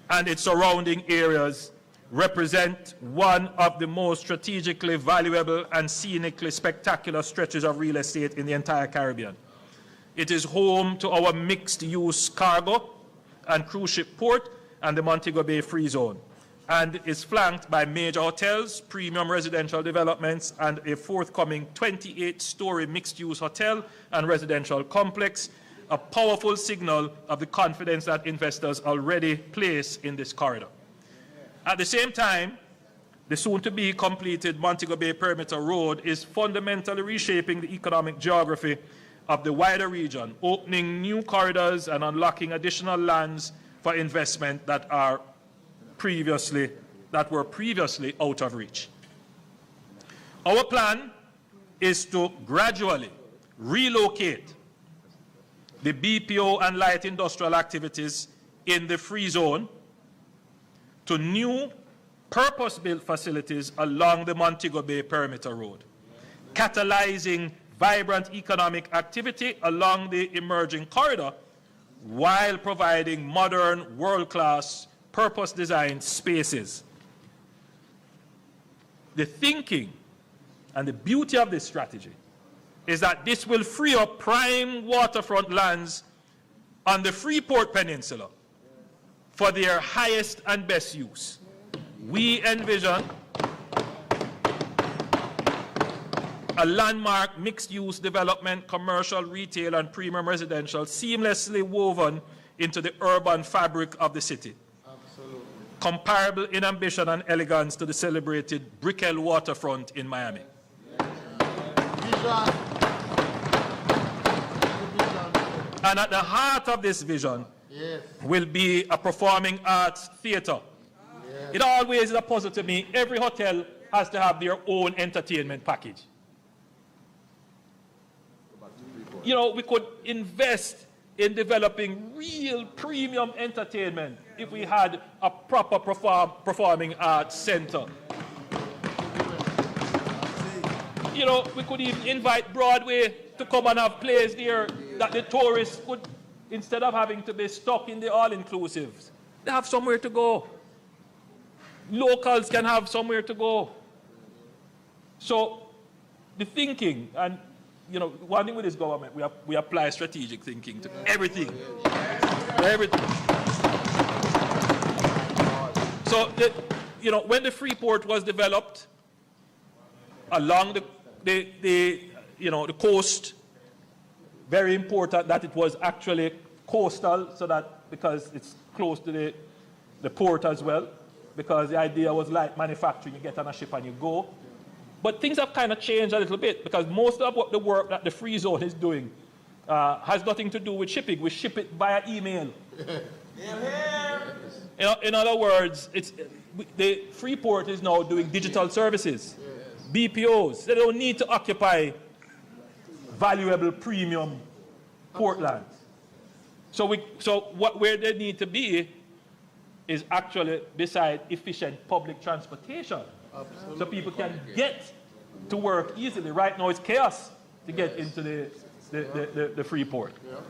and its surrounding areas represent one of the most strategically valuable and scenically spectacular stretches of real estate in the entire Caribbean. It is home to our mixed-use cargo and cruise ship port and the Montego Bay Free Zone, and is flanked by major hotels, premium residential developments, and a forthcoming 28-story mixed-use hotel and residential complex, a powerful signal of the confidence that investors already place in this corridor. At the same time, the soon-to-be completed Montego Bay Perimeter Road is fundamentally reshaping the economic geography of the wider region, opening new corridors and unlocking additional lands for investment that were previously out of reach. Our plan is to gradually relocate the BPO and light industrial activities in the free zone to new purpose-built facilities along the Montego Bay Perimeter Road, catalyzing vibrant economic activity along the emerging corridor while providing modern, world-class, purpose-designed spaces. The thinking and the beauty of this strategy is that this will free up prime waterfront lands on the Freeport Peninsula for their highest and best use. We envision a landmark mixed-use development, commercial, retail, and premium residential seamlessly woven into the urban fabric of the city. Absolutely. Comparable in ambition and elegance to the celebrated Brickell waterfront in Miami. Vision. And at the heart of this vision will be a performing arts theater. It always is a puzzle to me. Every hotel has to have their own entertainment package. You know, we could invest in developing real premium entertainment if we had a proper performing arts center. You know, we could even invite Broadway to come and have plays there that the tourists could, instead of having to be stuck in the all-inclusives, they have somewhere to go. Locals can have somewhere to go. So the thinking, and you know, one thing with this government, we apply strategic thinking to everything. Everything. So, you know, when the Freeport was developed along the coast, very important that it was actually coastal, so that because it's close to the port as well, because the idea was like manufacturing, you get on a ship and you go. But things have kind of changed a little bit, because most of what the work that the free zone is doing has nothing to do with shipping. We ship it via email. In other words, the Freeport is now doing digital services, BPOs. They don't need to occupy valuable premium port lands. So where they need to be is actually beside efficient public transportation. Absolutely. So people can get to work easily. Right now it's chaos to get into the Freeport. Yeah.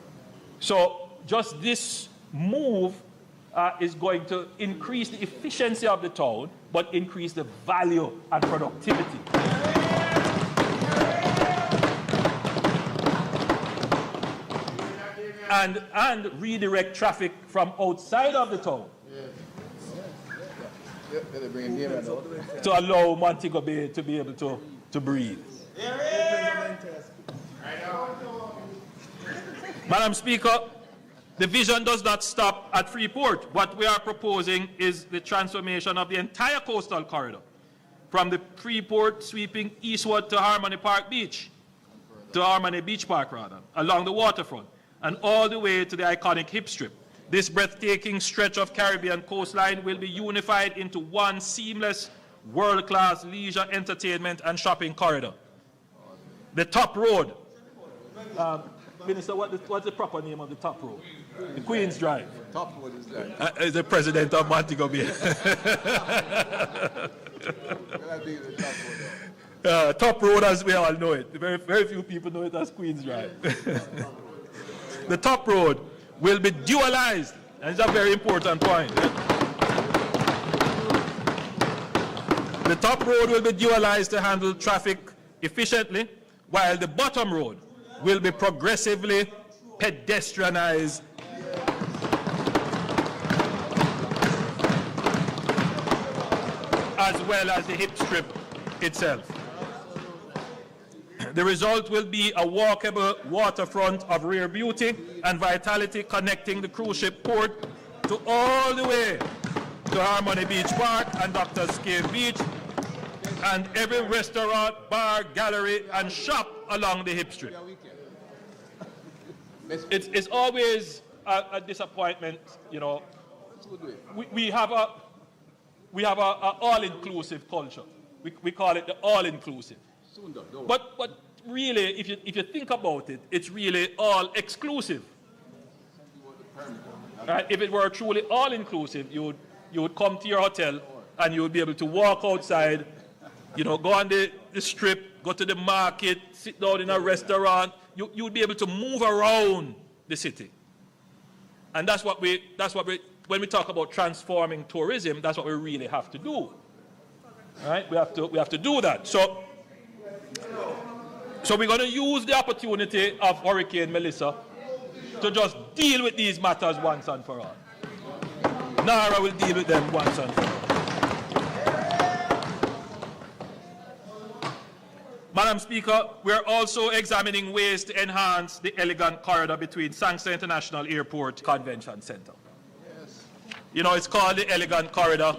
So just this move is going to increase the efficiency of the town, but increase the value and productivity. And redirect traffic from outside of the town. To allow Montego Bay to be able to breathe. Madam Speaker, the vision does not stop at Freeport. What we are proposing is the transformation of the entire coastal corridor, from the Freeport sweeping eastward to Harmony Beach Park, along the waterfront, and all the way to the iconic Hip Strip. This breathtaking stretch of Caribbean coastline will be unified into one seamless, world-class leisure, entertainment, and shopping corridor. The top road. Minister, what's the proper name of the top road? The Queen's Drive. Top road is that. Is the president of Montego Bay. Top road, as we all know it. Very, very few people know it as Queen's Drive. The top road will be dualized, and it's a very important point. The top road will be dualized to handle traffic efficiently, while the bottom road will be progressively pedestrianized. As well as the Hip Strip itself. The result will be a walkable waterfront of rare beauty and vitality, connecting the cruise ship port to all the way to Harmony Beach Park and Dr. Cave Beach, and every restaurant, bar, gallery, and shop along the hip street. It's always a disappointment, you know. We have a all-inclusive culture. We call it the all-inclusive. But really, if you think about it, it's really all-exclusive. Right? If it were truly all-inclusive, you would come to your hotel and you would be able to walk outside, you know, go on the strip, go to the market, sit down in a restaurant. You would be able to move around the city. And that's what we, when we talk about transforming tourism, that's what we really have to do. Right? We have to do that. So we're going to use the opportunity of Hurricane Melissa to just deal with these matters once and for all. Nara will deal with them once and for all. Madam Speaker, we are also examining ways to enhance the elegant corridor between Sangster International Airport Convention Center. Yes. You know, it's called the elegant corridor.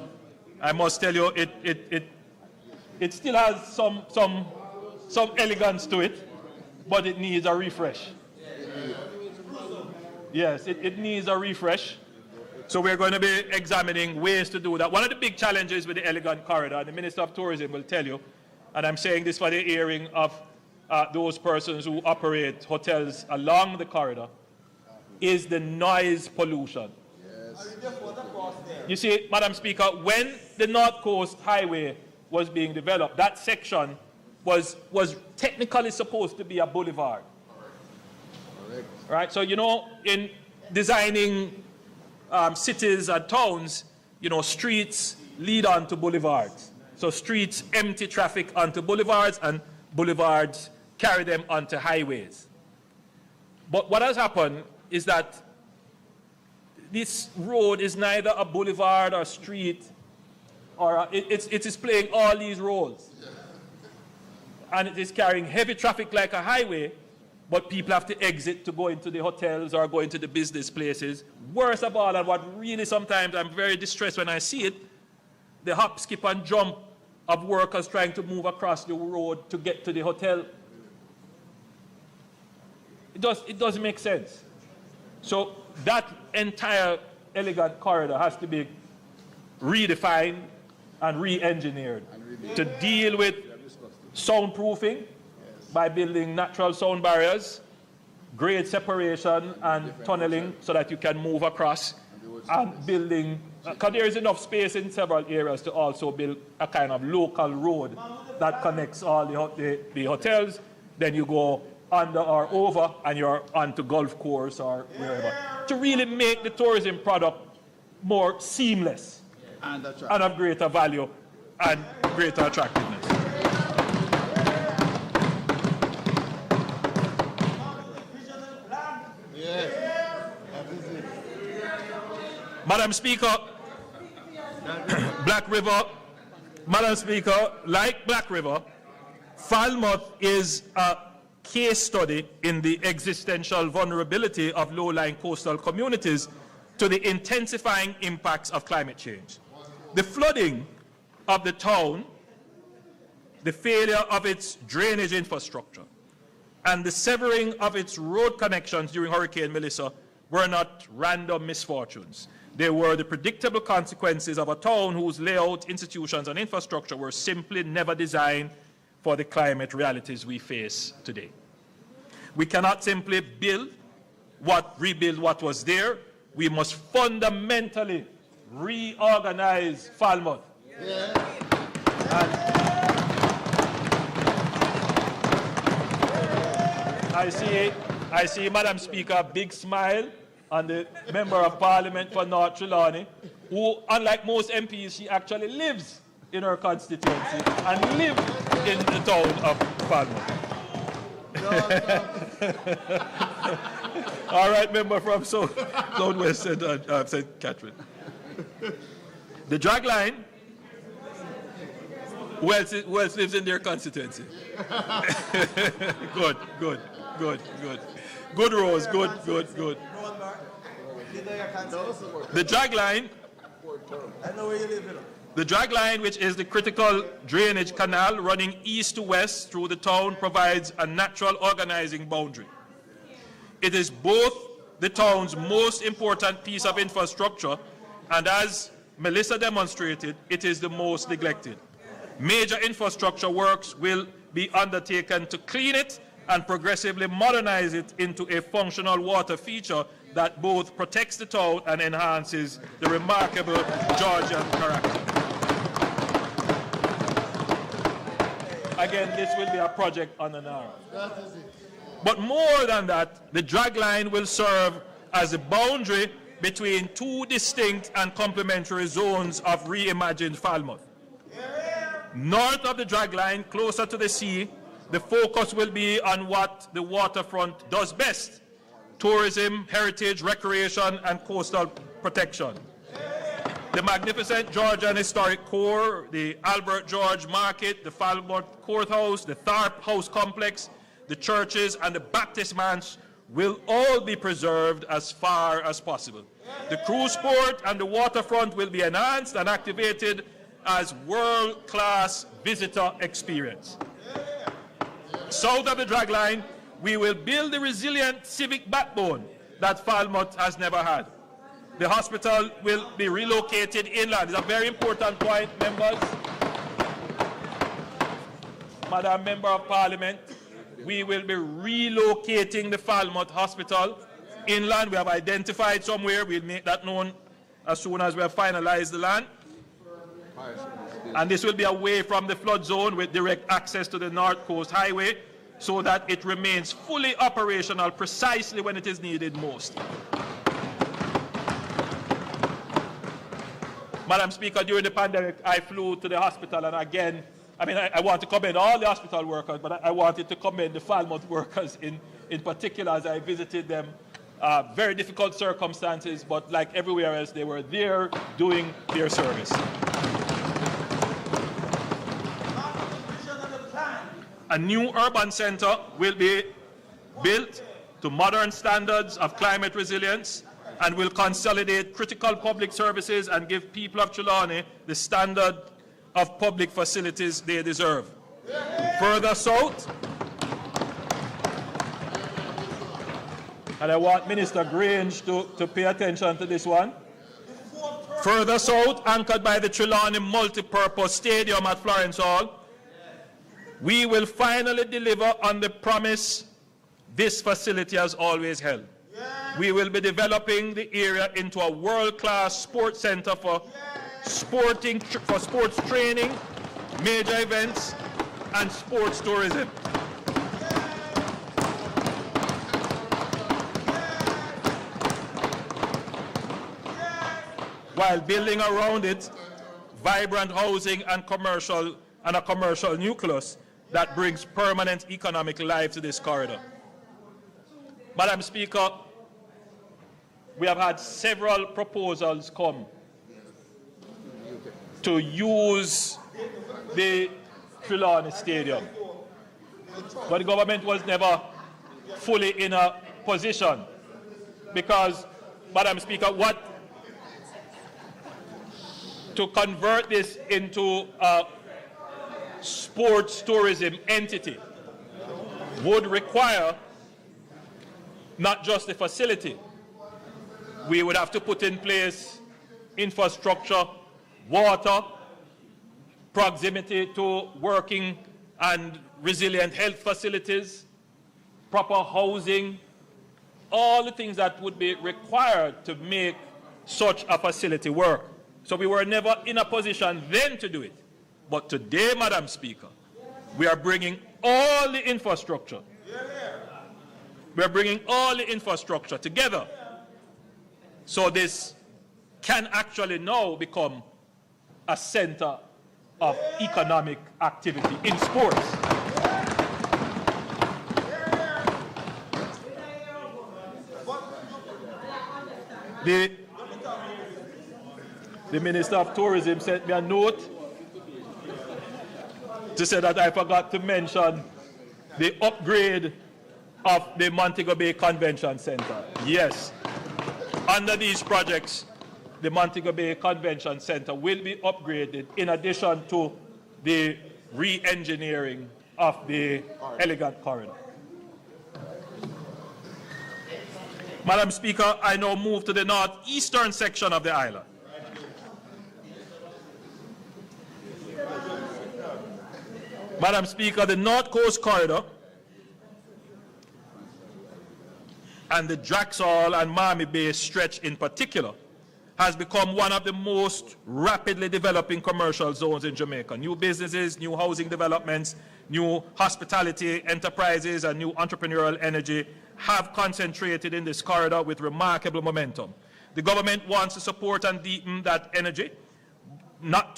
I must tell you, it still has some elegance to it, but it needs a refresh. Yes, it needs a refresh. So we're going to be examining ways to do that. One of the big challenges with the elegant corridor, the Minister of Tourism will tell you, and I'm saying this for the hearing of those persons who operate hotels along the corridor, is the noise pollution. Yes. You see, Madam Speaker, when the North Coast Highway was being developed, that section was technically supposed to be a boulevard. Correct. Right? So, you know, in designing cities and towns, you know, streets lead on to boulevards. So streets empty traffic onto boulevards, and boulevards carry them onto highways. But what has happened is that this road is neither a boulevard or street, or it is playing all these roles. And it is carrying heavy traffic like a highway, but people have to exit to go into the hotels or go into the business places. Worst of all, and what really sometimes I'm very distressed when I see it, the hop, skip, and jump of workers trying to move across the road to get to the hotel. It doesn't make sense. So that entire elegant corridor has to be redefined and re-engineered to deal with soundproofing by building natural sound barriers, grade separation and tunneling so that you can move across, and building, because there is enough space in several areas to also build a kind of local road that connects all the hotels. Then you go under or over and you're onto golf course or wherever, to really make the tourism product more seamless and of greater value and greater attractiveness. Madam Speaker, Black River, Madam Speaker, like Black River, Falmouth is a case study in the existential vulnerability of low-lying coastal communities to the intensifying impacts of climate change. The flooding of the town, the failure of its drainage infrastructure, and the severing of its road connections during Hurricane Melissa were not random misfortunes. They were the predictable consequences of a town whose layout, institutions, and infrastructure were simply never designed for the climate realities we face today. We cannot simply rebuild what was there. We must fundamentally reorganize Falmouth. Yeah. I see, Madam Speaker, a big smile on the Member of Parliament for North Trelawny, who, unlike most MPs, she actually lives in her constituency and lives in the town of Falmouth. All right, member from Southwest St. Catherine. The drag line, who else lives in their constituency? Good. Good, Rose, good. The drag line. I know where you live, The drag line, which is the critical drainage canal running east to west through the town, provides a natural organizing boundary. It is both the town's most important piece of infrastructure, and as Melissa demonstrated, it is the most neglected. Major infrastructure works will be undertaken to clean it and progressively modernize it into a functional water feature that both protects the town and enhances the remarkable Georgian character. Again, this will be a project on an hour. But more than that, the drag line will serve as a boundary between two distinct and complementary zones of reimagined Falmouth. North of the drag line, closer to the sea, the focus will be on what the waterfront does best: tourism, heritage, recreation, and coastal protection. The magnificent Georgian historic core, the Albert George Market, the Falmouth Courthouse, the Tharp House Complex, the churches, and the Baptist Manse will all be preserved as far as possible. The cruise port and the waterfront will be enhanced and activated as world-class visitor experience. South of the drag line, we will build the resilient civic backbone that Falmouth has never had. The hospital will be relocated inland. It's a very important point, members. Madam Member of Parliament, we will be relocating the Falmouth Hospital inland. We have identified somewhere. We'll make that known as soon as we have finalized the land. And this will be away from the flood zone with direct access to the North Coast Highway so that it remains fully operational precisely when it is needed most. Madam Speaker, during the pandemic, I flew to the hospital, and again, I want to commend all the hospital workers, but I wanted to commend the Falmouth workers in particular as I visited them. Very difficult circumstances, but like everywhere else, they were there doing their service. A new urban center will be built to modern standards of climate resilience and will consolidate critical public services and give people of Trelawny the standard of public facilities they deserve. Further south, and I want Minister Grange to pay attention to this one. Further south, anchored by the Trelawny multi-purpose stadium at Florence Hall, we will finally deliver on the promise this facility has always held. We will be developing the area into a world-class sports center for sports training, major events, and sports tourism. While building around it vibrant housing and a commercial nucleus that brings permanent economic life to this corridor. Madam Speaker, we have had several proposals come to use the Trelawny Stadium, but the government was never fully in a position because, Madam Speaker, to convert this into a sports tourism entity would require not just the facility. We would have to put in place infrastructure, water, proximity to working and resilient health facilities, proper housing, all the things that would be required to make such a facility work. So we were never in a position then to do it. But today, Madam Speaker, we are bringing all the infrastructure. We are bringing all the infrastructure together. So this can actually now become a center of economic activity in sports. The Minister of Tourism sent me a note to say that I forgot to mention the upgrade of the Montego Bay Convention Center. Yes, under these projects, the Montego Bay Convention Center will be upgraded in addition to the re-engineering of the elegant corridor. Madam Speaker, I now move to the northeastern section of the island. Madam Speaker, the North Coast Corridor and the Draxall and Miami Bay stretch in particular has become one of the most rapidly developing commercial zones in Jamaica. New businesses, new housing developments, new hospitality enterprises, and new entrepreneurial energy have concentrated in this corridor with remarkable momentum. The government wants to support and deepen that energy, not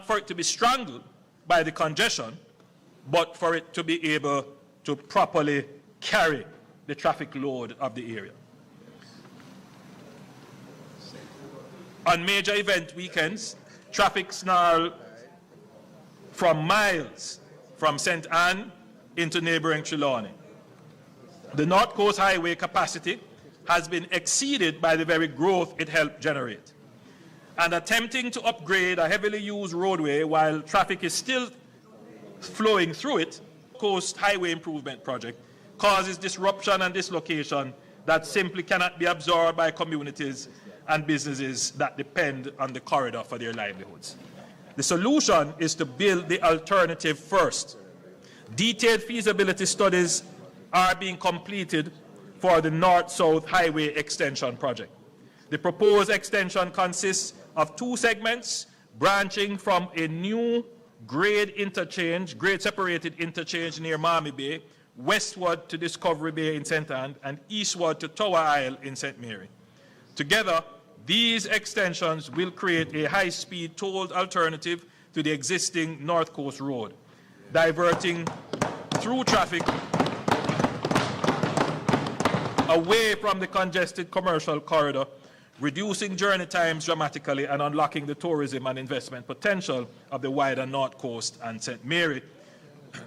for it to be strangled by the congestion, but for it to be able to properly carry the traffic load of the area. On major event weekends, traffic snarl from miles from St. Anne into neighboring Trelawny. The North Coast Highway capacity has been exceeded by the very growth it helped generate. And attempting to upgrade a heavily used roadway while traffic is still flowing through it, Coast Highway Improvement Project, causes disruption and dislocation that simply cannot be absorbed by communities and businesses that depend on the corridor for their livelihoods. The solution is to build the alternative first. Detailed feasibility studies are being completed for the North-South Highway Extension Project. The proposed extension consists of 2 segments branching from a new grade separated interchange near Miami Bay, westward to Discovery Bay in St. Anne, and eastward to Tower Isle in St. Mary. Together, these extensions will create a high-speed tolled alternative to the existing North Coast Road, diverting through traffic away from the congested commercial corridor, reducing journey times dramatically and unlocking the tourism and investment potential of the wider North Coast and St. Mary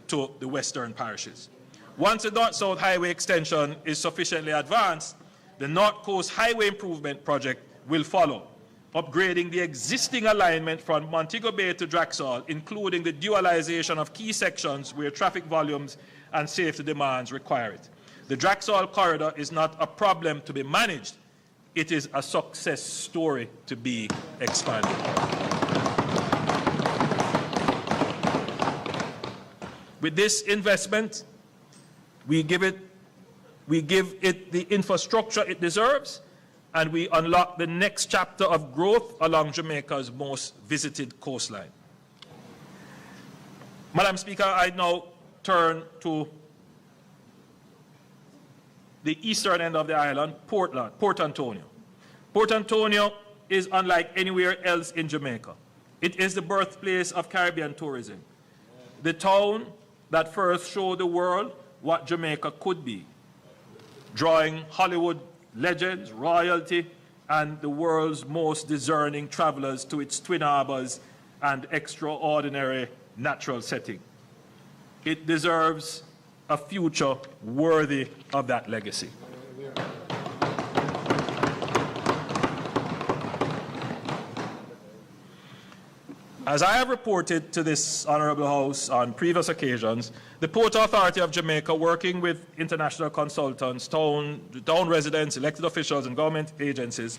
to the western parishes. Once the North-South Highway extension is sufficiently advanced, the North Coast Highway Improvement Project will follow, upgrading the existing alignment from Montego Bay to Draxall, including the dualization of key sections where traffic volumes and safety demands require it. The Draxall corridor is not a problem to be managed. It is a success story to be expanded. With this investment, we give it the infrastructure it deserves, and we unlock the next chapter of growth along Jamaica's most visited coastline. Madam Speaker, I now turn to the eastern end of the island, Port Antonio. Port Antonio is unlike anywhere else in Jamaica. It is the birthplace of Caribbean tourism, the town that first showed the world what Jamaica could be, drawing Hollywood legends, royalty, and the world's most discerning travelers to its twin harbors and extraordinary natural setting. It deserves a future worthy of that legacy. As I have reported to this Honourable House on previous occasions, the Port Authority of Jamaica, working with international consultants, town residents, elected officials, and government agencies,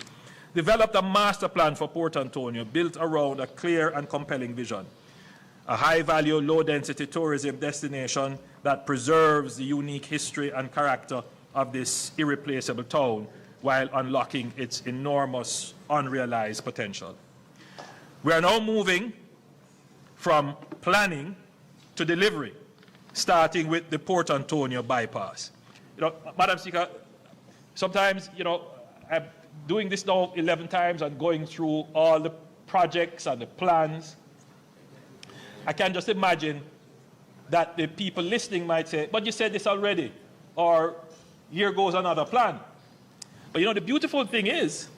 developed a master plan for Port Antonio built around a clear and compelling vision. A high-value, low-density tourism destination that preserves the unique history and character of this irreplaceable town while unlocking its enormous unrealized potential. We are now moving from planning to delivery, starting with the Port Antonio bypass. Madam Speaker, sometimes, I'm doing this now 11 times and going through all the projects and the plans. I can just imagine that the people listening might say, but you said this already, or here goes another plan. But the beautiful thing is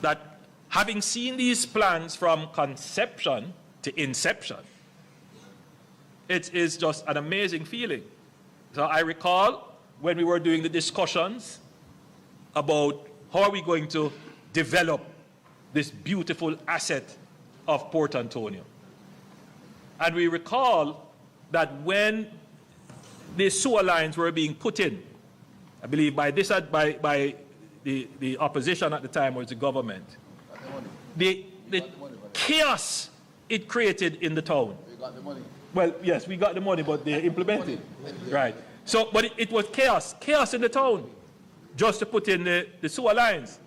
that having seen these plans from conception to inception, it is just an amazing feeling. So I recall when we were doing the discussions about how are we going to develop this beautiful asset of Port Antonio. And we recall that when the sewer lines were being put in, I believe by the opposition at the time was the government, the chaos it created in the town. You got the money. Well, yes, we got the money, but they implemented. Right. So, but it was chaos in the town, just to put in the sewer lines.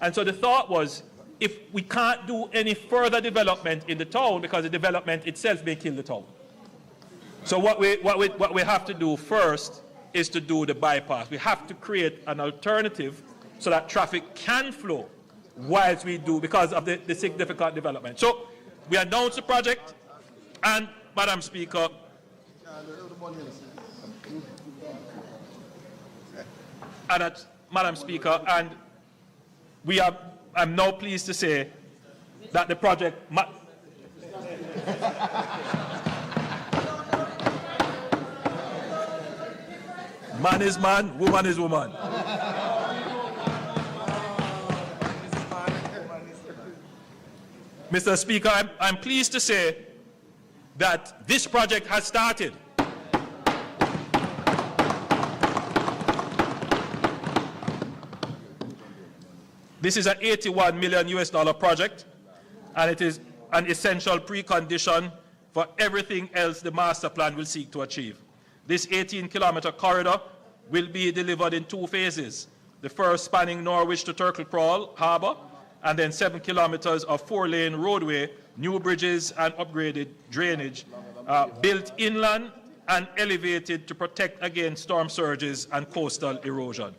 And so the thought was, if we can't do any further development in the town, because the development itself may kill the town. So what we have to do first is to do the bypass. We have to create an alternative so that traffic can flow whilst we do, because of the significant development. So we announced the project, and Madam Speaker, and I'm now pleased to say that the project man is man, woman is woman. Mr. Speaker, I'm pleased to say that this project has started. This is an $81 million project, and it is an essential precondition for everything else the master plan will seek to achieve. This 18-kilometer corridor will be delivered in 2 phases. The first spanning Norwich to Turtle Crawl Harbour, and then 7 kilometers of 4-lane roadway, new bridges and upgraded drainage, built inland and elevated to protect against storm surges and coastal erosion.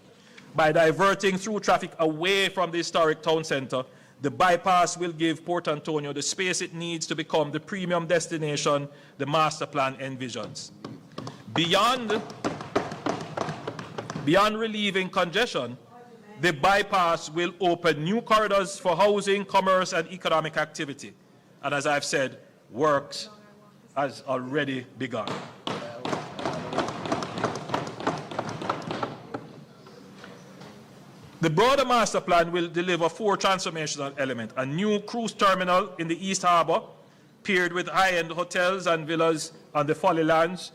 By diverting through traffic away from the historic town centre, the bypass will give Port Antonio the space it needs to become the premium destination the master plan envisions. Beyond relieving congestion, the bypass will open new corridors for housing, commerce, and economic activity. And as I've said, works has already begun. The broader master plan will deliver 4 transformational elements: a new cruise terminal in the East Harbour, paired with high-end hotels and villas on the Folly Lands,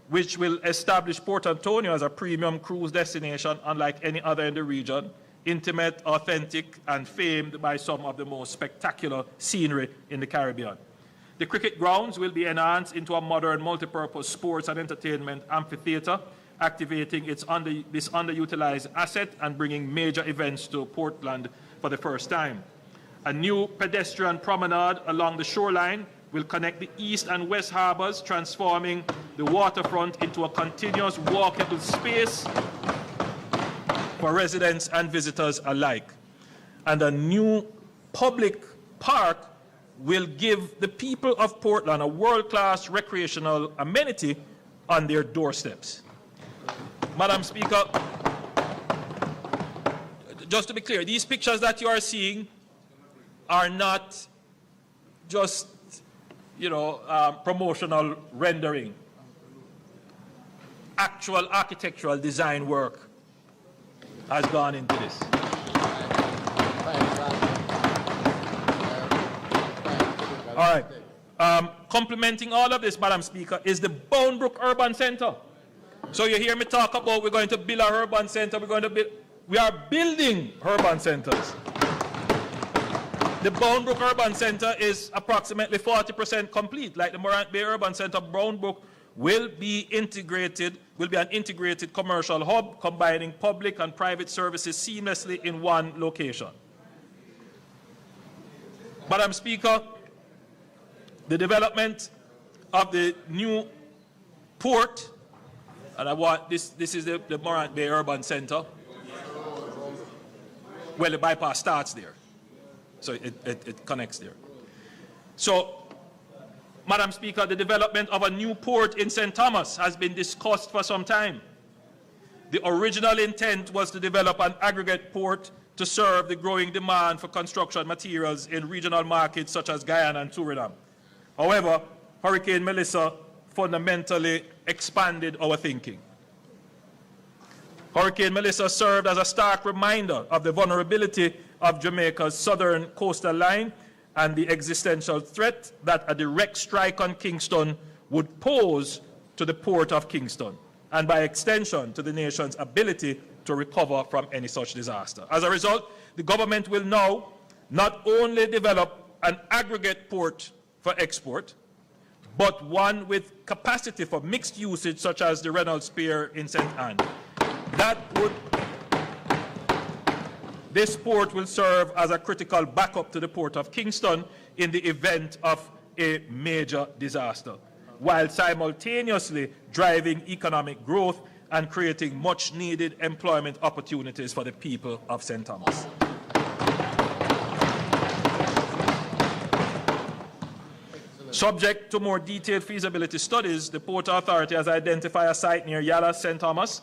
which will establish Port Antonio as a premium cruise destination unlike any other in the region, intimate, authentic, and famed by some of the most spectacular scenery in the Caribbean. The cricket grounds will be enhanced into a modern multi-purpose sports and entertainment amphitheatre, activating this underutilized asset and bringing major events to Portland for the first time. A new pedestrian promenade along the shoreline will connect the east and west harbors, transforming the waterfront into a continuous walkable space for residents and visitors alike. And a new public park will give the people of Portland a world-class recreational amenity on their doorsteps. Madam Speaker, just to be clear, these pictures that you are seeing are not just, promotional rendering. Actual architectural design work has gone into this. All right. Complementing all of this, Madam Speaker, is the Boundbrook Urban Center. So you hear me talk about we're going to build an urban center, we are building urban centers. The Boundbrook Urban Center is approximately 40% complete. Like the Morant Bay Urban Center, Boundbrook will be an integrated commercial hub combining public and private services seamlessly in one location. Madam Speaker, the development of the new port, and I want this is the Morant Bay Urban Center. Well, the bypass starts there, so it connects there. So, Madam Speaker, the development of a new port in St. Thomas has been discussed for some time. The original intent was to develop an aggregate port to serve the growing demand for construction materials in regional markets such as Guyana and Suriname. However, Hurricane Melissa fundamentally expanded our thinking. Hurricane Melissa served as a stark reminder of the vulnerability of Jamaica's southern coastal line and the existential threat that a direct strike on Kingston would pose to the port of Kingston, and by extension to the nation's ability to recover from any such disaster. As a result, the government will now not only develop an aggregate port for export, but one with capacity for mixed usage, such as the Reynolds Pier in St. Anne. This port will serve as a critical backup to the port of Kingston in the event of a major disaster, while simultaneously driving economic growth and creating much-needed employment opportunities for the people of St. Thomas. Subject to more detailed feasibility studies, the Port Authority has identified a site near Yala, St. Thomas,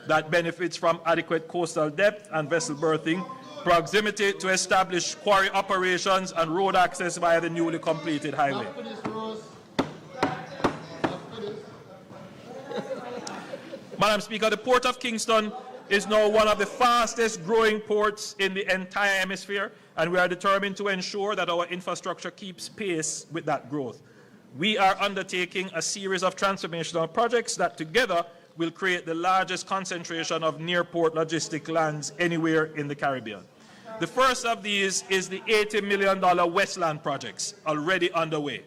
that benefits from adequate coastal depth and vessel berthing, proximity to established quarry operations, and road access via the newly completed highway. Madam Speaker, the Port of Kingston is now one of the fastest growing ports in the entire hemisphere, and we are determined to ensure that our infrastructure keeps pace with that growth. We are undertaking a series of transformational projects that together will create the largest concentration of near-port logistic lands anywhere in the Caribbean. The first of these is the $80 million Westland projects already underway,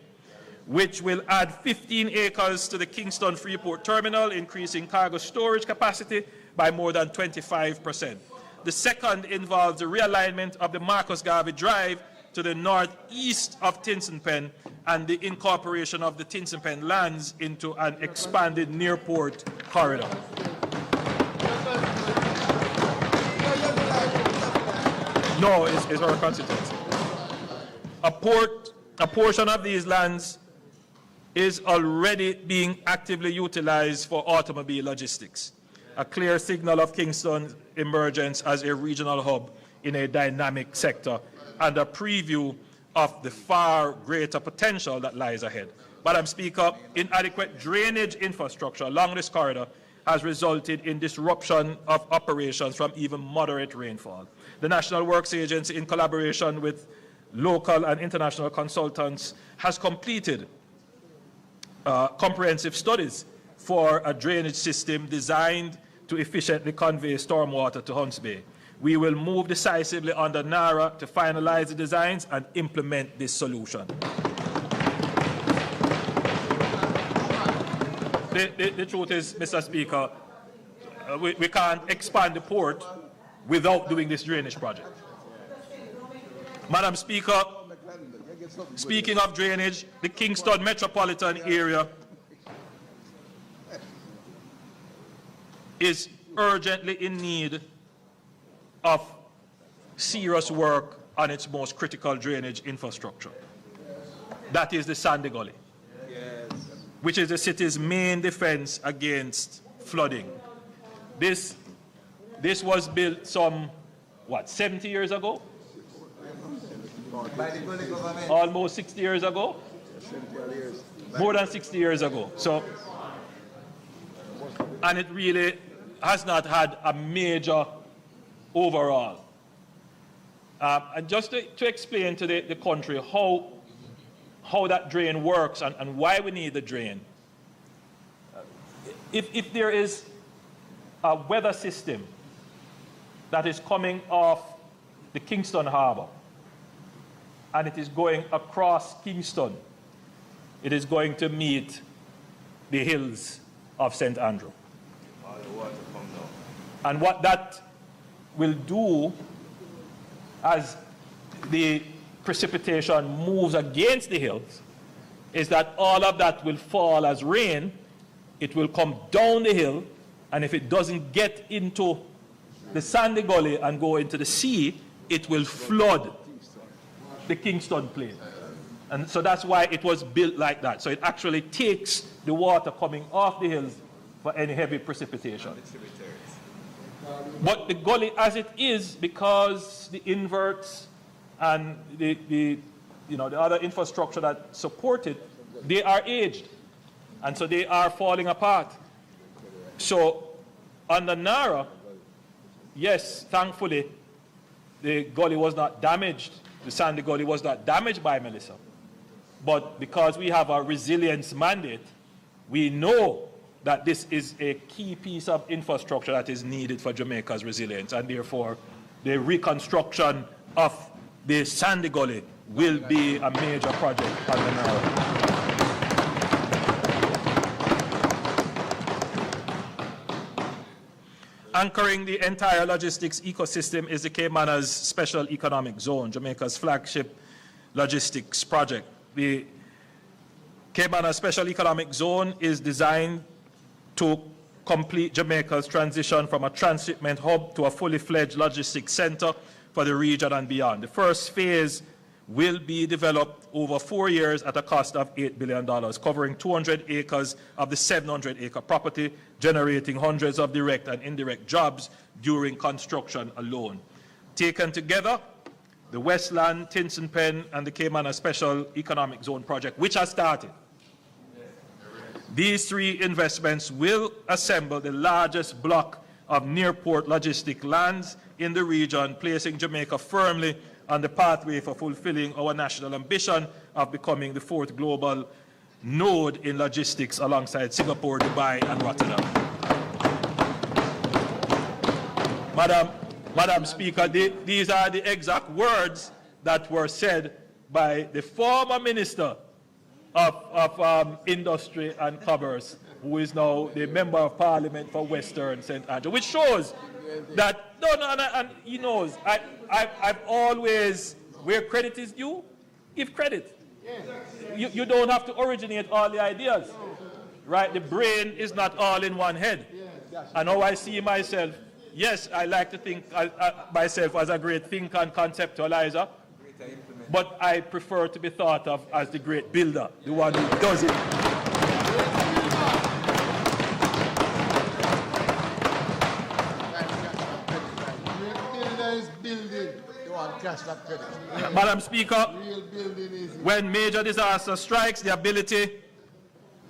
which will add 15 acres to the Kingston Freeport terminal, increasing cargo storage capacity by more than 25%. The second involves the realignment of the Marcus Garvey Drive to the northeast of Tinsonpen and the incorporation of the Tinsonpen lands into an expanded near-port corridor. No, it's our constituency. A portion of these lands is already being actively utilized for automobile logistics, a clear signal of Kingston's emergence as a regional hub in a dynamic sector and a preview of the far greater potential that lies ahead. Madam Speaker, inadequate drainage infrastructure along this corridor has resulted in disruption of operations from even moderate rainfall. The National Works Agency, in collaboration with local and international consultants, has completed comprehensive studies for a drainage system designed to efficiently convey stormwater to Hunts Bay. We will move decisively under NARA to finalize the designs and implement this solution. The truth is, Mr. Speaker, we can't expand the port without doing this drainage project. Madam Speaker, speaking of drainage, the Kingston metropolitan area is urgently in need of serious work on its most critical drainage infrastructure. That is the Sandy Gully, which is the city's main defense against flooding. This was built some, 70 years ago? By the Gully government. Almost 60 years ago? More than 60 years ago. So, and it really has not had a major overall. And just to explain to the country how that drain works and why we need the drain. If there is a weather system that is coming off the Kingston Harbor and it is going across Kingston, it is going to meet the hills of St. Andrew. And what that will do as the precipitation moves against the hills is that all of that will fall as rain. It will come down the hill, and if it doesn't get into the Sandy Gully and go into the sea, it will flood the Kingston Plain. And so that's why it was built like that. So it actually takes the water coming off the hills for any heavy precipitation. But the gully as it is, because the inverts and the other infrastructure that support it, they are aged. And so they are falling apart. So under NARA, yes, thankfully, the gully was not damaged. The Sandy Gully was not damaged by Melissa. But because we have a resilience mandate, we know that this is a key piece of infrastructure that is needed for Jamaica's resilience, and therefore the reconstruction of the Sandy Gully will be a major project on the Narrow. Anchoring the entire logistics ecosystem is the Caymanas Special Economic Zone, Jamaica's flagship logistics project. The Caymanas Special Economic Zone is designed to complete Jamaica's transition from a transshipment hub to a fully fledged logistics center for the region and beyond. The first phase will be developed over 4 years at a cost of $8 billion, covering 200 acres of the 700-acre property, generating hundreds of direct and indirect jobs during construction alone. Taken together, the Westland, Tinson Pen, and the Caymanas Special Economic Zone project, which has started. These three investments will assemble the largest block of near-port logistic lands in the region, placing Jamaica firmly on the pathway for fulfilling our national ambition of becoming the fourth global node in logistics alongside Singapore, Dubai, and Rotterdam. Madam Speaker, these are the exact words that were said by the former Minister of Industry and Commerce, who is now the Member of Parliament for Western St. Andrew, which shows that, and he knows, I've always, where credit is due, give credit. You don't have to originate all the ideas, right? The brain is not all in one head. And how I see myself, yes, I like to think myself as a great thinker and conceptualizer, but I prefer to be thought of as the great builder, the one who does it. Madam Speaker, when major disaster strikes, the ability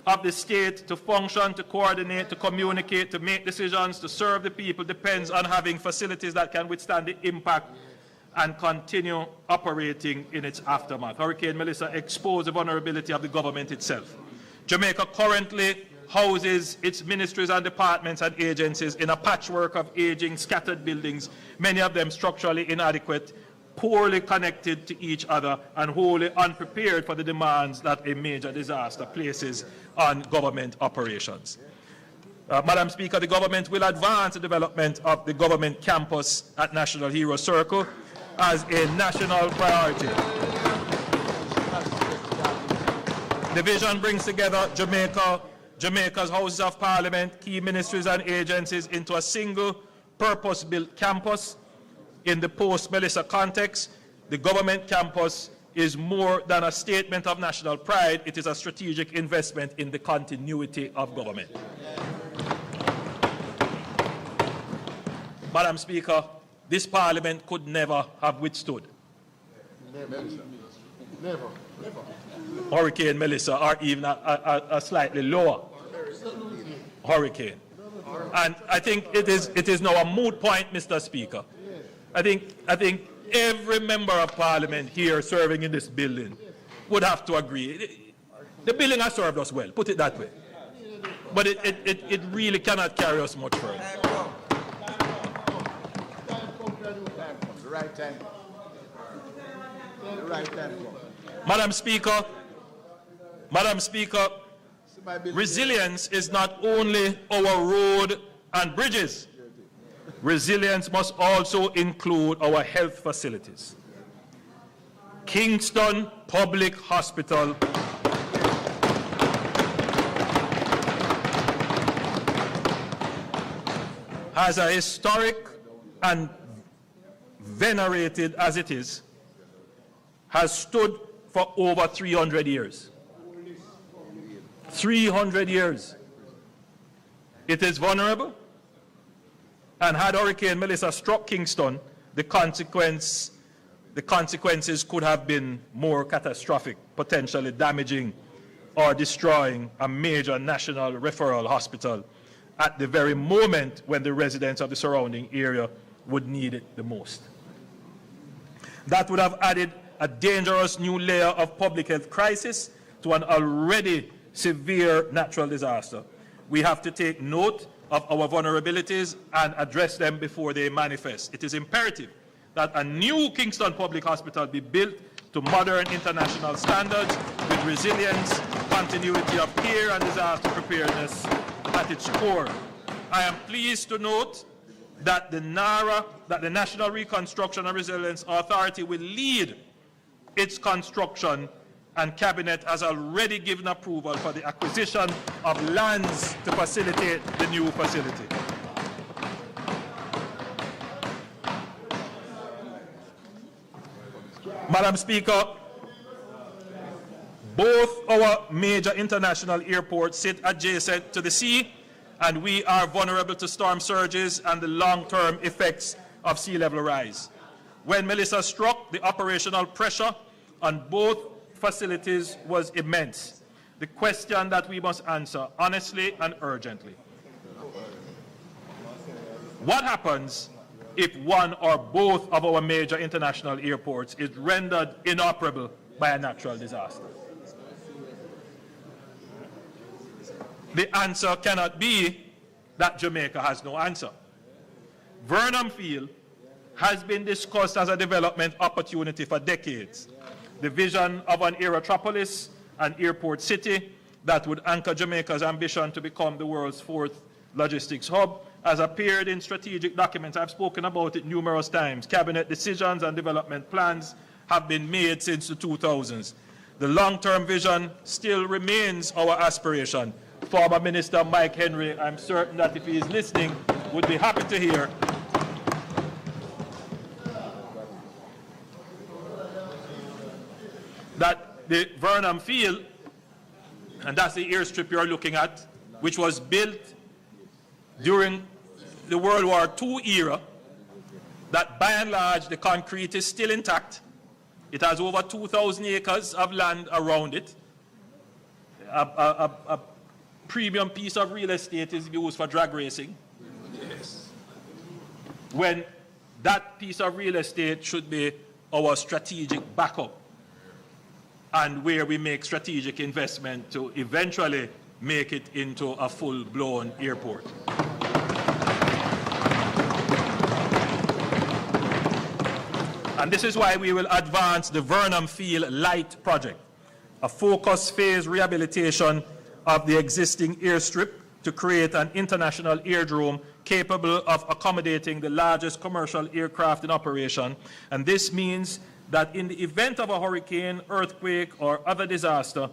of the state to function, to coordinate, to communicate, to make decisions, to serve the people depends on having facilities that can withstand the impact and continue operating in its aftermath. Hurricane Melissa exposed the vulnerability of the government itself. Jamaica currently houses its ministries and departments and agencies in a patchwork of aging, scattered buildings, many of them structurally inadequate, poorly connected to each other, and wholly unprepared for the demands that a major disaster places on government operations. Madam Speaker, the government will advance the development of the government campus at National Hero Circle as a national priority. The vision brings together Jamaica's Houses of Parliament, key ministries and agencies into a single purpose-built campus. In the post-Melissa context, the government campus is more than a statement of national pride. It is a strategic investment in the continuity of government. Madam Speaker, this Parliament could never have withstood Hurricane Melissa, or even a slightly lower hurricane. And I think it is now a moot point, Mr. Speaker. I think every member of Parliament here serving in this building would have to agree. The building has served us well, put it that way. But it really cannot carry us much further. The right time. The right time. Madam Speaker, resilience is not only our road and bridges. Resilience must also include our health facilities. Kingston Public Hospital has a historic and venerated as it is, has stood for over 300 years. 300 years. It is vulnerable, and had Hurricane Melissa struck Kingston, the consequences could have been more catastrophic, potentially damaging or destroying a major national referral hospital at the very moment when the residents of the surrounding area would need it the most. That would have added a dangerous new layer of public health crisis to an already severe natural disaster. We have to take note of our vulnerabilities and address them before they manifest. It is imperative that a new Kingston Public Hospital be built to modern international standards with resilience, continuity of care and disaster preparedness at its core. I am pleased to note that the National Reconstruction and Resilience Authority will lead its construction, and Cabinet has already given approval for the acquisition of lands to facilitate the new facility. Madam Speaker, both our major international airports sit adjacent to the sea, and we are vulnerable to storm surges and the long-term effects of sea level rise. When Melissa struck, the operational pressure on both facilities was immense. The question that we must answer honestly and urgently: what happens if one or both of our major international airports is rendered inoperable by a natural disaster? The answer cannot be that Jamaica has no answer. Vernon Field has been discussed as a development opportunity for decades. The vision of an aerotropolis, an airport city that would anchor Jamaica's ambition to become the world's fourth logistics hub has appeared in strategic documents. I've spoken about it numerous times. Cabinet decisions and development plans have been made since the 2000s. The long-term vision still remains our aspiration. Former Minister Mike Henry, I'm certain that if he is listening, would be happy to hear that the Vernon Field, and that's the airstrip you're looking at, which was built during the World War II era, that by and large the concrete is still intact. It has over 2,000 acres of land around it. A premium piece of real estate is used for drag racing. Yes. When that piece of real estate should be our strategic backup, and where we make strategic investment to eventually make it into a full-blown airport. And this is why we will advance the Vernon Field Light project, a focused phase rehabilitation of the existing airstrip to create an international airdrome capable of accommodating the largest commercial aircraft in operation. And this means that in the event of a hurricane, earthquake, or other disaster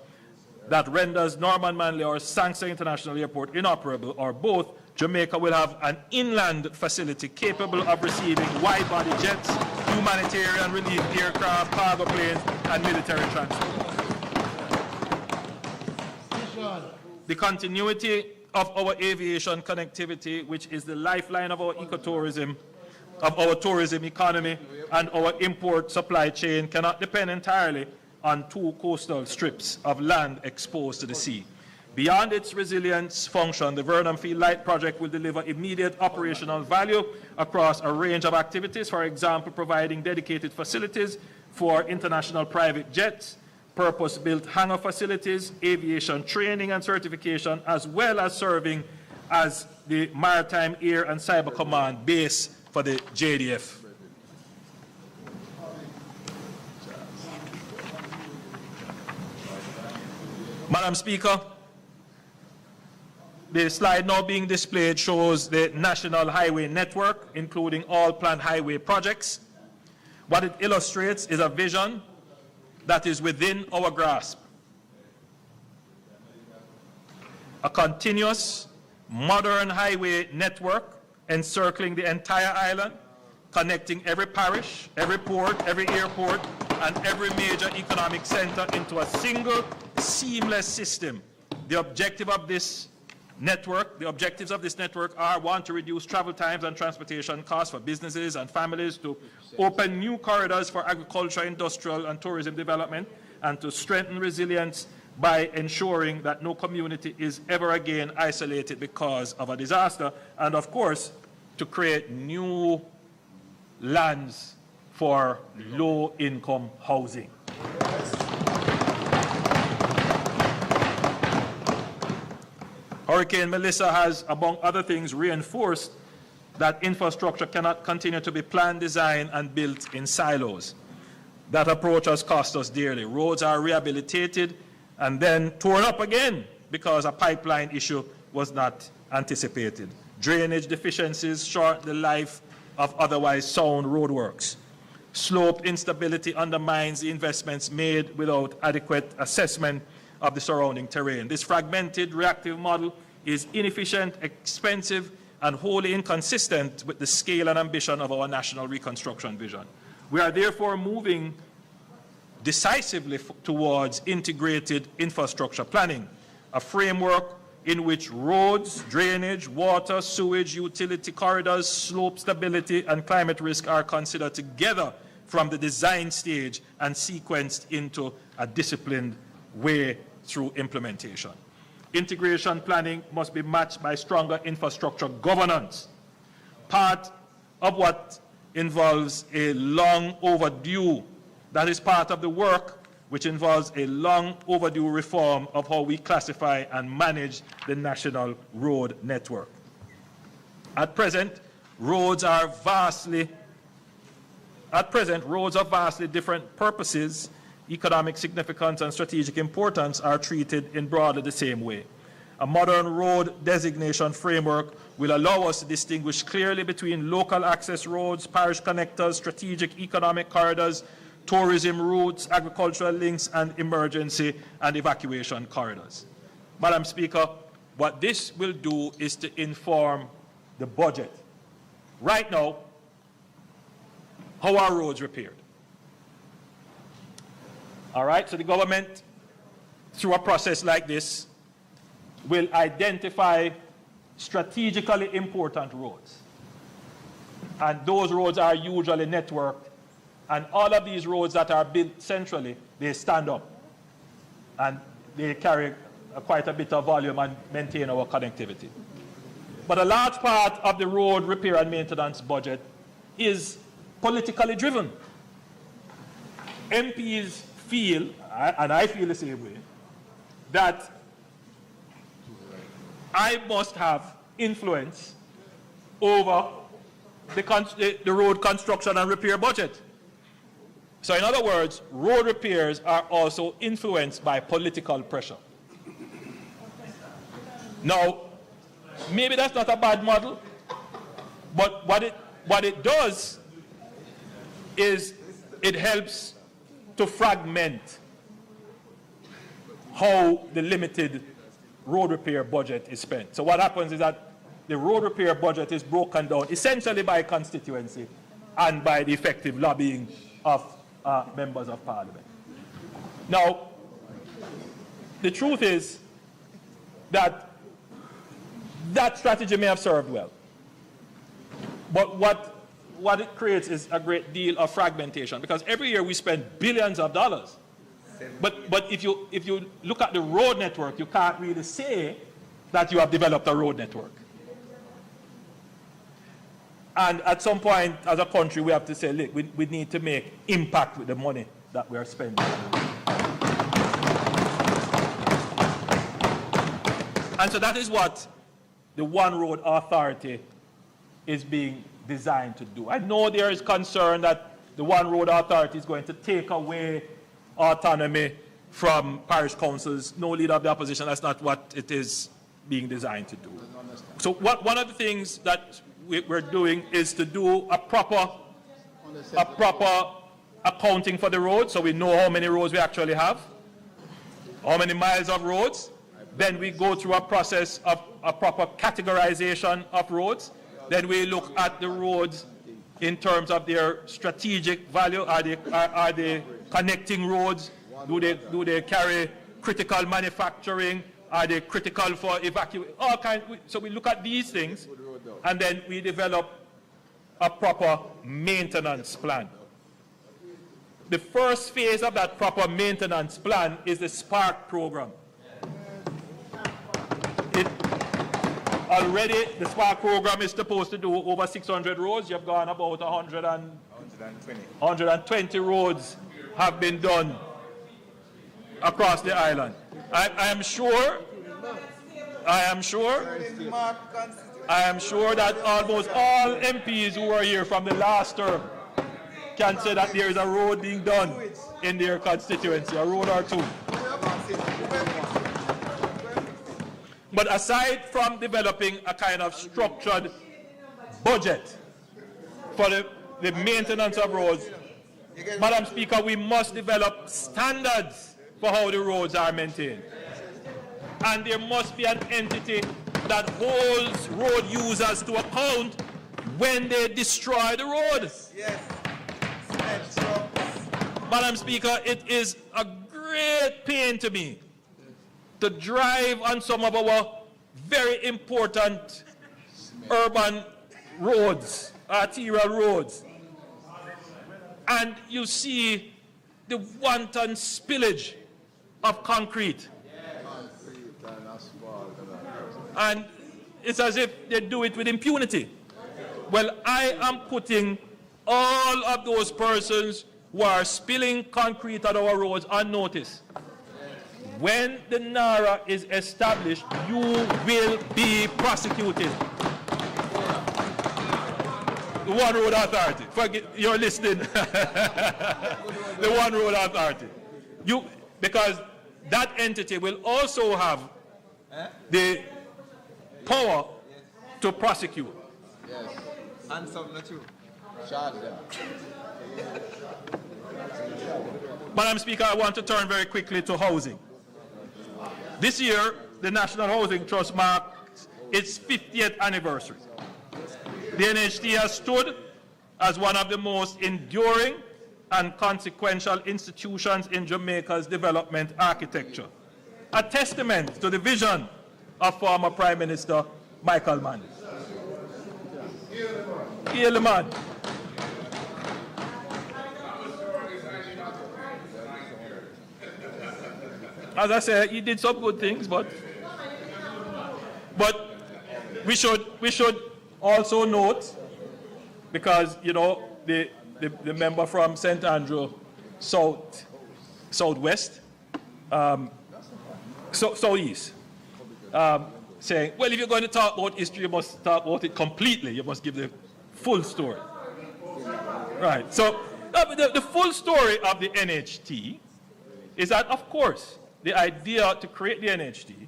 that renders Norman Manley or Sangster International Airport inoperable, or both, Jamaica will have an inland facility capable of receiving wide-body jets, humanitarian relief aircraft, cargo planes, and military transport. The continuity of our aviation connectivity, which is the lifeline of our ecotourism, of our tourism economy, and our import supply chain, cannot depend entirely on two coastal strips of land exposed to the sea. Beyond its resilience function, the Vernon Field Light project will deliver immediate operational value across a range of activities, for example, providing dedicated facilities for international private jets, purpose-built hangar facilities, aviation training and certification, as well as serving as the Maritime Air and Cyber Command base for the JDF. Madam Speaker, the slide now being displayed shows the National Highway Network, including all planned highway projects. What it illustrates is a vision that is within our grasp. A continuous, modern highway network encircling the entire island, connecting every parish, every port, every airport, and every major economic center into a single, seamless system. The objectives of this network are: one, to reduce travel times and transportation costs for businesses and families, to open new corridors for agriculture, industrial, and tourism development, and to strengthen resilience by ensuring that no community is ever again isolated because of a disaster, and of course, to create new lands for low-income housing. Hurricane Melissa has, among other things, reinforced that infrastructure cannot continue to be planned, designed, and built in silos. That approach has cost us dearly. Roads are rehabilitated and then torn up again because a pipeline issue was not anticipated. Drainage deficiencies short the life of otherwise sound roadworks. Slope instability undermines the investments made without adequate assessment of the surrounding terrain. This fragmented reactive model is inefficient, expensive, and wholly inconsistent with the scale and ambition of our national reconstruction vision. We are therefore moving decisively towards integrated infrastructure planning, a framework in which roads, drainage, water, sewage, utility corridors, slope stability, and climate risk are considered together from the design stage and sequenced into a disciplined way through implementation. Integration planning must be matched by stronger infrastructure governance. Part of what involves a long overdue, that is part of the work which involves a long overdue reform of how we classify and manage the national road network. At present, roads of vastly different purposes, economic significance and strategic importance are treated in broadly the same way. A modern road designation framework will allow us to distinguish clearly between local access roads, parish connectors, strategic economic corridors, tourism routes, agricultural links, and emergency and evacuation corridors. Madam Speaker, what this will do is to inform the budget. Right now, how are roads repaired? All right, so the government, through a process like this, will identify strategically important roads. And those roads are usually networked. And all of these roads that are built centrally, they stand up. And they carry quite a bit of volume and maintain our connectivity. But a large part of the road repair and maintenance budget is politically driven. MPs feel, and I feel the same way, that I must have influence over the road construction and repair budget. So in other words, road repairs are also influenced by political pressure. Now, maybe that's not a bad model, but what it does is it helps to fragment how the limited road repair budget is spent. So what happens is that the road repair budget is broken down essentially by constituency and by the effective lobbying of members of parliament. Now, the truth is that that strategy may have served well. But what it creates is a great deal of fragmentation, because every year we spend billions of dollars. But if you look at the road network, you can't really say that you have developed a road network. And at some point, as a country, we have to say, look, we need to make impact with the money that we are spending. And so that is what the One Road Authority is being designed to do. I know there is concern that the One Road Authority is going to take away autonomy from parish councils. No leader of the opposition, that's not what it is being designed to do. So one of the things that we're doing is to do a proper accounting for the roads, so we know how many roads we actually have, how many miles of roads. Then we go through a process of a proper categorization of roads. Then we look at the roads in terms of their strategic value. Are they connecting roads? Do they carry critical manufacturing? Are they critical for evacuation? All kinds. So we look at these things, and then we develop a proper maintenance plan. The first phase of that proper maintenance plan is the SPARK program. already the Spark program is supposed to do over 600 roads. You've gone about 120 roads have been done across the island. I am sure that almost all MPs who were here from the last term can say that there is a road being done in their constituency, a road or two. But aside from developing a kind of structured budget for the maintenance of roads, Madam Speaker, we must develop standards for how the roads are maintained. And there must be an entity that holds road users to account when they destroy the road. Yes. Madam Speaker, it is a great pain to me to drive on some of our very important urban roads, arterial roads, and you see the wanton spillage of concrete. And it's as if they do it with impunity. Well, I am putting all of those persons who are spilling concrete on our roads on notice. When the NARA is established, you will be prosecuted. The One Road Authority. Forget, you're listening. The One Road Authority. Because that entity will also have the power to prosecute. Yes. And something too. Madam Speaker, I want to turn very quickly to housing. This year, the National Housing Trust marks its 50th anniversary. The NHT has stood as one of the most enduring and consequential institutions in Jamaica's development architecture, a testament to the vision of former Prime Minister Michael Mann. Hail the man. As I said, he did some good things, but we should also note, because you know the member from St. Andrew Southwest, Southeast, saying, well, if you're going to talk about history, you must talk about it completely. You must give the full story. Right. So the full story of the NHT is that, of course, the idea to create the NHT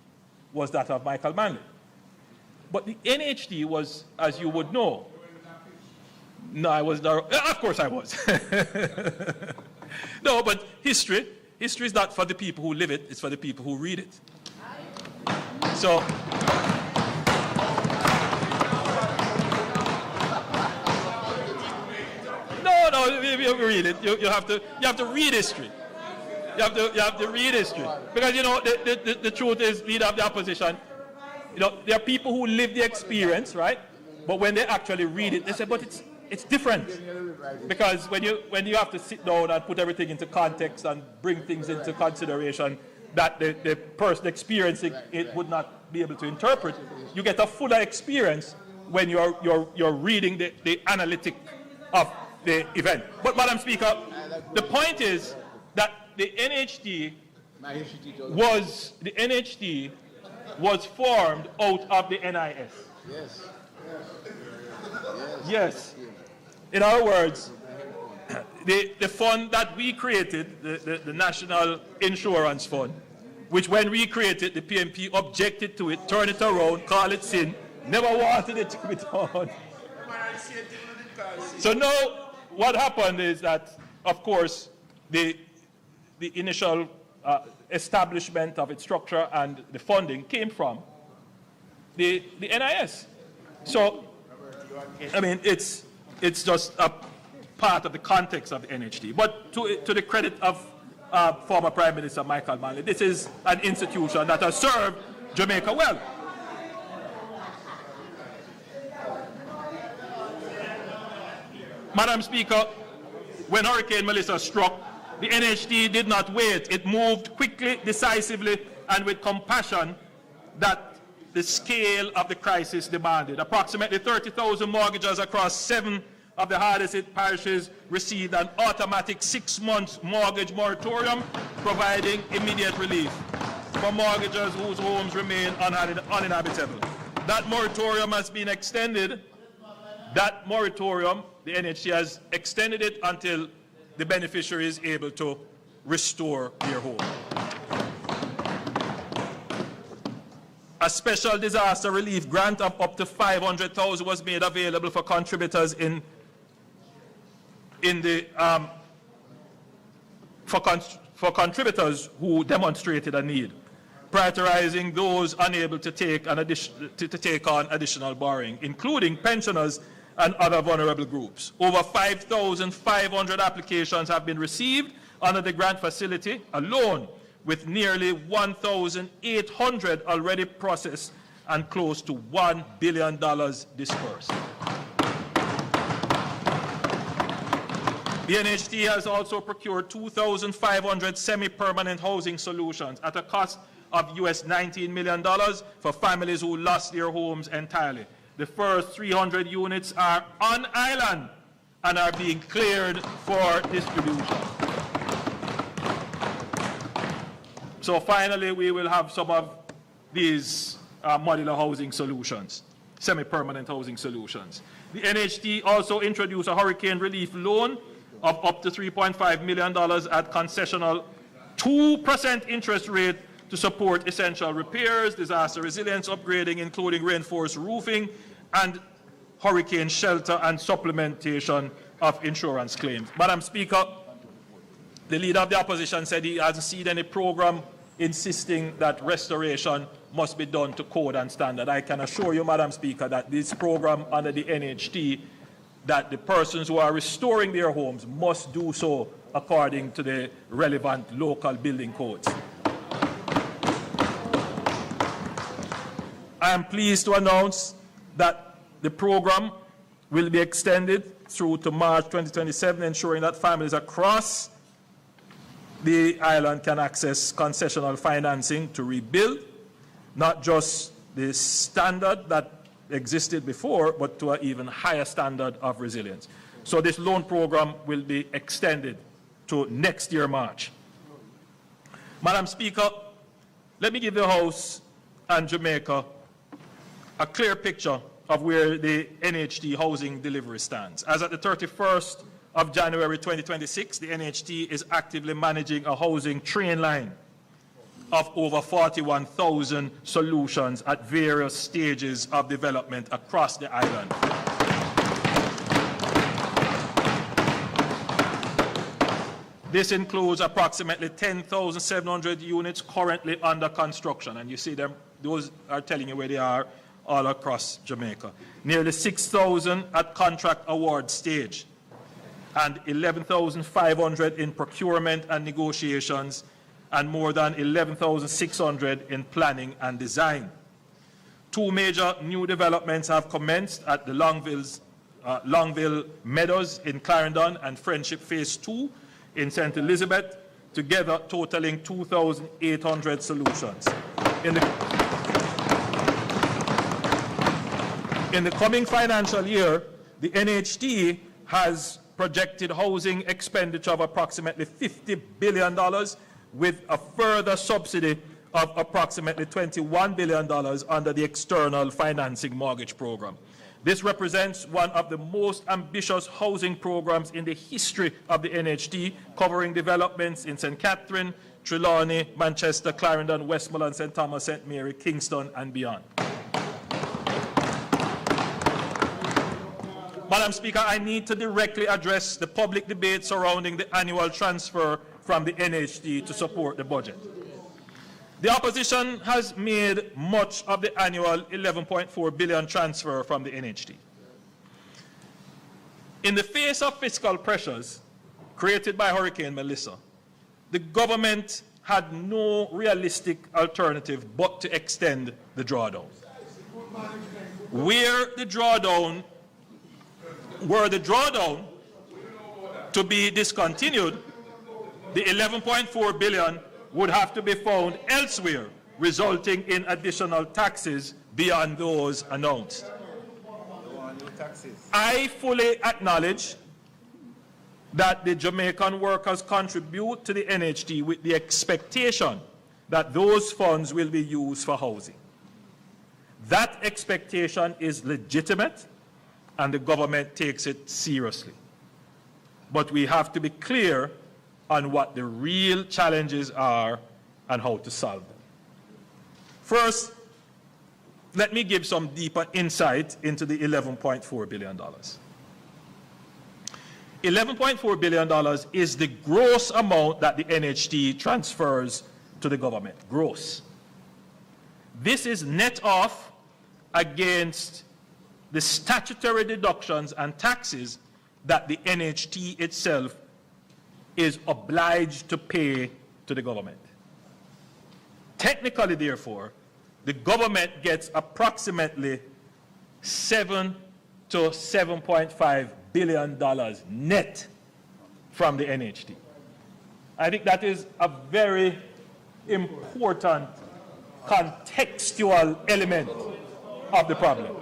was that of Michael Manley. But the NHT was, as you would know, no, I was not, of course I was. No, but history is not for the people who live it, it's for the people who read it. So, no, you read it. You have to read history. You have to read history. Because, you know, the truth is, leader of the opposition, you know, there are people who live the experience, right? But when they actually read it, they say, but it's different. Because when you have to sit down and put everything into context and bring things into consideration that the person experiencing it would not be able to interpret, you get a fuller experience when you're reading the analytic of the event. But, Madam Speaker, the point is that the NHT was formed out of the NIS. Yes. Yes. In other words, the fund that we created, the National Insurance Fund, which when we created, the PMP objected to it, turned it around, called it sin, never wanted it to be done. So now what happened is that, of course, the initial establishment of its structure and the funding came from the NIS. So, I mean, it's just a part of the context of the NHT. But to the credit of former Prime Minister Michael Manley, this is an institution that has served Jamaica well. Madam Speaker, when Hurricane Melissa struck, the NHT did not wait. It moved quickly, decisively, and with compassion that the scale of the crisis demanded. Approximately 30,000 mortgagors across 7 of the hardest hit parishes received an automatic 6-month mortgage moratorium, providing immediate relief for mortgagors whose homes remain uninhabitable. That moratorium has been extended. That moratorium, the NHT has extended it until the beneficiary is able to restore their home. A special disaster relief grant of up to $500,000 was made available for contributors for contributors who demonstrated a need, prioritizing those unable to take on additional borrowing, including pensioners and other vulnerable groups. Over 5,500 applications have been received under the grant facility alone, with nearly 1,800 already processed and close to $1 billion dispersed. The NHT has also procured 2,500 semi-permanent housing solutions at a cost of US $19 million for families who lost their homes entirely. The first 300 units are on island and are being cleared for distribution. So finally, we will have some of these modular housing solutions, semi-permanent housing solutions. The NHT also introduced a hurricane relief loan of up to $3.5 million at concessional 2% interest rate to support essential repairs, disaster resilience upgrading, including reinforced roofing, and hurricane shelter and supplementation of insurance claims. Madam Speaker, the leader of the opposition said he hasn't seen any program insisting that restoration must be done to code and standard. I can assure you, Madam Speaker, that this program under the NHT, that the persons who are restoring their homes must do so according to the relevant local building codes. I am pleased to announce that the program will be extended through to March 2027, ensuring that families across the island can access concessional financing to rebuild, not just the standard that existed before, but to an even higher standard of resilience. So this loan program will be extended to next year, March. Madam Speaker, let me give the House and Jamaica a clear picture of where the NHT housing delivery stands. As at the 31st of January 2026, the NHT is actively managing a housing train line of over 41,000 solutions at various stages of development across the island. This includes approximately 10,700 units currently under construction, and you see them, those are telling you where they are all across Jamaica. Nearly 6,000 at contract award stage, and 11,500 in procurement and negotiations, and more than 11,600 in planning and design. 2 major new developments have commenced at the Longville Meadows in Clarendon and Friendship Phase 2 in St. Elizabeth, together totaling 2,800 solutions. In the coming financial year, the NHT has projected housing expenditure of approximately $50 billion, with a further subsidy of approximately $21 billion under the external financing mortgage program. This represents one of the most ambitious housing programs in the history of the NHT, covering developments in St. Catherine, Trelawny, Manchester, Clarendon, Westmoreland, St. Thomas, St. Mary, Kingston, and beyond. Madam Speaker, I need to directly address the public debate surrounding the annual transfer from the NHT to support the budget. The opposition has made much of the annual $11.4 billion transfer from the NHT. In the face of fiscal pressures created by Hurricane Melissa, the government had no realistic alternative but to extend the drawdown. Were the drawdown to be discontinued, the $11.4 billion would have to be found elsewhere, resulting in additional taxes beyond those announced. I fully acknowledge that the Jamaican workers contribute to the NHT with the expectation that those funds will be used for housing. That expectation is legitimate, and the government takes it seriously. But we have to be clear on what the real challenges are and how to solve them. First, let me give some deeper insight into the $11.4 billion. $11.4 billion is the gross amount that the NHT transfers to the government, gross. This is net off against the statutory deductions and taxes that the NHT itself is obliged to pay to the government. Technically, therefore, the government gets approximately $7 to $7.5 billion net from the NHT. I think that is a very important contextual element of the problem.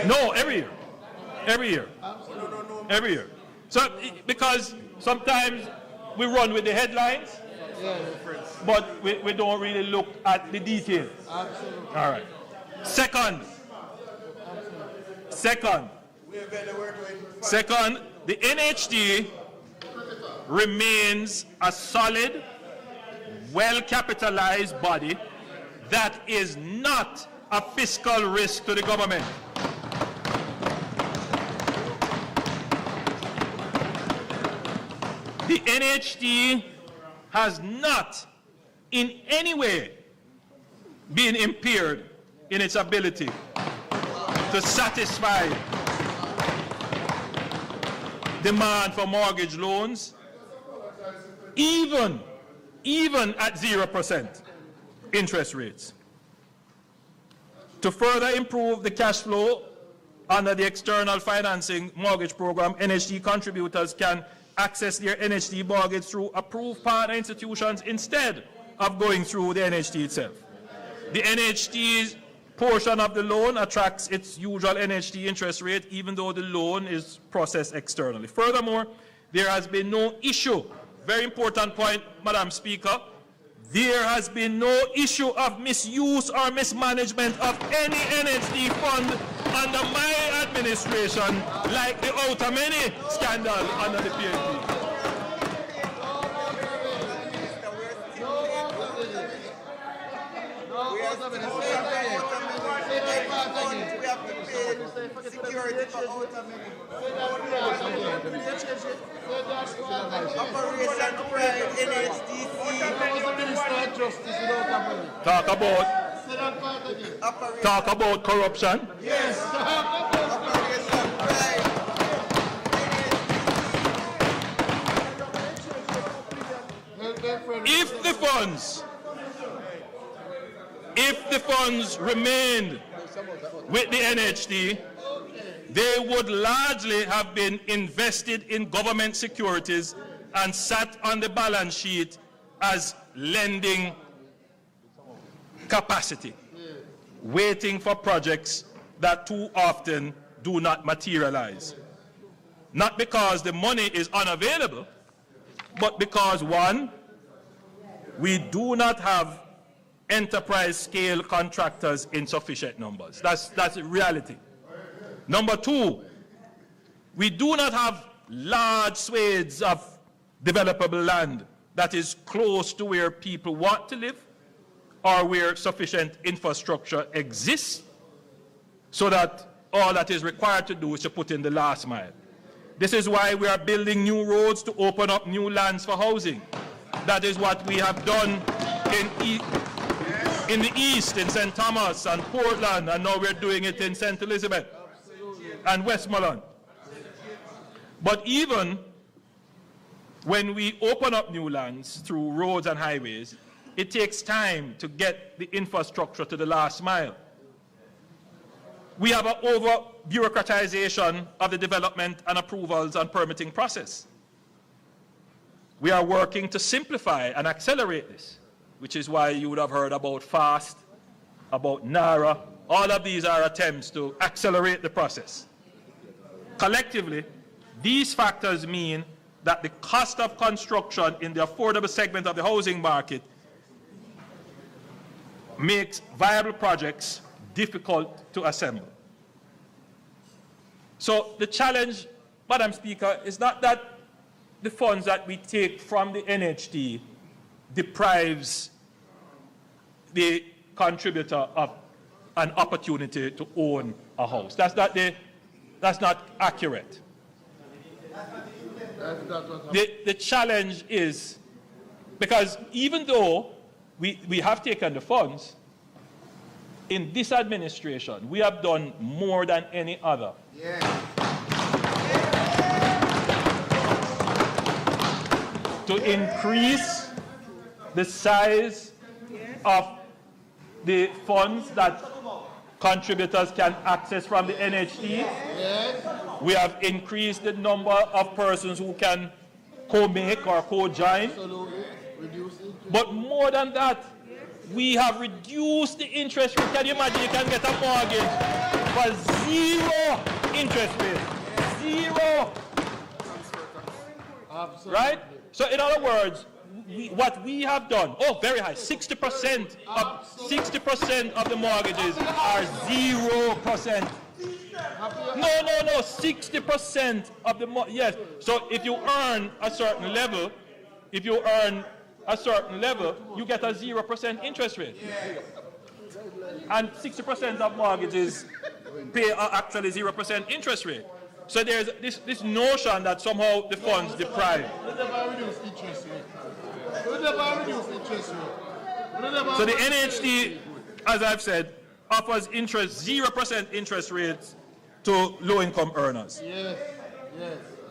No, every year. Every year. Every year. So, because sometimes we run with the headlines, but we don't really look at the details. Absolutely. All right. Second, the NHT remains a solid, well-capitalized body that is not a fiscal risk to the government. The NHT has not in any way been impaired in its ability to satisfy demand for mortgage loans, even at 0% interest rates. To further improve the cash flow under the external financing mortgage program, NHT contributors can access their NHT mortgage through approved partner institutions instead of going through the NHT itself. The NHT's portion of the loan attracts its usual NHT interest rate, even though the loan is processed externally. Furthermore, there has been no issue, very important point, Madam Speaker, there has been no issue of misuse or mismanagement of any NHT fund under my administration, like the Outameni scandal under the PNP. Talk about corruption. Yes. If the funds remained with the NHT, they would largely have been invested in government securities and sat on the balance sheet as lending capacity, waiting for projects that too often do not materialize. Not because the money is unavailable, but because, one, we do not have enterprise-scale contractors in sufficient numbers. That's the reality. Number two, we do not have large swathes of developable land that is close to where people want to live or where sufficient infrastructure exists, so that all that is required to do is to put in the last mile. This is why we are building new roads to open up new lands for housing. That is what we have done in the East, in St. Thomas and Portland, and now we're doing it in St. Elizabeth and Westmoreland. But even when we open up new lands through roads and highways, it takes time to get the infrastructure to the last mile. We have an over-bureaucratization of the development and approvals and permitting process. We are working to simplify and accelerate this, which is why you would have heard about FAST about NARA. All of these are attempts to accelerate the process. Collectively, these factors mean that the cost of construction in the affordable segment of the housing market makes viable projects difficult to assemble. So the challenge, Madam Speaker, is not that the funds that we take from the NHT deprives the contributor of an opportunity to own a house. That's not accurate. The challenge is, because even though we have taken the funds, in this administration, we have done more than any other. To increase the size of the funds that contributors can access from the NHT. We have increased the number of persons who can co-make or co-join. But more than that, we have reduced the interest rate. Can you imagine you can get a mortgage for 0 interest rate? 0. Right? So in other words, what we have done, very high, 60% of the mortgages are 0%. No, 60% of the yes. So if you earn a certain level, you get a 0% interest rate. And 60% of mortgages pay actually 0% interest rate. So there's this notion that somehow the funds deprive. So the NHT, as I've said, offers 0% interest rates to low-income earners.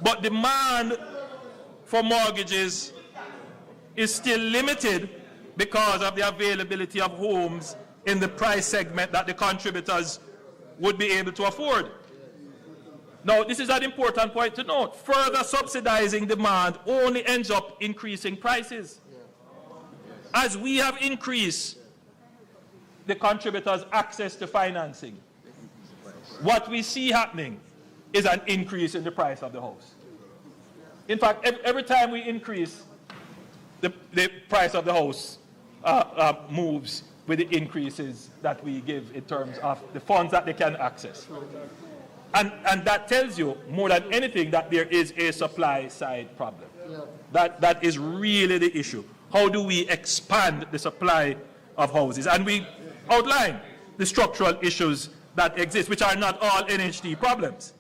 But demand for mortgages is still limited because of the availability of homes in the price segment that the contributors would be able to afford. Now, this is an important point to note. Further subsidizing demand only ends up increasing prices. As we have increased the contributors' access to financing, what we see happening is an increase in the price of the house. In fact, every time we increase, the price of the house moves with the increases that we give in terms of the funds that they can access. And that tells you more than anything that there is a supply side problem. That is really the issue. How do we expand the supply of houses? And we outline the structural issues that exist, which are not all NHT problems.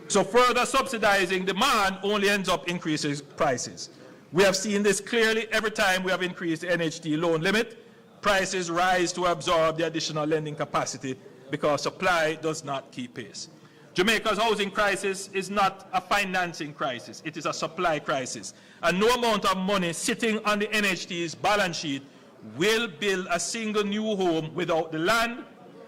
So further subsidizing demand only ends up increasing prices. We have seen this clearly every time we have increased the NHT loan limit. Prices rise to absorb the additional lending capacity because supply does not keep pace. Jamaica's housing crisis is not a financing crisis, it is a supply crisis. And no amount of money sitting on the NHT's balance sheet will build a single new home without the land,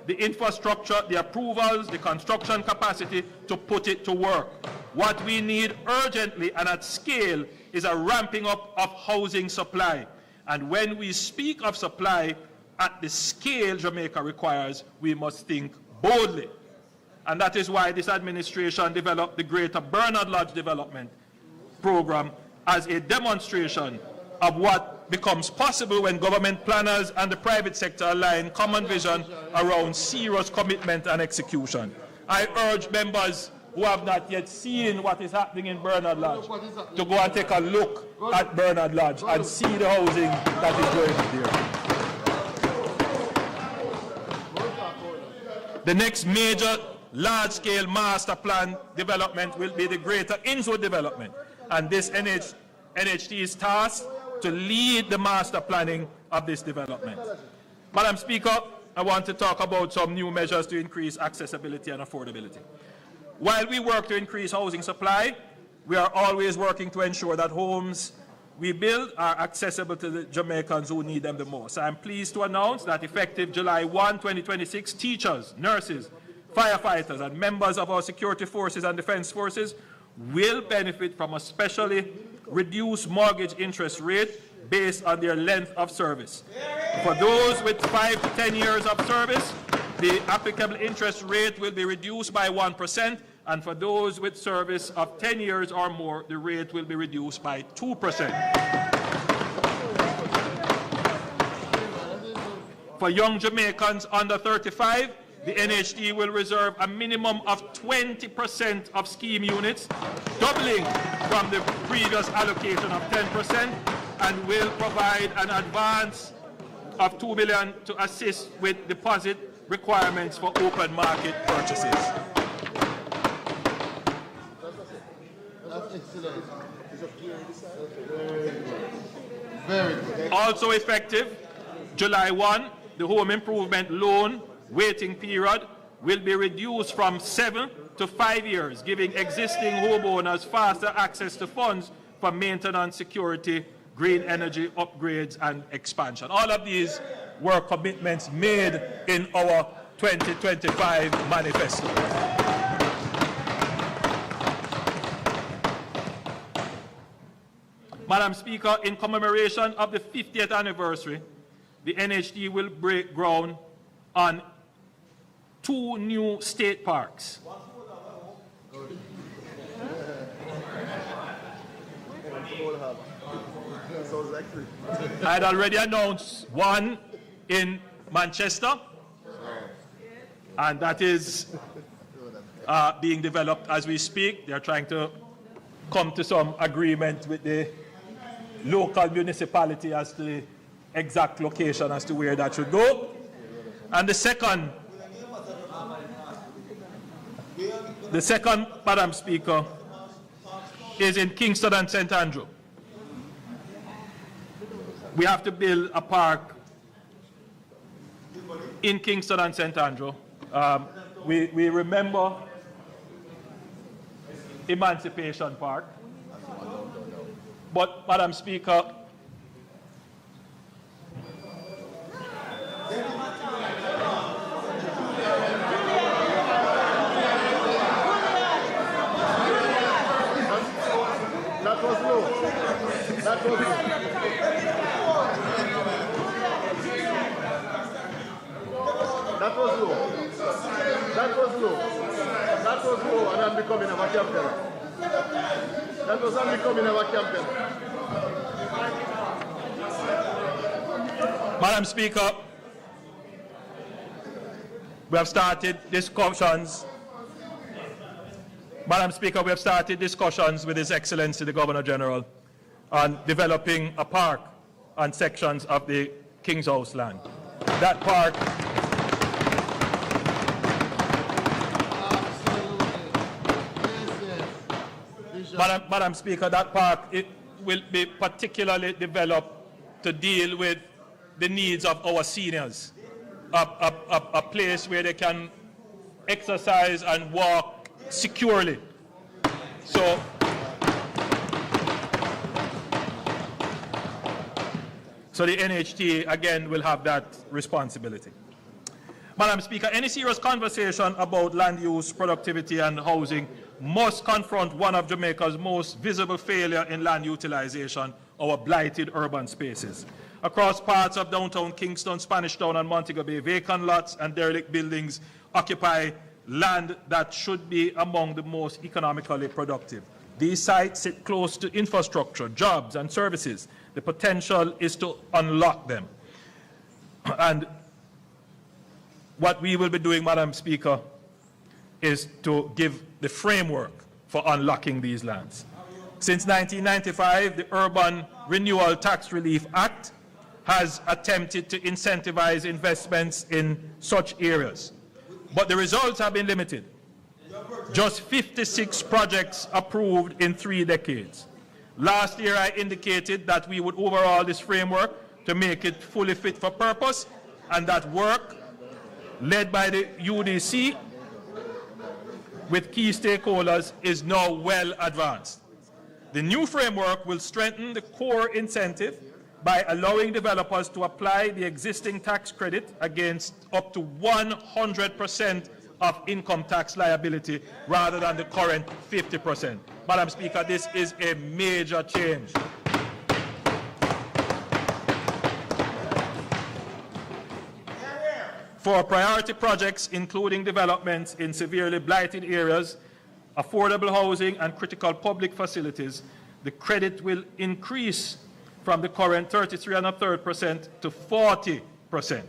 the infrastructure, the approvals, the construction capacity to put it to work. What we need urgently and at scale is a ramping up of housing supply. And when we speak of supply at the scale Jamaica requires, we must think boldly. And that is why this administration developed the Greater Bernard Lodge Development Program as a demonstration of what becomes possible when government planners and the private sector align common vision around serious commitment and execution. I urge members who have not yet seen what is happening in Bernard Lodge to go and take a look at Bernard Lodge and see the housing that is going on there. The next major large-scale master plan development will be the Greater Innswood development, and this NHT is tasked to lead the master planning of this development. Madam Speaker, I want to talk about some new measures to increase accessibility and affordability. While we work to increase housing supply, we are always working to ensure that homes we build are accessible to the Jamaicans who need them the most. I am pleased to announce that effective July 1, 2026, teachers, nurses, firefighters, and members of our security forces and defense forces will benefit from a specially reduce mortgage interest rate based on their length of service. For those with 5 to 10 years of service, the applicable interest rate will be reduced by 1%, and for those with service of 10 years or more, the rate will be reduced by 2%. For young Jamaicans under 35, the NHD will reserve a minimum of 20% of scheme units, doubling from the previous allocation of 10%, and will provide an advance of $2 million to assist with deposit requirements for open market purchases. Also effective, July 1, the home improvement loan waiting period will be reduced from 7 to 5 years, giving existing homeowners faster access to funds for maintenance, security, green energy upgrades, and expansion. All of these were commitments made in our 2025 manifesto. Madam Speaker, in commemoration of the 50th anniversary, the NHD will break ground on 2 new state parks. I had already announced one in Manchester, and that is being developed as we speak. They are trying to come to some agreement with the local municipality as to the exact location as to where that should go. And the second, Madam Speaker, is in Kingston and St. Andrew. We have to build a park in Kingston and St. Andrew. We remember Emancipation Park. But, Madam Speaker, that was low. That was low. That was low. That was low. That was low, and I'm becoming a campaigner. That was becoming a campaigner. Madam Speaker, we have started discussions. Madam Speaker, we have started discussions with His Excellency the Governor General on developing a park on sections of the King's House land. That park Madam Speaker, that park it will be particularly developed to deal with the needs of our seniors, a place where they can exercise and walk securely. So the NHT again will have that responsibility. Madam Speaker, any serious conversation about land use, productivity and housing must confront one of Jamaica's most visible failure in land utilization, our blighted urban spaces. Across parts of downtown Kingston, Spanish Town and Montego Bay, vacant lots and derelict buildings occupy land that should be among the most economically productive. These sites sit close to infrastructure, jobs and services. The potential is to unlock them. And what we will be doing, Madam Speaker, is to give the framework for unlocking these lands. Since 1995, the Urban Renewal Tax Relief Act has attempted to incentivize investments in such areas, but the results have been limited. Just 56 projects approved in 3 decades. Last year, I indicated that we would overhaul this framework to make it fully fit for purpose, and that work, led by the UDC, with key stakeholders, is now well advanced. The new framework will strengthen the core incentive by allowing developers to apply the existing tax credit against up to 100% of income tax liability rather than the current 50%. Madam Speaker, this is a major change. For priority projects, including developments in severely blighted areas, affordable housing, and critical public facilities, the credit will increase from the current 33.33% to 40%.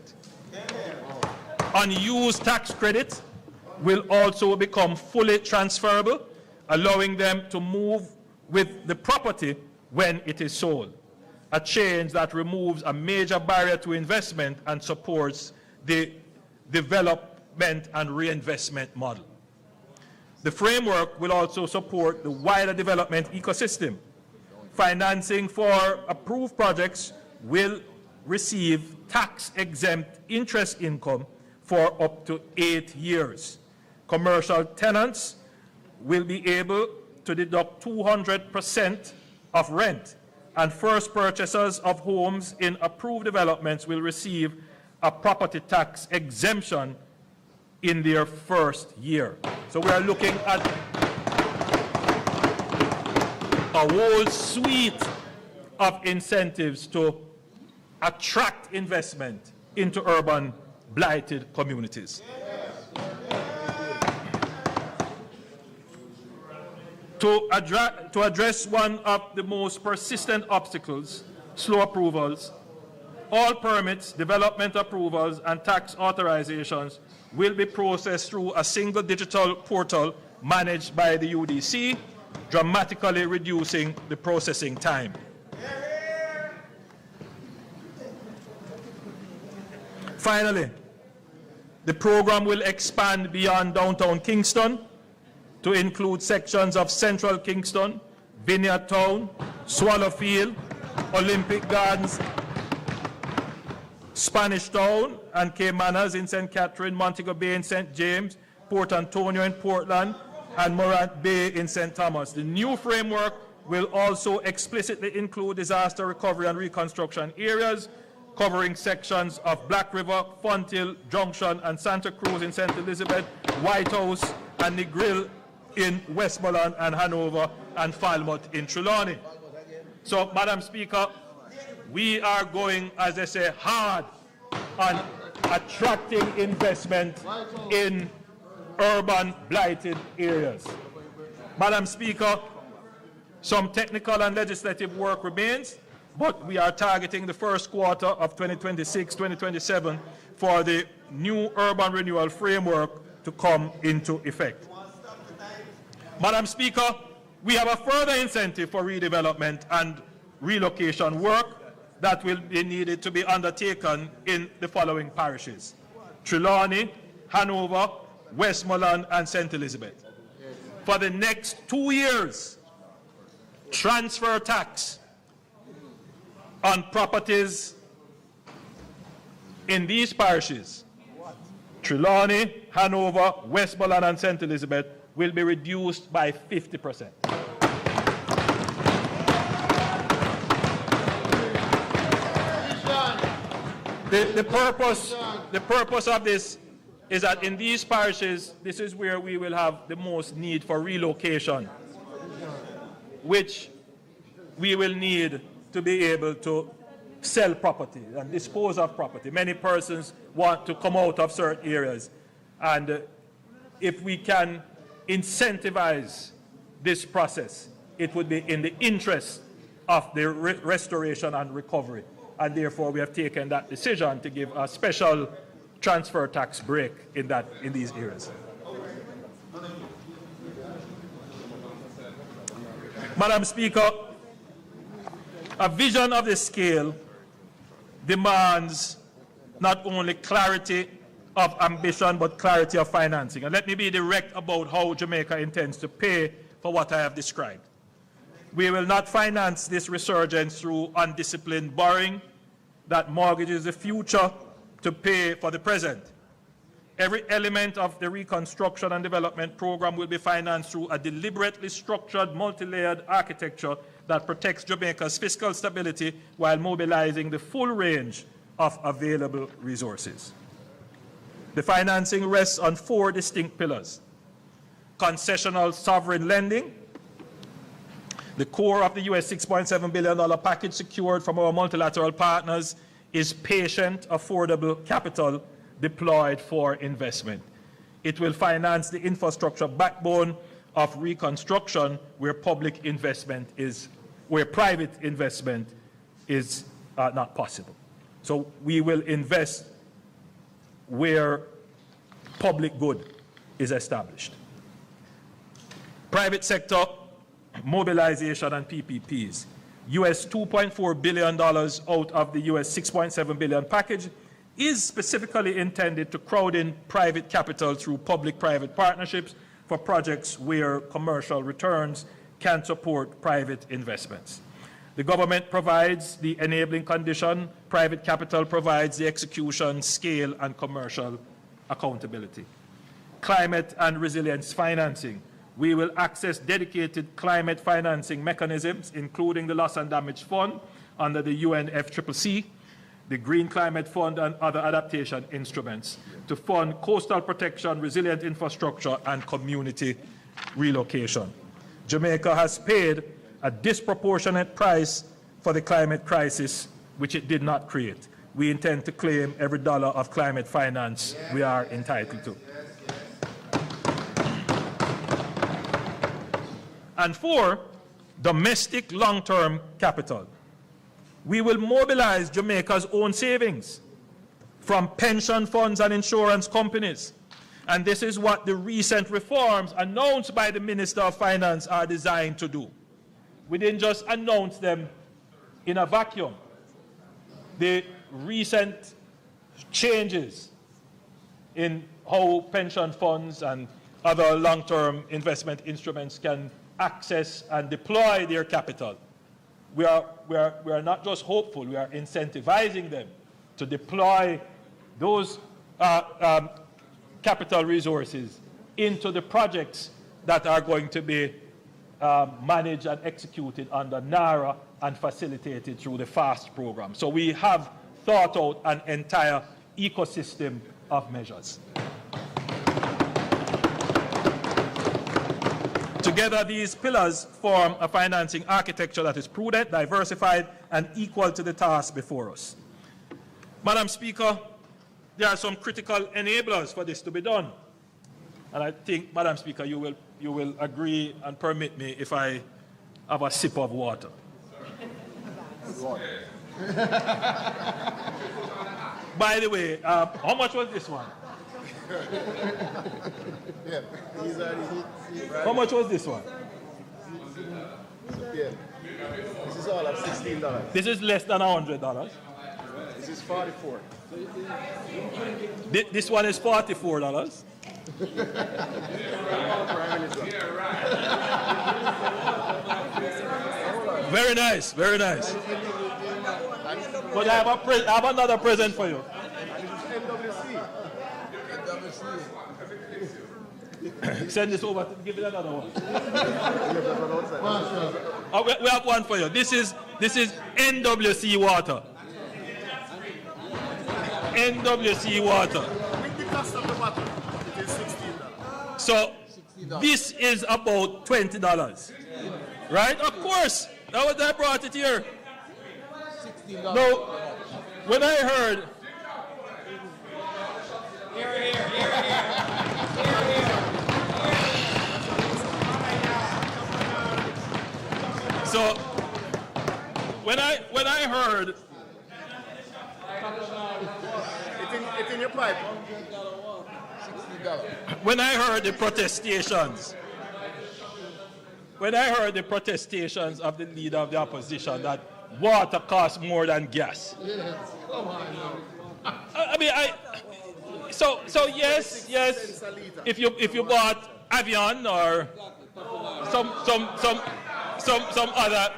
Unused tax credit will also become fully transferable, allowing them to move with the property when it is sold, a change that removes a major barrier to investment and supports the development and reinvestment model. The framework will also support the wider development ecosystem. Financing for approved projects will receive tax-exempt interest income for up to 8 years. Commercial tenants will be able to deduct 200% of rent, and first purchasers of homes in approved developments will receive a property tax exemption in their first year. So we are looking at a whole suite of incentives to attract investment into urban blighted communities. To address one of the most persistent obstacles, slow approvals, all permits, development approvals, and tax authorizations will be processed through a single digital portal managed by the UDC, dramatically reducing the processing time. Finally, the program will expand beyond downtown Kingston to include sections of central Kingston, Vineyard Town, Swallowfield, Olympic Gardens, Spanish Town and Cape Manners in St. Catherine, Montego Bay in St. James, Port Antonio in Portland, and Morant Bay in St. Thomas. The new framework will also explicitly include disaster recovery and reconstruction areas, covering sections of Black River, Fonthill, Junction, and Santa Cruz in St. Elizabeth, White House, and Negril in Westmoreland and Hanover, and Falmouth in Trelawny. So, Madam Speaker, we are going, as I say, hard on attracting investment in urban blighted areas. Madam Speaker, some technical and legislative work remains, but we are targeting the first quarter of 2026-2027 for the new urban renewal framework to come into effect. Madam Speaker, we have a further incentive for redevelopment and relocation work that will be needed to be undertaken in the following parishes: Trelawny, Hanover, Westmoreland, and St. Elizabeth. For the next 2 years, transfer tax on properties in these parishes, Trelawny, Hanover, Westmoreland, and St. Elizabeth, will be reduced by 50%. The purpose of this is that in these parishes, this is where we will have the most need for relocation, which we will need to be able to sell property and dispose of property. Many persons want to come out of certain areas, and if we can incentivize this process, it would be in the interest of the restoration and recovery. And therefore, we have taken that decision to give a special transfer tax break in these areas. Madam Speaker, a vision of this scale demands not only clarity of ambition, but clarity of financing. And let me be direct about how Jamaica intends to pay for what I have described. We will not finance this resurgence through undisciplined borrowing that mortgages the future to pay for the present. Every element of the reconstruction and development program will be financed through a deliberately structured, multi-layered architecture that protects Jamaica's fiscal stability while mobilizing the full range of available resources. The financing rests on 4 distinct pillars. Concessional sovereign lending. The core of the US $6.7 billion package secured from our multilateral partners is patient, affordable capital deployed for investment. It will finance the infrastructure backbone of reconstruction where private investment is not possible. So we will invest where public good is established. Private sector mobilization and PPPs. US $2.4 billion out of the US $6.7 billion package is specifically intended to crowd in private capital through public-private partnerships for projects where commercial returns can support private investments. The government provides the enabling condition, private capital provides the execution, scale, and commercial accountability. Climate and resilience financing. We will access dedicated climate financing mechanisms, including the Loss and Damage Fund under the UNFCCC, the Green Climate Fund, and other adaptation instruments to fund coastal protection, resilient infrastructure, and community relocation. Jamaica has paid a disproportionate price for the climate crisis, which it did not create. We intend to claim every dollar of climate finance we are entitled to. And 4, domestic long-term capital. We will mobilize Jamaica's own savings from pension funds and insurance companies. And this is what the recent reforms announced by the Minister of Finance are designed to do. We didn't just announce them in a vacuum. The recent changes in how pension funds and other long-term investment instruments can access and deploy their capital. We are not just hopeful, we are incentivizing them to deploy those capital resources into the projects that are going to be managed and executed under NARA and facilitated through the FAST program. So we have thought out an entire ecosystem of measures. Together, these pillars form a financing architecture that is prudent, diversified, and equal to the task before us. Madam Speaker, there are some critical enablers for this to be done. And I think, Madam Speaker, you will agree and permit me if I have a sip of water. By the way, how much was this one? How much was this one? This is all at $16. This is less than $100. This is $44. This one is $44. Very nice, very nice. But I have another present for you. Send this over, give it another one. We have one for you. This is NWC water. NWC water. With the cost of the bottle, it is $16. So this is about $20. Right? Of course. That was I brought it here. $16. Now, when I heard so when I heard it's in your pipe. when I heard the protestations of the leader of the opposition that water costs more than gas. Yes. Come on now. I mean, so yes. If you bought Avion or some other,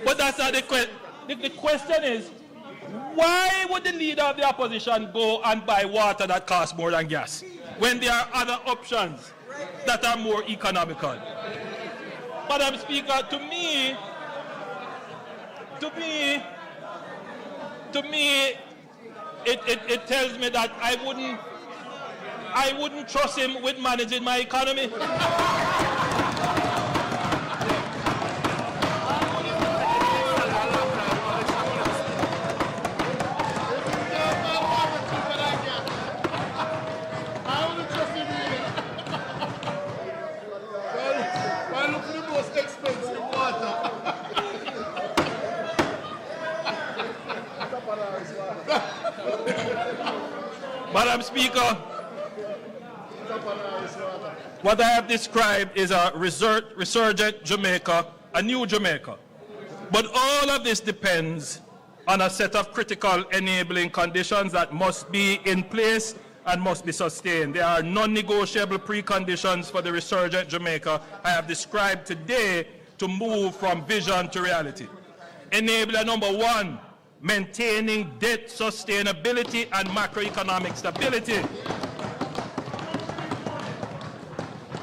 but that's not the question. The question is, why would the leader of the opposition go and buy water that costs more than gas when there are other options that are more economical? Madam Speaker, to me, it tells me that I wouldn't trust him with managing my economy. Madam Speaker, what I have described is a resurgent Jamaica, a new Jamaica. But all of this depends on a set of critical enabling conditions that must be in place and must be sustained. There are non-negotiable preconditions for the resurgent Jamaica I have described today to move from vision to reality. Enabler number one, maintaining debt sustainability and macroeconomic stability.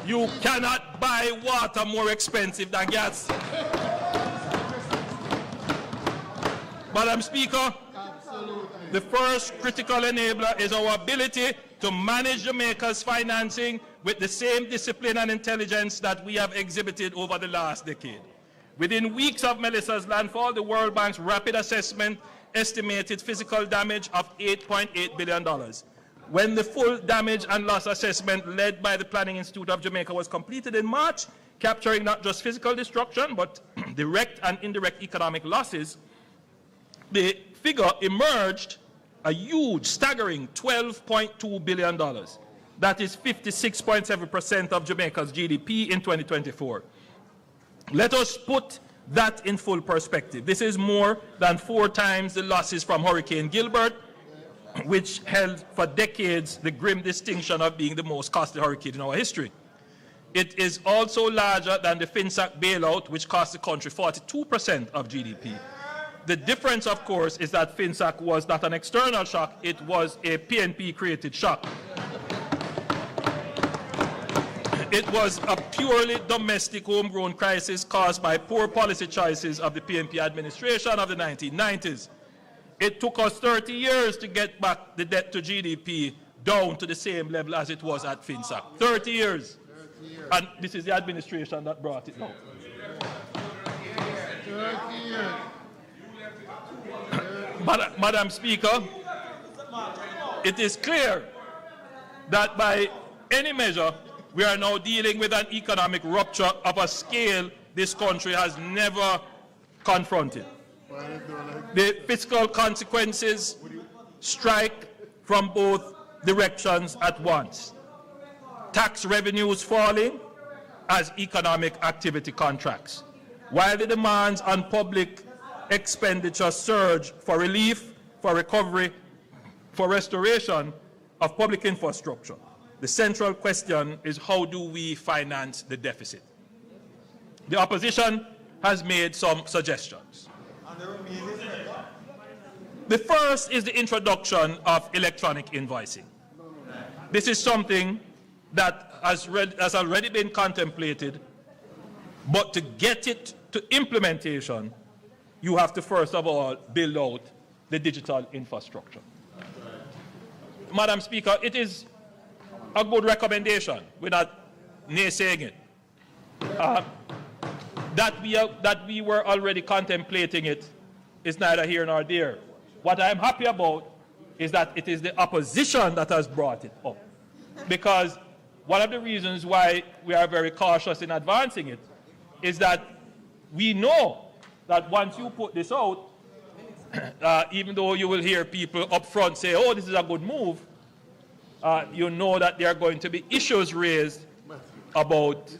You cannot buy water more expensive than gas. Madam Speaker, the first critical enabler is our ability to manage Jamaica's financing with the same discipline and intelligence that we have exhibited over the last decade. Within weeks of Melissa's landfall, the World Bank's rapid assessment estimated physical damage of $8.8 billion. When the full damage and loss assessment led by the Planning Institute of Jamaica was completed in March, capturing not just physical destruction, but direct and indirect economic losses, the figure emerged a huge, staggering $12.2 billion. That is 56.7% of Jamaica's GDP in 2024. Let us put that in full perspective. This is more than 4 times the losses from Hurricane Gilbert, which held for decades the grim distinction of being the most costly hurricane in our history. It is also larger than the FinSac bailout, which cost the country 42% of GDP. The difference, of course, is that FinSac was not an external shock, it was a PNP-created shock. It was a purely domestic homegrown crisis caused by poor policy choices of the PNP administration of the 1990s. It took us 30 years to get back the debt to GDP down to the same level as it was at FinSac. 30 years. And this is the administration that brought it down. 30 years. Madam Speaker, it is clear that by any measure, we are now dealing with an economic rupture of a scale this country has never confronted. The fiscal consequences strike from both directions at once. Tax revenues falling as economic activity contracts, while the demands on public expenditure surge for relief, for recovery, for restoration of public infrastructure. The central question is, how do we finance the deficit? The opposition has made some suggestions. The first is the introduction of electronic invoicing. This is something that has already been contemplated, but to get it to implementation, you have to first of all build out the digital infrastructure. Madam Speaker, it is a good recommendation. We're not naysaying it. That we were already contemplating it is neither here nor there. What I'm happy about is that it is the opposition that has brought it up. Because one of the reasons why we are very cautious in advancing it is that we know that once you put this out, even though you will hear people up front say, oh, this is a good move, you know that there are going to be issues raised about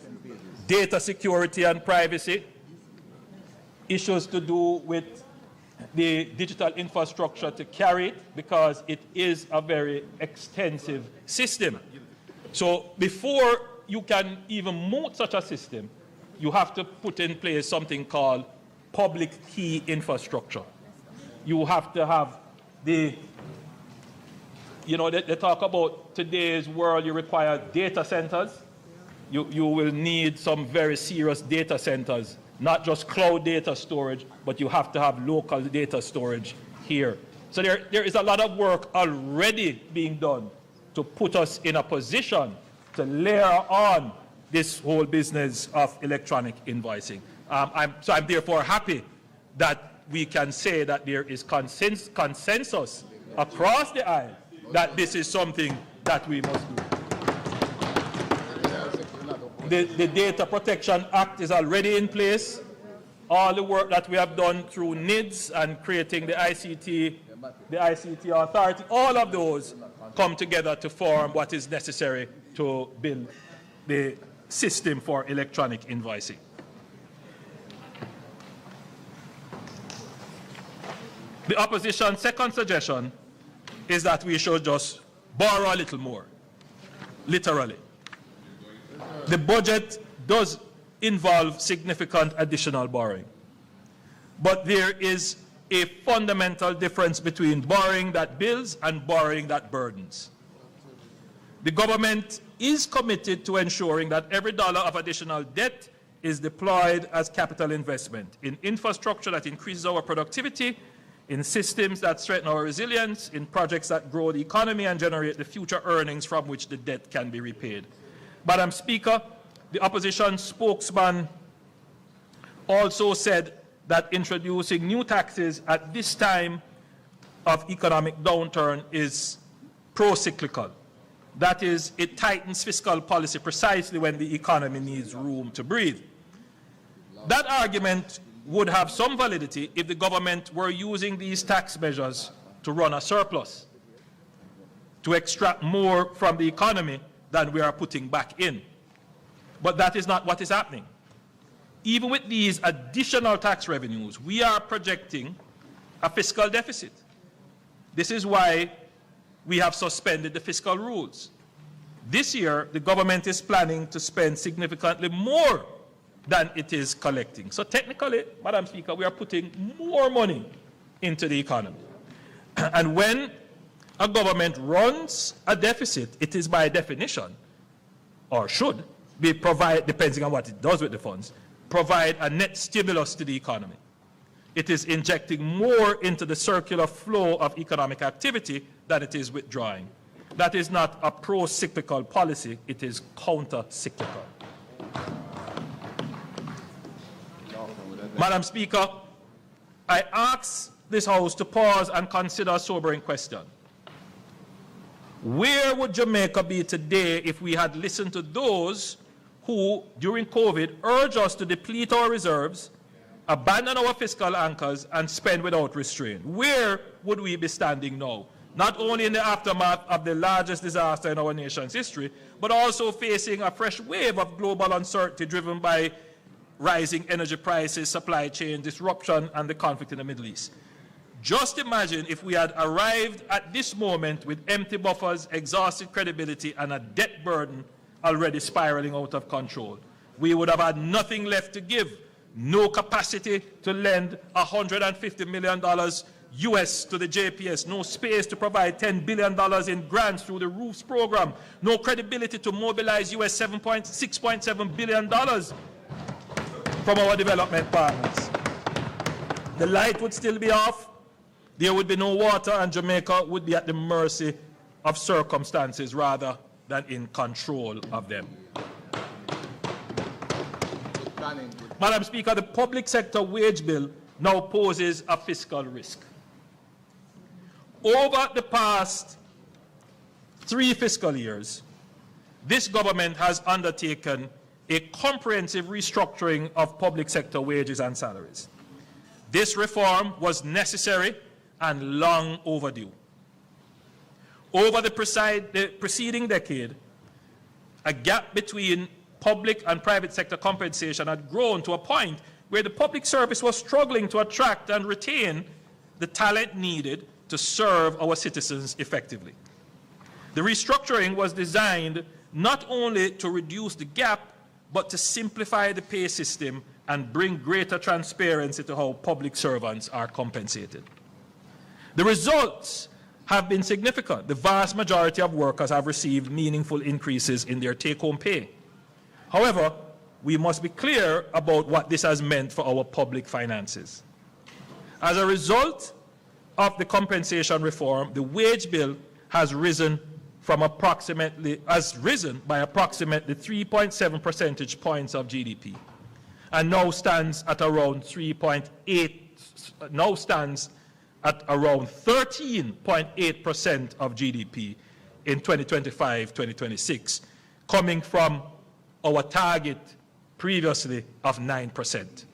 data security and privacy, issues to do with the digital infrastructure to carry it, because it is a very extensive system. So before you can even move such a system, you have to put in place something called public key infrastructure. You have to have the, you know, they talk about today's world, you require data centers. You will need some very serious data centers, not just cloud data storage, but you have to have local data storage here. So there is a lot of work already being done to put us in a position to layer on this whole business of electronic invoicing. So I'm therefore happy that we can say that there is consensus across the aisle that this is something that we must do. The Data Protection Act is already in place. All the work that we have done through NIDS and creating the ICT Authority, all of those come together to form what is necessary to build the system for electronic invoicing. The opposition's second suggestion is that we should just borrow a little more, literally. The budget does involve significant additional borrowing, but there is a fundamental difference between borrowing that builds and borrowing that burdens. The government is committed to ensuring that every dollar of additional debt is deployed as capital investment in infrastructure that increases our productivity, in systems that strengthen our resilience, in projects that grow the economy and generate the future earnings from which the debt can be repaid. Madam Speaker, the opposition spokesman also said that introducing new taxes at this time of economic downturn is pro-cyclical. That is, it tightens fiscal policy precisely when the economy needs room to breathe. That argument would have some validity if the government were using these tax measures to run a surplus, to extract more from the economy than we are putting back in. But that is not what is happening. Even with these additional tax revenues, we are projecting a fiscal deficit. This is why we have suspended the fiscal rules. This year, the government is planning to spend significantly more than it is collecting. So technically, Madam Speaker, we are putting more money into the economy. And when a government runs a deficit, it is by definition, or should be provide, depending on what it does with the funds, provide a net stimulus to the economy. It is injecting more into the circular flow of economic activity than it is withdrawing. That is not a pro-cyclical policy, it is counter-cyclical. Madam Speaker, I ask this House to pause and consider a sobering question. Where would Jamaica be today if we had listened to those who, during COVID, urged us to deplete our reserves, abandon our fiscal anchors, and spend without restraint? Where would we be standing now? Not only in the aftermath of the largest disaster in our nation's history, but also facing a fresh wave of global uncertainty driven by rising energy prices, supply chain disruption, and the conflict in the Middle East. Just imagine if we had arrived at this moment with empty buffers, exhausted credibility, and a debt burden already spiraling out of control. We would have had nothing left to give, no capacity to lend $150 million US to the JPS, no space to provide $10 billion in grants through the ROOFs program, no credibility to mobilize US $6.7 billion from our development partners. The light would still be off, there would be no water, and Jamaica would be at the mercy of circumstances rather than in control of them. Madam Speaker, the public sector wage bill now poses a fiscal risk. Over the past 3 fiscal years, this government has undertaken a comprehensive restructuring of public sector wages and salaries. This reform was necessary and long overdue. Over the preceding decade, a gap between public and private sector compensation had grown to a point where the public service was struggling to attract and retain the talent needed to serve our citizens effectively. The restructuring was designed not only to reduce the gap, but to simplify the pay system and bring greater transparency to how public servants are compensated. The results have been significant. The vast majority of workers have received meaningful increases in their take-home pay. However, we must be clear about what this has meant for our public finances. As a result, of the compensation reform, the wage bill has risen by approximately 3.7 percentage points of GDP, and now stands at around 13.8% of GDP in 2025-2026, coming from our target previously of 9%.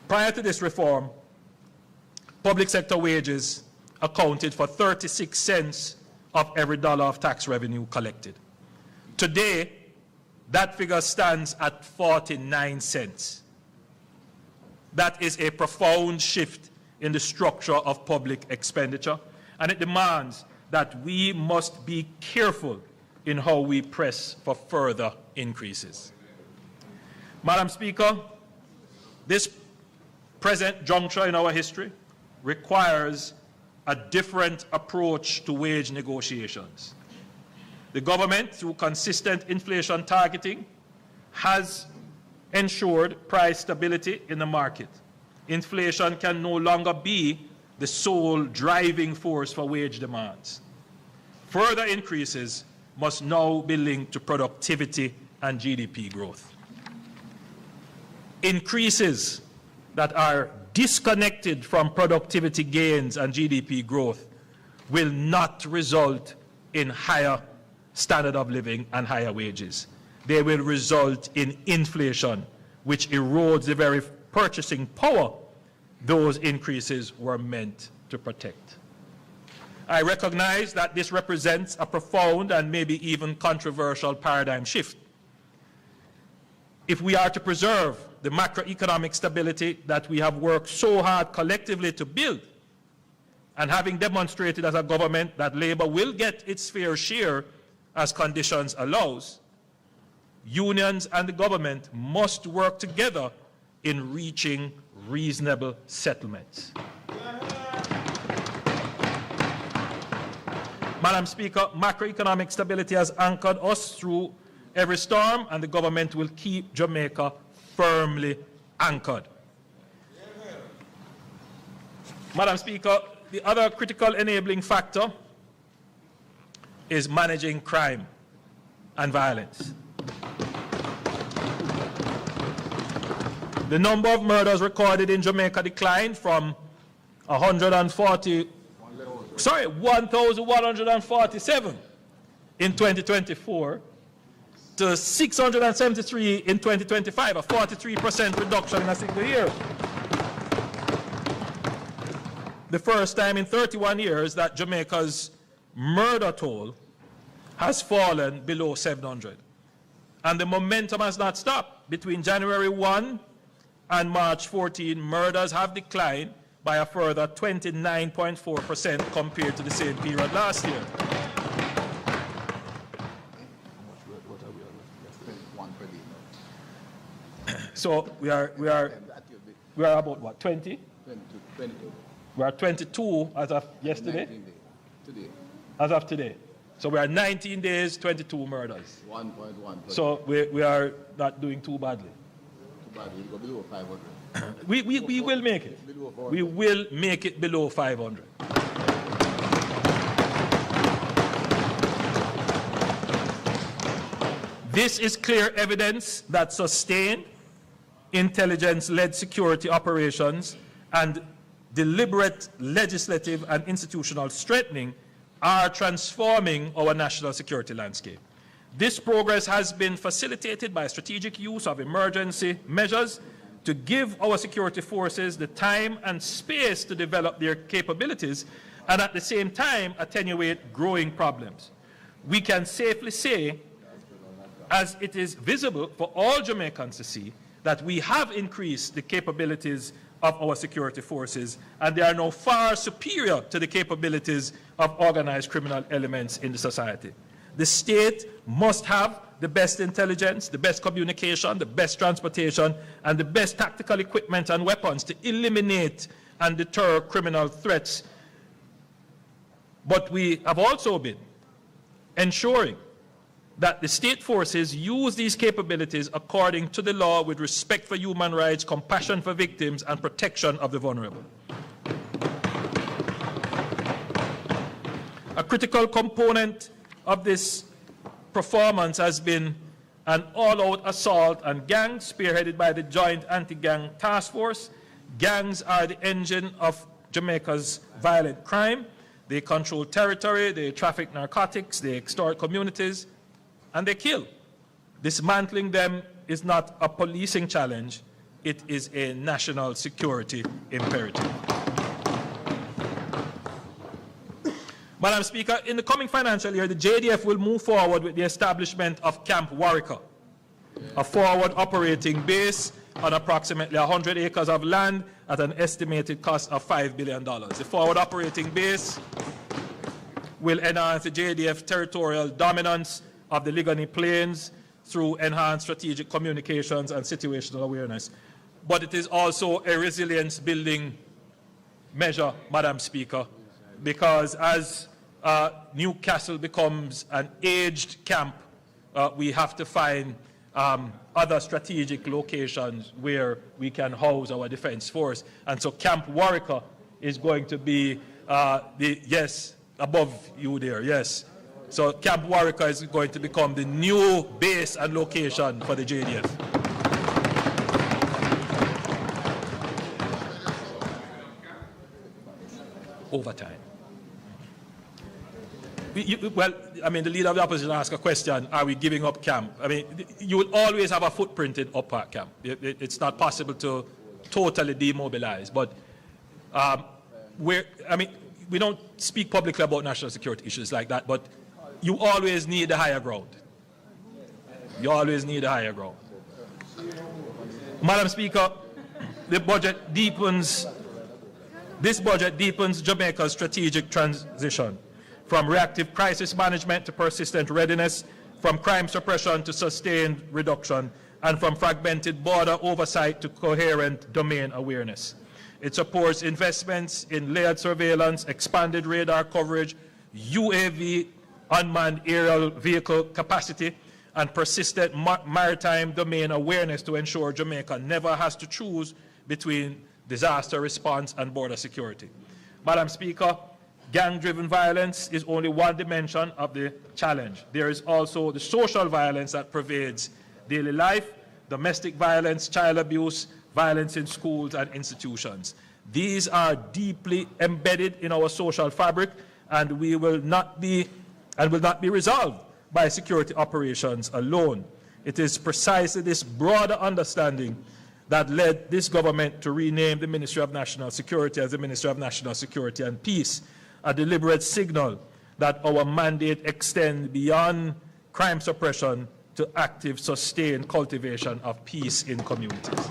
Prior to this reform, public sector wages accounted for 36 cents of every dollar of tax revenue collected. Today, that figure stands at 49 cents. That is a profound shift in the structure of public expenditure, and it demands that we must be careful in how we press for further increases. Madam Speaker, this present juncture in our history requires a different approach to wage negotiations. The government, through consistent inflation targeting, has ensured price stability in the market. Inflation can no longer be the sole driving force for wage demands. Further increases must now be linked to productivity and GDP growth. Increases that are disconnected from productivity gains and GDP growth will not result in higher standard of living and higher wages. They will result in inflation, which erodes the very purchasing power those increases were meant to protect. I recognize that this represents a profound and maybe even controversial paradigm shift. If we are to preserve the macroeconomic stability that we have worked so hard collectively to build, and having demonstrated as a government that labor will get its fair share as conditions allows, unions and the government must work together in reaching reasonable settlements. Madam Speaker, macroeconomic stability has anchored us through every storm, and the government will keep Jamaica firmly anchored. Madam Speaker, the other critical enabling factor is managing crime and violence. The number of murders recorded in Jamaica declined from 1,147 in 2024 to 673 in 2025, a 43% reduction in a single year. The first time in 31 years that Jamaica's murder toll has fallen below 700. And the momentum has not stopped. Between January 1 and March 14, murders have declined by a further 29.4% compared to the same period last year. So we are about what, 20? 22. We are 22 as of yesterday? Today. As of today. So we are 19 days, 22 murders. 1.1. So we are not doing too badly. Too bad, we'll go below 500. We will make it. We will make it below 500. This is clear evidence that sustained intelligence-led security operations and deliberate legislative and institutional strengthening are transforming our national security landscape. This progress has been facilitated by strategic use of emergency measures to give our security forces the time and space to develop their capabilities and at the same time attenuate growing problems. We can safely say, as it is visible for all Jamaicans to see, that we have increased the capabilities of our security forces, and they are now far superior to the capabilities of organized criminal elements in the society. The state must have the best intelligence, the best communication, the best transportation, and the best tactical equipment and weapons to eliminate and deter criminal threats. But we have also been ensuring that the state forces use these capabilities according to the law with respect for human rights, compassion for victims, and protection of the vulnerable. A critical component of this performance has been an all-out assault on gangs spearheaded by the Joint Anti-Gang Task Force. Gangs are the engine of Jamaica's violent crime. They control territory, they traffic narcotics, they extort communities, and they kill. Dismantling them is not a policing challenge, it is a national security imperative. Madam Speaker, in the coming financial year, the JDF will move forward with the establishment of Camp Warwicker, a forward operating base on approximately 100 acres of land at an estimated cost of $5 billion. The forward operating base will enhance the JDF territorial dominance of the Ligoni Plains through enhanced strategic communications and situational awareness. But it is also a resilience building measure, Madam Speaker, because as Newcastle becomes an aged camp, we have to find other strategic locations where we can house our defense force. And so Camp Warwicker is going to be yes, above you there, yes. So Camp Warwicker is going to become the new base and location for the JDF. Over time. Well, I mean, the leader of the opposition asked a question, are we giving up camp? I mean, you will always have a footprint in Up Park camp. It's not possible to totally demobilize, but I mean, we don't speak publicly about national security issues like that, but you always need the higher ground. You always need the higher ground. Madam Speaker, this budget deepens Jamaica's strategic transition from reactive crisis management to persistent readiness, from crime suppression to sustained reduction, and from fragmented border oversight to coherent domain awareness. It supports investments in layered surveillance, expanded radar coverage, UAV, unmanned aerial vehicle capacity, and persistent maritime domain awareness to ensure Jamaica never has to choose between disaster response and border security. Madam Speaker, gang-driven violence is only one dimension of the challenge. There is also the social violence that pervades daily life, domestic violence, child abuse, violence in schools and institutions. These are deeply embedded in our social fabric and will not be resolved by security operations alone. It is precisely this broader understanding that led this government to rename the Ministry of National Security as the Ministry of National Security and Peace, a deliberate signal that our mandate extends beyond crime suppression to active, sustained cultivation of peace in communities.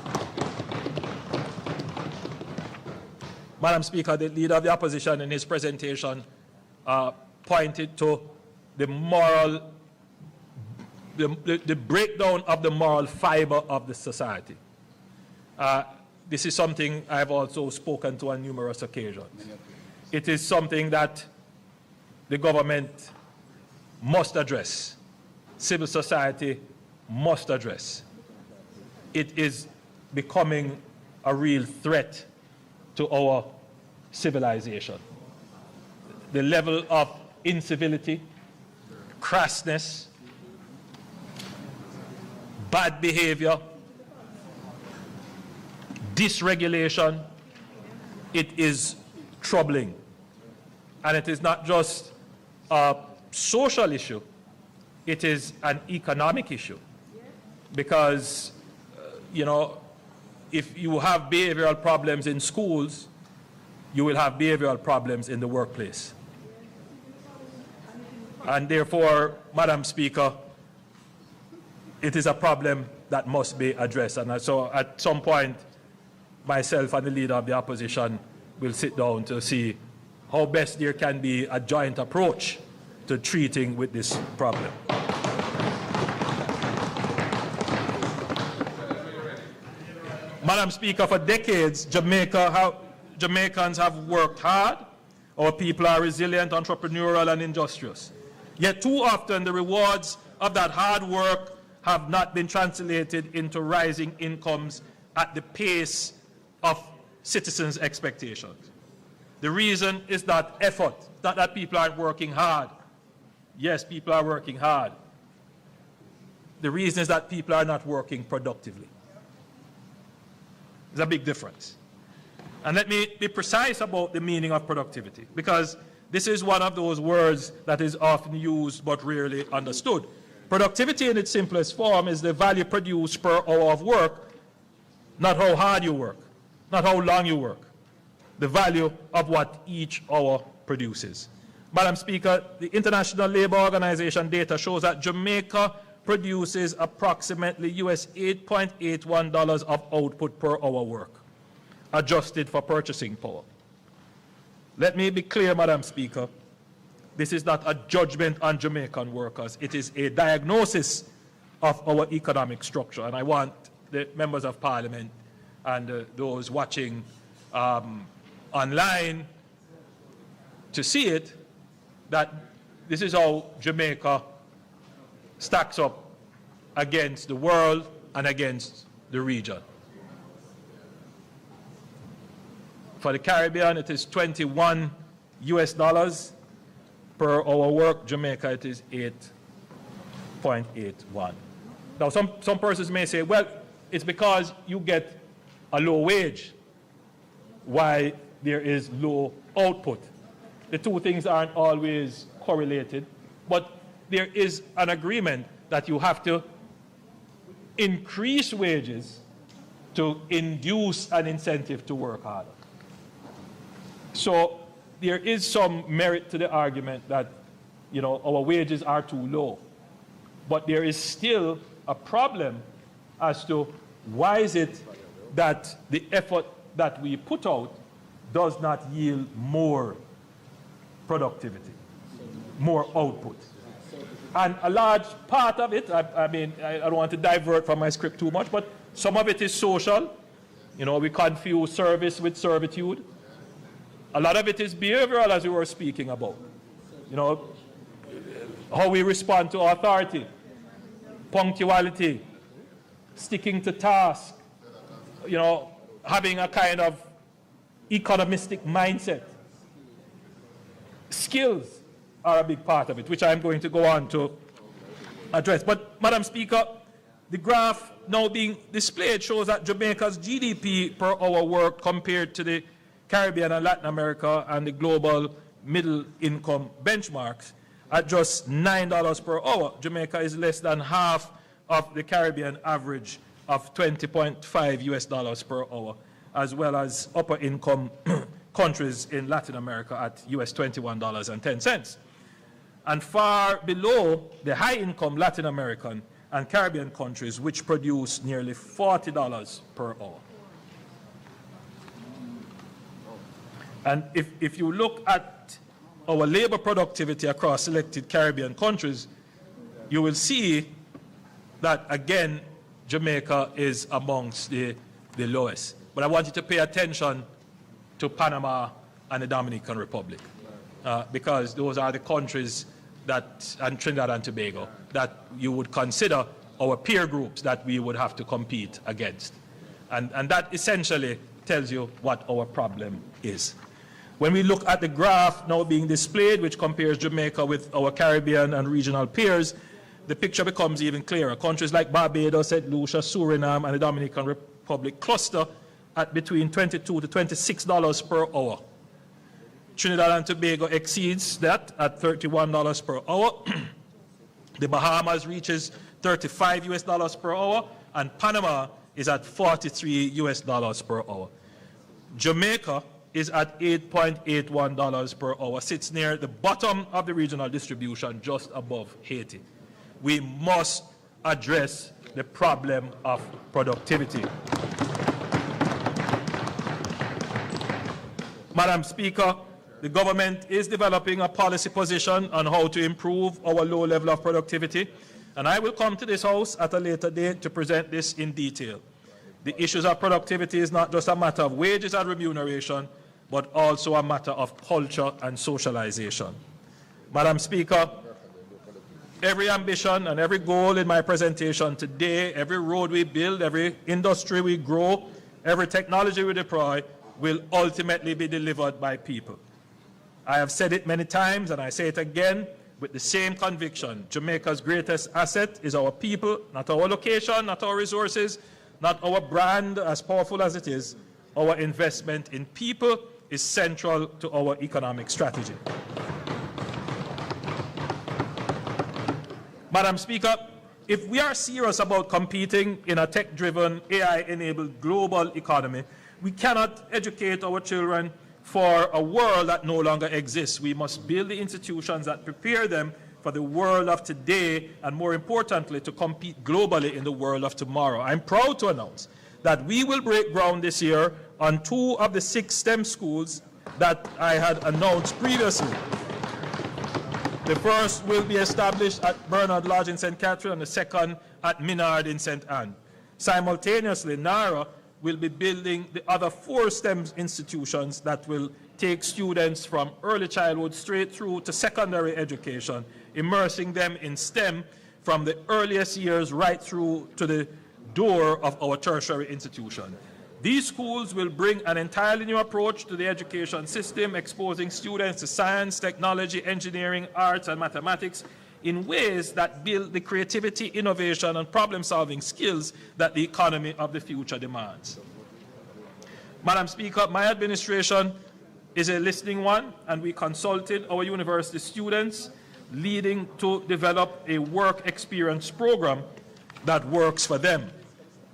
Madam Speaker, the leader of the opposition in his presentation pointed to the moral, the breakdown of the moral fiber of the society. This is something I have also spoken to on numerous occasions. It is something that the government must address, civil society must address. It is becoming a real threat to our civilization. The level of incivility, crassness, bad behavior, dysregulation, it is troubling. And it is not just a social issue, it is an economic issue. Because, you know, if you have behavioral problems in schools, you will have behavioral problems in the workplace. And therefore, Madam Speaker, it is a problem that must be addressed. And so at some point, myself and the leader of the opposition will sit down to see how best there can be a joint approach to treating with this problem. Madam Speaker, for decades, Jamaicans have worked hard. Our people are resilient, entrepreneurial, and industrious. Yet too often the rewards of that hard work have not been translated into rising incomes at the pace of citizens' expectations. The reason is that effort, not that people aren't working hard. Yes, people are working hard. The reason is that people are not working productively. There's a big difference. And let me be precise about the meaning of productivity, because this is one of those words that is often used but rarely understood. Productivity in its simplest form is the value produced per hour of work, not how hard you work, not how long you work, the value of what each hour produces. Madam Speaker, the International Labour Organization data shows that Jamaica produces approximately US $8.81 of output per hour work, adjusted for purchasing power. Let me be clear, Madam Speaker, this is not a judgment on Jamaican workers. It is a diagnosis of our economic structure. And I want the members of Parliament and those watching online to see it, that this is how Jamaica stacks up against the world and against the region. For the Caribbean, it is $21 per hour work. Jamaica, it is 8.81. Now, some persons may say, well, it's because you get a low wage why there is low output. The two things aren't always correlated, but there is an agreement that you have to increase wages to induce an incentive to work harder. So there is some merit to the argument that, you know, our wages are too low. But there is still a problem as to why is it that the effort that we put out does not yield more productivity, more output. And a large part of it, I don't want to divert from my script too much, but some of it is social. You know, we confuse service with servitude. A lot of it is behavioral, as we were speaking about. You know, how we respond to authority, punctuality, sticking to task, you know, having a kind of economistic mindset. Skills are a big part of it, which I'm going to go on to address. But, Madam Speaker, the graph now being displayed shows that Jamaica's GDP per hour work compared to the Caribbean and Latin America and the global middle income benchmarks at just $9 per hour. Jamaica is less than half of the Caribbean average of $20.5 per hour, as well as upper income countries in Latin America at US $21.10. And far below the high income Latin American and Caribbean countries, which produce nearly $40 per hour. And if you look at our labor productivity across selected Caribbean countries, you will see that, again, Jamaica is amongst the lowest. But I want you to pay attention to Panama and the Dominican Republic, because those are the countries that, and Trinidad and Tobago, that you would consider our peer groups that we would have to compete against. And that essentially tells you what our problem is. When we look at the graph now being displayed, which compares Jamaica with our Caribbean and regional peers, the picture becomes even clearer. Countries like Barbados, St. Lucia, Suriname, and the Dominican Republic cluster at between $22 to $26 per hour. Trinidad and Tobago exceeds that at $31 per hour. The Bahamas reaches $35 per hour, and Panama is at $43 per hour. Jamaica is at $8.81 per hour, sits near the bottom of the regional distribution, just above Haiti. We must address the problem of productivity. Madam Speaker, the government is developing a policy position on how to improve our low level of productivity, and I will come to this House at a later date to present this in detail. The issues of productivity is not just a matter of wages and remuneration, but also a matter of culture and socialization. Madam Speaker, every ambition and every goal in my presentation today, every road we build, every industry we grow, every technology we deploy will ultimately be delivered by people. I have said it many times and I say it again with the same conviction. Jamaica's greatest asset is our people, not our location, not our resources, not our brand, as powerful as it is. Our investment in people is central to our economic strategy. Madam Speaker, if we are serious about competing in a tech-driven, AI-enabled global economy, we cannot educate our children for a world that no longer exists. We must build the institutions that prepare them for the world of today and, more importantly, to compete globally in the world of tomorrow. I'm proud to announce that we will break ground this year on 2 of the 6 STEM schools that I had announced previously. The first will be established at Bernard Lodge in St. Catherine and the second at Minard in St. Anne. Simultaneously, NARA will be building the other 4 STEM institutions that will take students from early childhood straight through to secondary education, immersing them in STEM from the earliest years right through to the door of our tertiary institution. These schools will bring an entirely new approach to the education system, exposing students to science, technology, engineering, arts, and mathematics in ways that build the creativity, innovation, and problem-solving skills that the economy of the future demands. Madam Speaker, my administration is a listening one, and we consulted our university students, leading to develop a work experience program that works for them.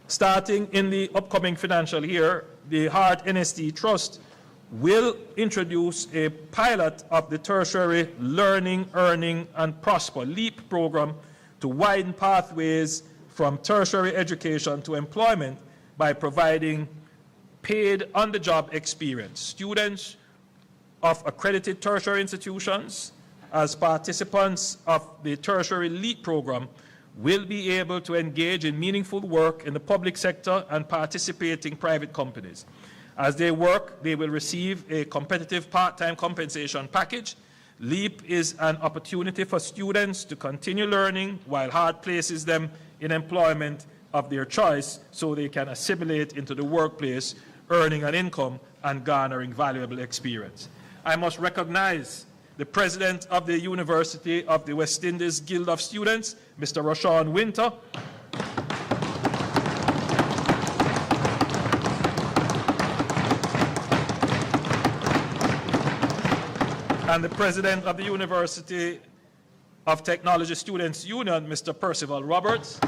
Starting in the upcoming financial year, the Hart NST Trust will introduce a pilot of the Tertiary Learning, Earning, and Prosper LEAP program to widen pathways from tertiary education to employment by providing paid on-the-job experience. Students of accredited tertiary institutions as participants of the Tertiary Leap program will be able to engage in meaningful work in the public sector and participating private companies. As they work, they will receive a competitive part-time compensation package. LEAP is an opportunity for students to continue learning while Hart places them in employment of their choice so they can assimilate into the workplace, earning an income and garnering valuable experience. I must recognize the President of the University of the West Indies Guild of Students, Mr. Rashawn Winter, and the President of the University of Technology Students Union, Mr. Percival Roberts,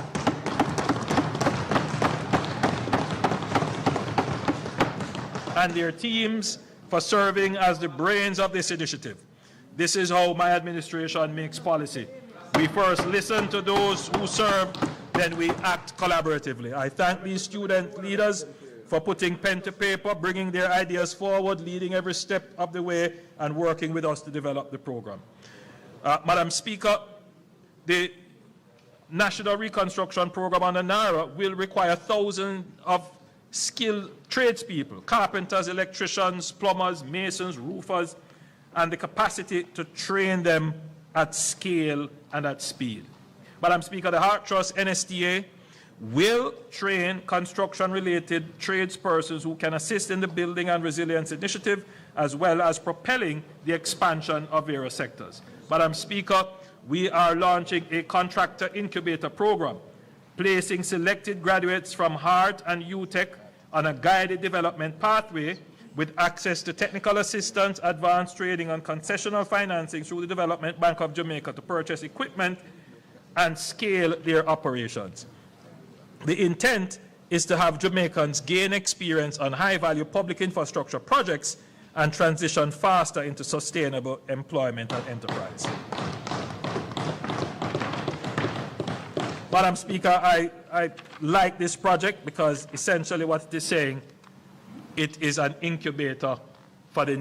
and their teams for serving as the brains of this initiative. This is how my administration makes policy. We first listen to those who serve, then we act collaboratively. I thank these student leaders for putting pen to paper, bringing their ideas forward, leading every step of the way, and working with us to develop the program. Madam Speaker, the National Reconstruction Program under NARA will require thousands of skilled tradespeople, carpenters, electricians, plumbers, masons, roofers, and the capacity to train them at scale and at speed. Madam Speaker, the Hart Trust NSTA will train construction-related tradespersons who can assist in the Building and Resilience Initiative, as well as propelling the expansion of various sectors. Madam Speaker, we are launching a contractor incubator program, placing selected graduates from Hart and UTech on a guided development pathway with access to technical assistance, advanced training, and concessional financing through the Development Bank of Jamaica to purchase equipment and scale their operations. The intent is to have Jamaicans gain experience on high-value public infrastructure projects and transition faster into sustainable employment and enterprise. Madam Speaker, I like this project because essentially what it is saying, it is an incubator for a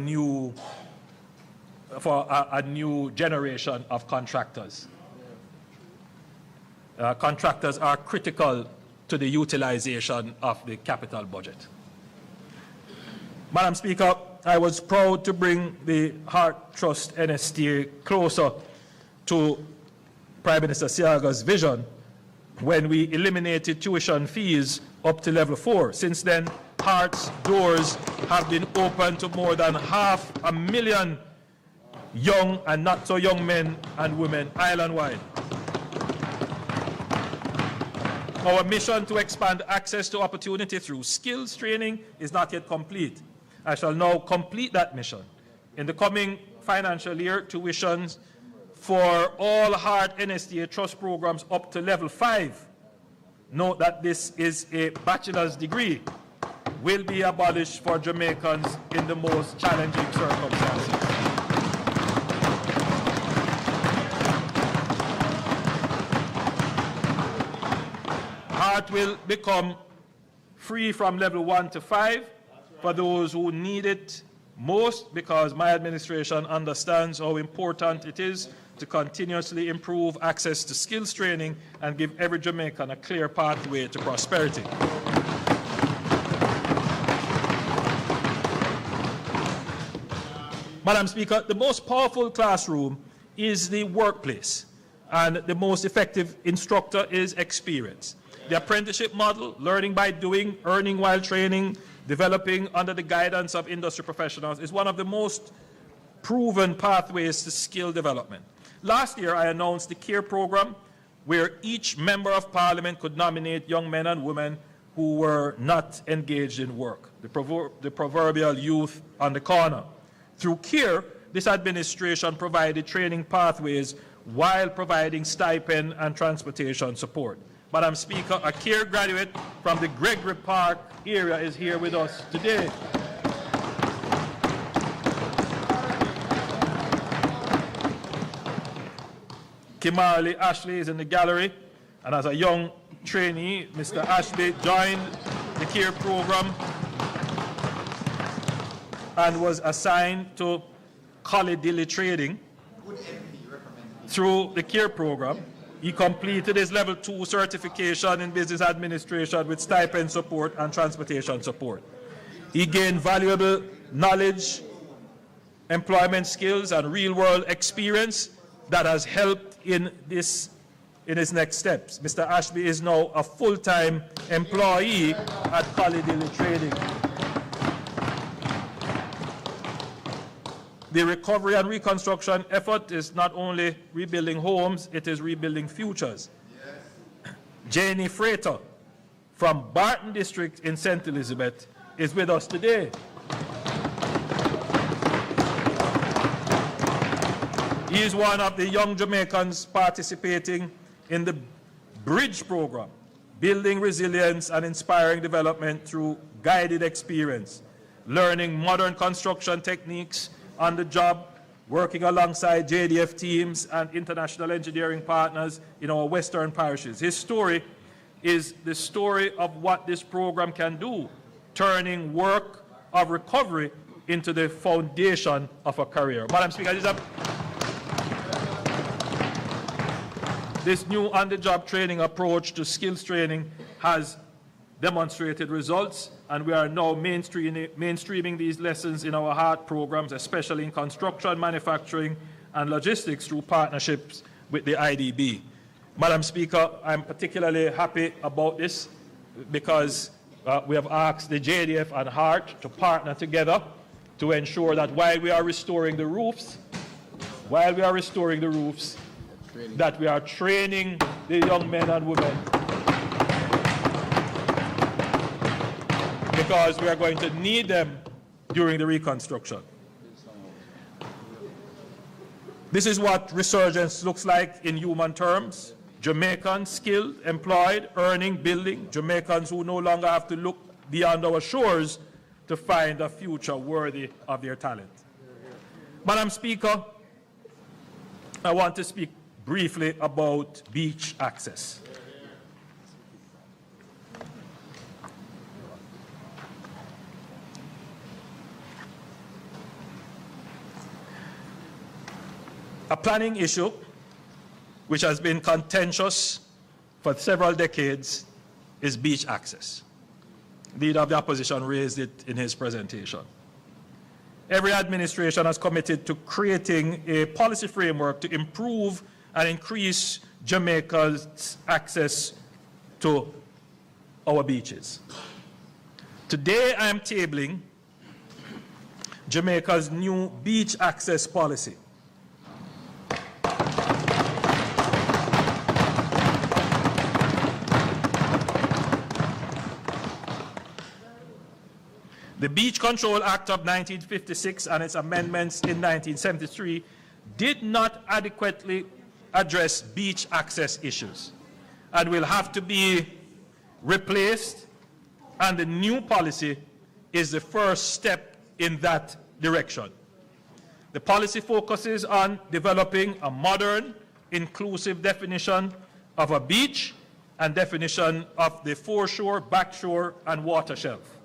new generation of contractors. Contractors are critical to the utilization of the capital budget. Madam Speaker, I was proud to bring the Hart Trust NSTA closer to Prime Minister Siaga's vision when we eliminated tuition fees up to level 4. Since then, hearts' doors have been open to more than 500,000 young and not so young men and women island-wide. Our mission to expand access to opportunity through skills training is not yet complete. I shall now complete that mission. In the coming financial year, tuitions for all hard NSTA trust programs up to level 5, note that this is a bachelor's degree, will be abolished for Jamaicans in the most challenging circumstances. Heart will become free from level 1 to 5 for those who need it most, because my administration understands how important it is to continuously improve access to skills training and give every Jamaican a clear pathway to prosperity. Madam Speaker, the most powerful classroom is the workplace, and the most effective instructor is experience. The apprenticeship model, learning by doing, earning while training, developing under the guidance of industry professionals, is one of the most proven pathways to skill development. Last year, I announced the CARE program, where each member of parliament could nominate young men and women who were not engaged in work, the proverbial youth on the corner. Through CARE, this administration provided training pathways while providing stipend and transportation support. Madam Speaker, a CARE graduate from the Gregory Park area is here with us today. Kimberly Ashley is in the gallery, and as a young trainee, Mr. Ashley joined the CARE program and was assigned to Collie trading through the CARE program. He completed his level 2 certification in business administration with stipend support and transportation support. He gained valuable knowledge, employment skills, and real-world experience that has helped in his next steps. Mr. Ashby is now a full-time employee at Collie Trading. The recovery and reconstruction effort is not only rebuilding homes, it is rebuilding futures. Yes. Janie Freighter from Barton District in St. Elizabeth is with us today. He is one of the young Jamaicans participating in the Bridge program, building resilience and inspiring development through guided experience, learning modern construction techniques on the job, working alongside JDF teams and international engineering partners in our western parishes. His story is the story of what this program can do, turning work of recovery into the foundation of a career. Madam Speaker, this new on-the-job training approach to skills training has demonstrated results, and we are now mainstreaming these lessons in our HEART programs, especially in construction, manufacturing, and logistics through partnerships with the IDB. Madam Speaker, I'm particularly happy about this because we have asked the JDF and HEART to partner together to ensure that while we are restoring the roofs, that we are training the young men and women, because we are going to need them during the reconstruction. This is what resurgence looks like in human terms. Jamaicans skilled, employed, earning, building. Jamaicans who no longer have to look beyond our shores to find a future worthy of their talent. Madam Speaker, I want to speak briefly about beach access. A planning issue which has been contentious for several decades is beach access. The leader of the opposition raised it in his presentation. Every administration has committed to creating a policy framework to improve and increase Jamaica's access to our beaches. Today I am tabling Jamaica's new beach access policy. The Beach Control Act of 1956 and its amendments in 1973 did not adequately address beach access issues and will have to be replaced, and the new policy is the first step in that direction. The policy focuses on developing a modern, inclusive definition of a beach and definition of the foreshore, backshore, and water shelf,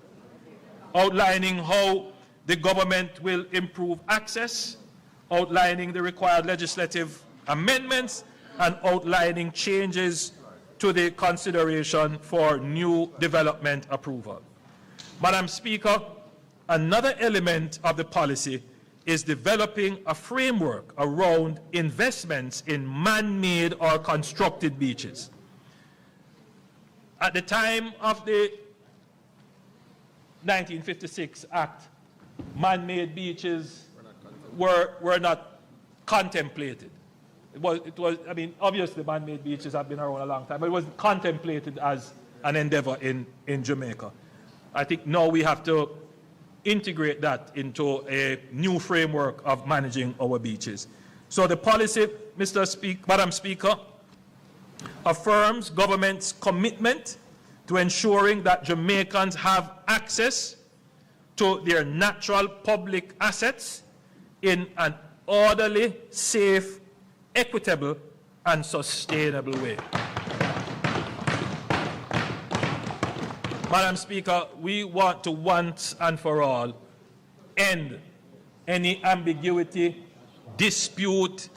outlining how the government will improve access, outlining the required legislative amendments, and outlining changes to the consideration for new development approval. Madam Speaker, another element of the policy is developing a framework around investments in man-made or constructed beaches. At the time of the 1956 Act, man-made beaches were not contemplated. It was, I mean, obviously man-made beaches have been around a long time, but it was contemplated as an endeavor in Jamaica. I think now we have to integrate that into a new framework of managing our beaches. So the policy, Madam Speaker, affirms government's commitment to ensuring that Jamaicans have access to their natural public assets in an orderly, safe, equitable, and sustainable way. Madam Speaker, we want to once and for all end any ambiguity, dispute,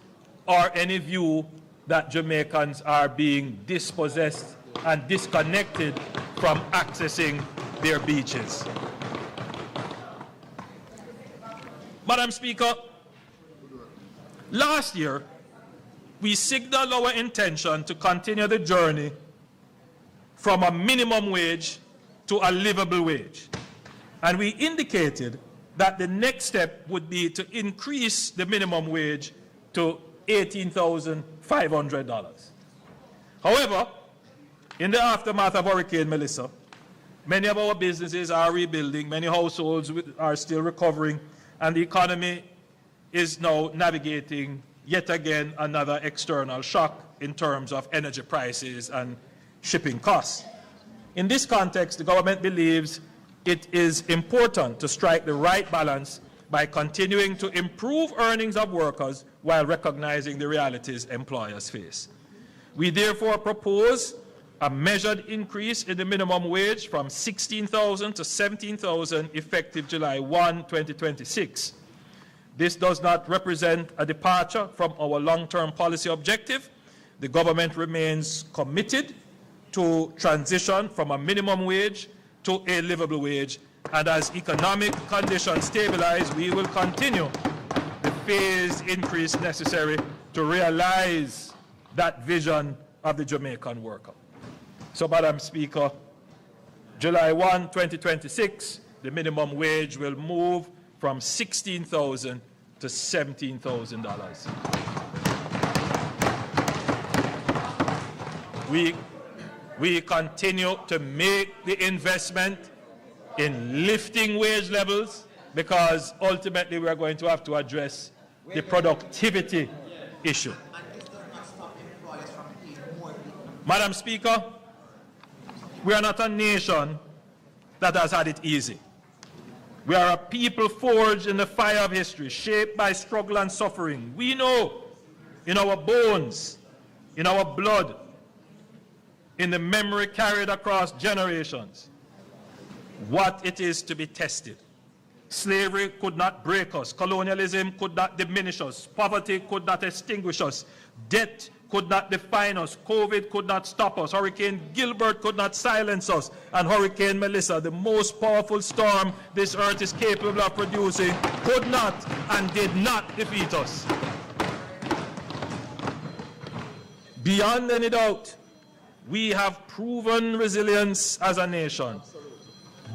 or any view that Jamaicans are being dispossessed and disconnected from accessing their beaches. Madam Speaker, last year, we signaled our intention to continue the journey from a minimum wage to a livable wage. And we indicated that the next step would be to increase the minimum wage to $18,500. However, in the aftermath of Hurricane Melissa, many of our businesses are rebuilding, many households are still recovering, and the economy is now navigating yet again another external shock in terms of energy prices and shipping costs. In this context, the government believes it is important to strike the right balance by continuing to improve earnings of workers while recognizing the realities employers face. We therefore propose a measured increase in the minimum wage from $16,000 to $17,000 effective July 1, 2026. This does not represent a departure from our long-term policy objective. The government remains committed to transition from a minimum wage to a livable wage, and as economic conditions stabilize, we will continue the phased increase necessary to realize that vision of the Jamaican worker. So, Madam Speaker, July 1, 2026, the minimum wage will move from $16,000 to $17,000. We continue to make the investment in lifting wage levels because ultimately we are going to have to address the productivity issue. Madam Speaker, we are not a nation that has had it easy. We are a people forged in the fire of history, shaped by struggle and suffering. We know in our bones, in our blood, in the memory carried across generations, what it is to be tested. Slavery could not break us. Colonialism could not diminish us. Poverty could not extinguish us. Debt could not define us. COVID could not stop us. Hurricane Gilbert could not silence us. And Hurricane Melissa, the most powerful storm this earth is capable of producing, could not and did not defeat us. Beyond any doubt, we have proven resilience as a nation.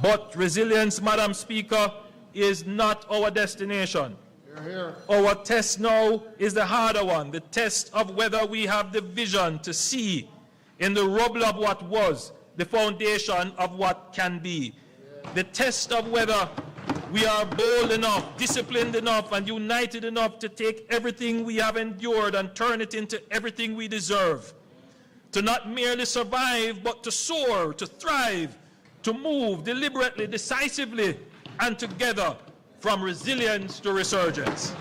But resilience, Madam Speaker, is not our destination. Our test now is the harder one, the test of whether we have the vision to see in the rubble of what was the foundation of what can be. The test of whether we are bold enough, disciplined enough, and united enough to take everything we have endured and turn it into everything we deserve. To not merely survive, but to soar, to thrive, to move deliberately, decisively, and together from resilience to resurgence.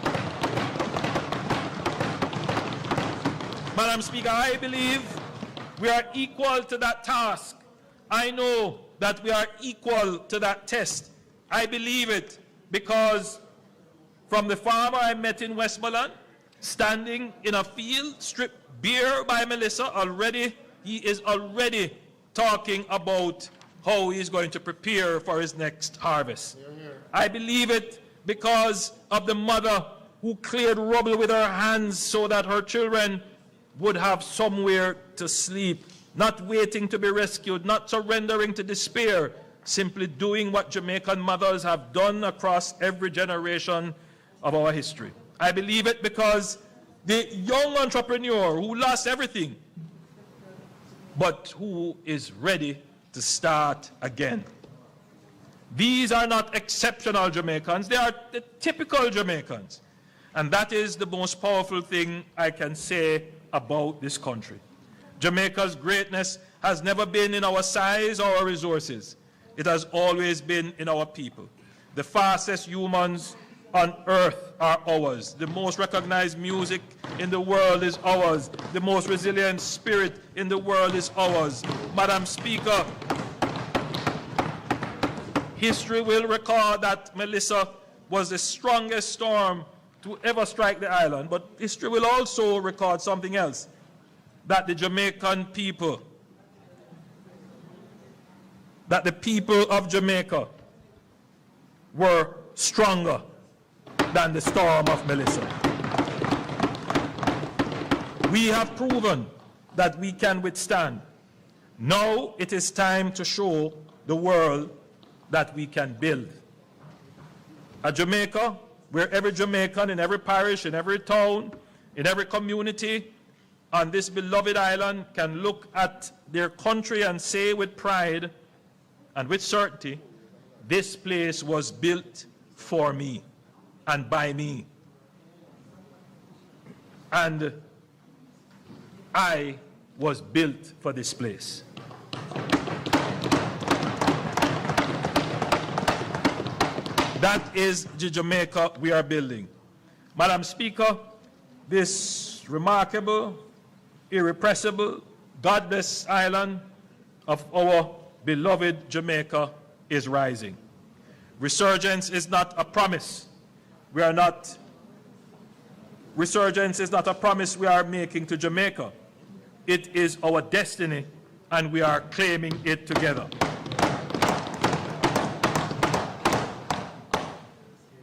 Madam Speaker, I believe we are equal to that task. I know that we are equal to that test. I believe it because from the farmer I met in Westmoreland, standing in a field, stripped bare by Melissa, he is already talking about how he is going to prepare for his next harvest. I believe it because of the mother who cleared rubble with her hands so that her children would have somewhere to sleep, not waiting to be rescued, not surrendering to despair, simply doing what Jamaican mothers have done across every generation of our history. I believe it because the young entrepreneur who lost everything, but who is ready to start again. These are not exceptional Jamaicans, they are the typical Jamaicans. And that is the most powerful thing I can say about this country. Jamaica's greatness has never been in our size or our resources. It has always been in our people. The fastest humans on earth are ours. The most recognized music in the world is ours. The most resilient spirit in the world is ours. Madam Speaker, history will record that Melissa was the strongest storm to ever strike the island, but history will also record something else, that the Jamaican people, that the people of Jamaica were stronger than the storm of Melissa. We have proven that we can withstand. Now it is time to show the world that we can build. A Jamaica where every Jamaican in every parish, in every town, in every community on this beloved island can look at their country and say with pride and with certainty, this place was built for me and by me. And I was built for this place. That is the Jamaica we are building. Madam Speaker, this remarkable, irrepressible, godless island of our beloved Jamaica is rising. Resurgence is not a promise. Resurgence is not a promise we are making to Jamaica. It is our destiny, and we are claiming it together.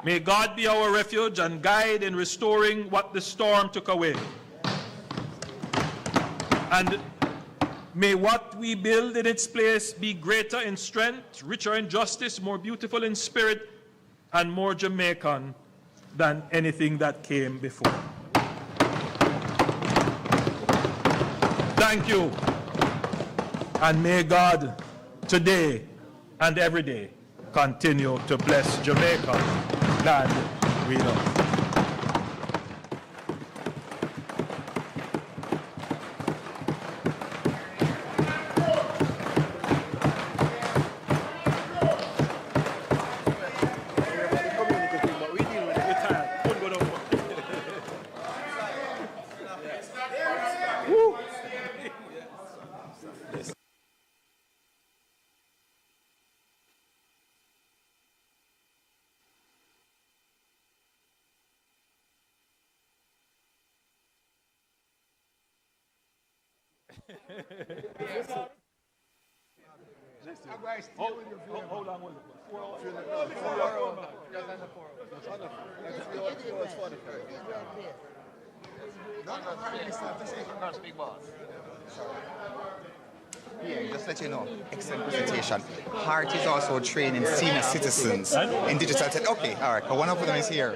May God be our refuge and guide in restoring what the storm took away. And may what we build in its place be greater in strength, richer in justice, more beautiful in spirit, and more Jamaican than anything that came before. Thank you. And may God today and every day continue to bless Jamaica, land we love. Hold on. Yeah, just let you know, excellent presentation. Heart is also training senior citizens in digital tech. Okay, all right, one of them is here.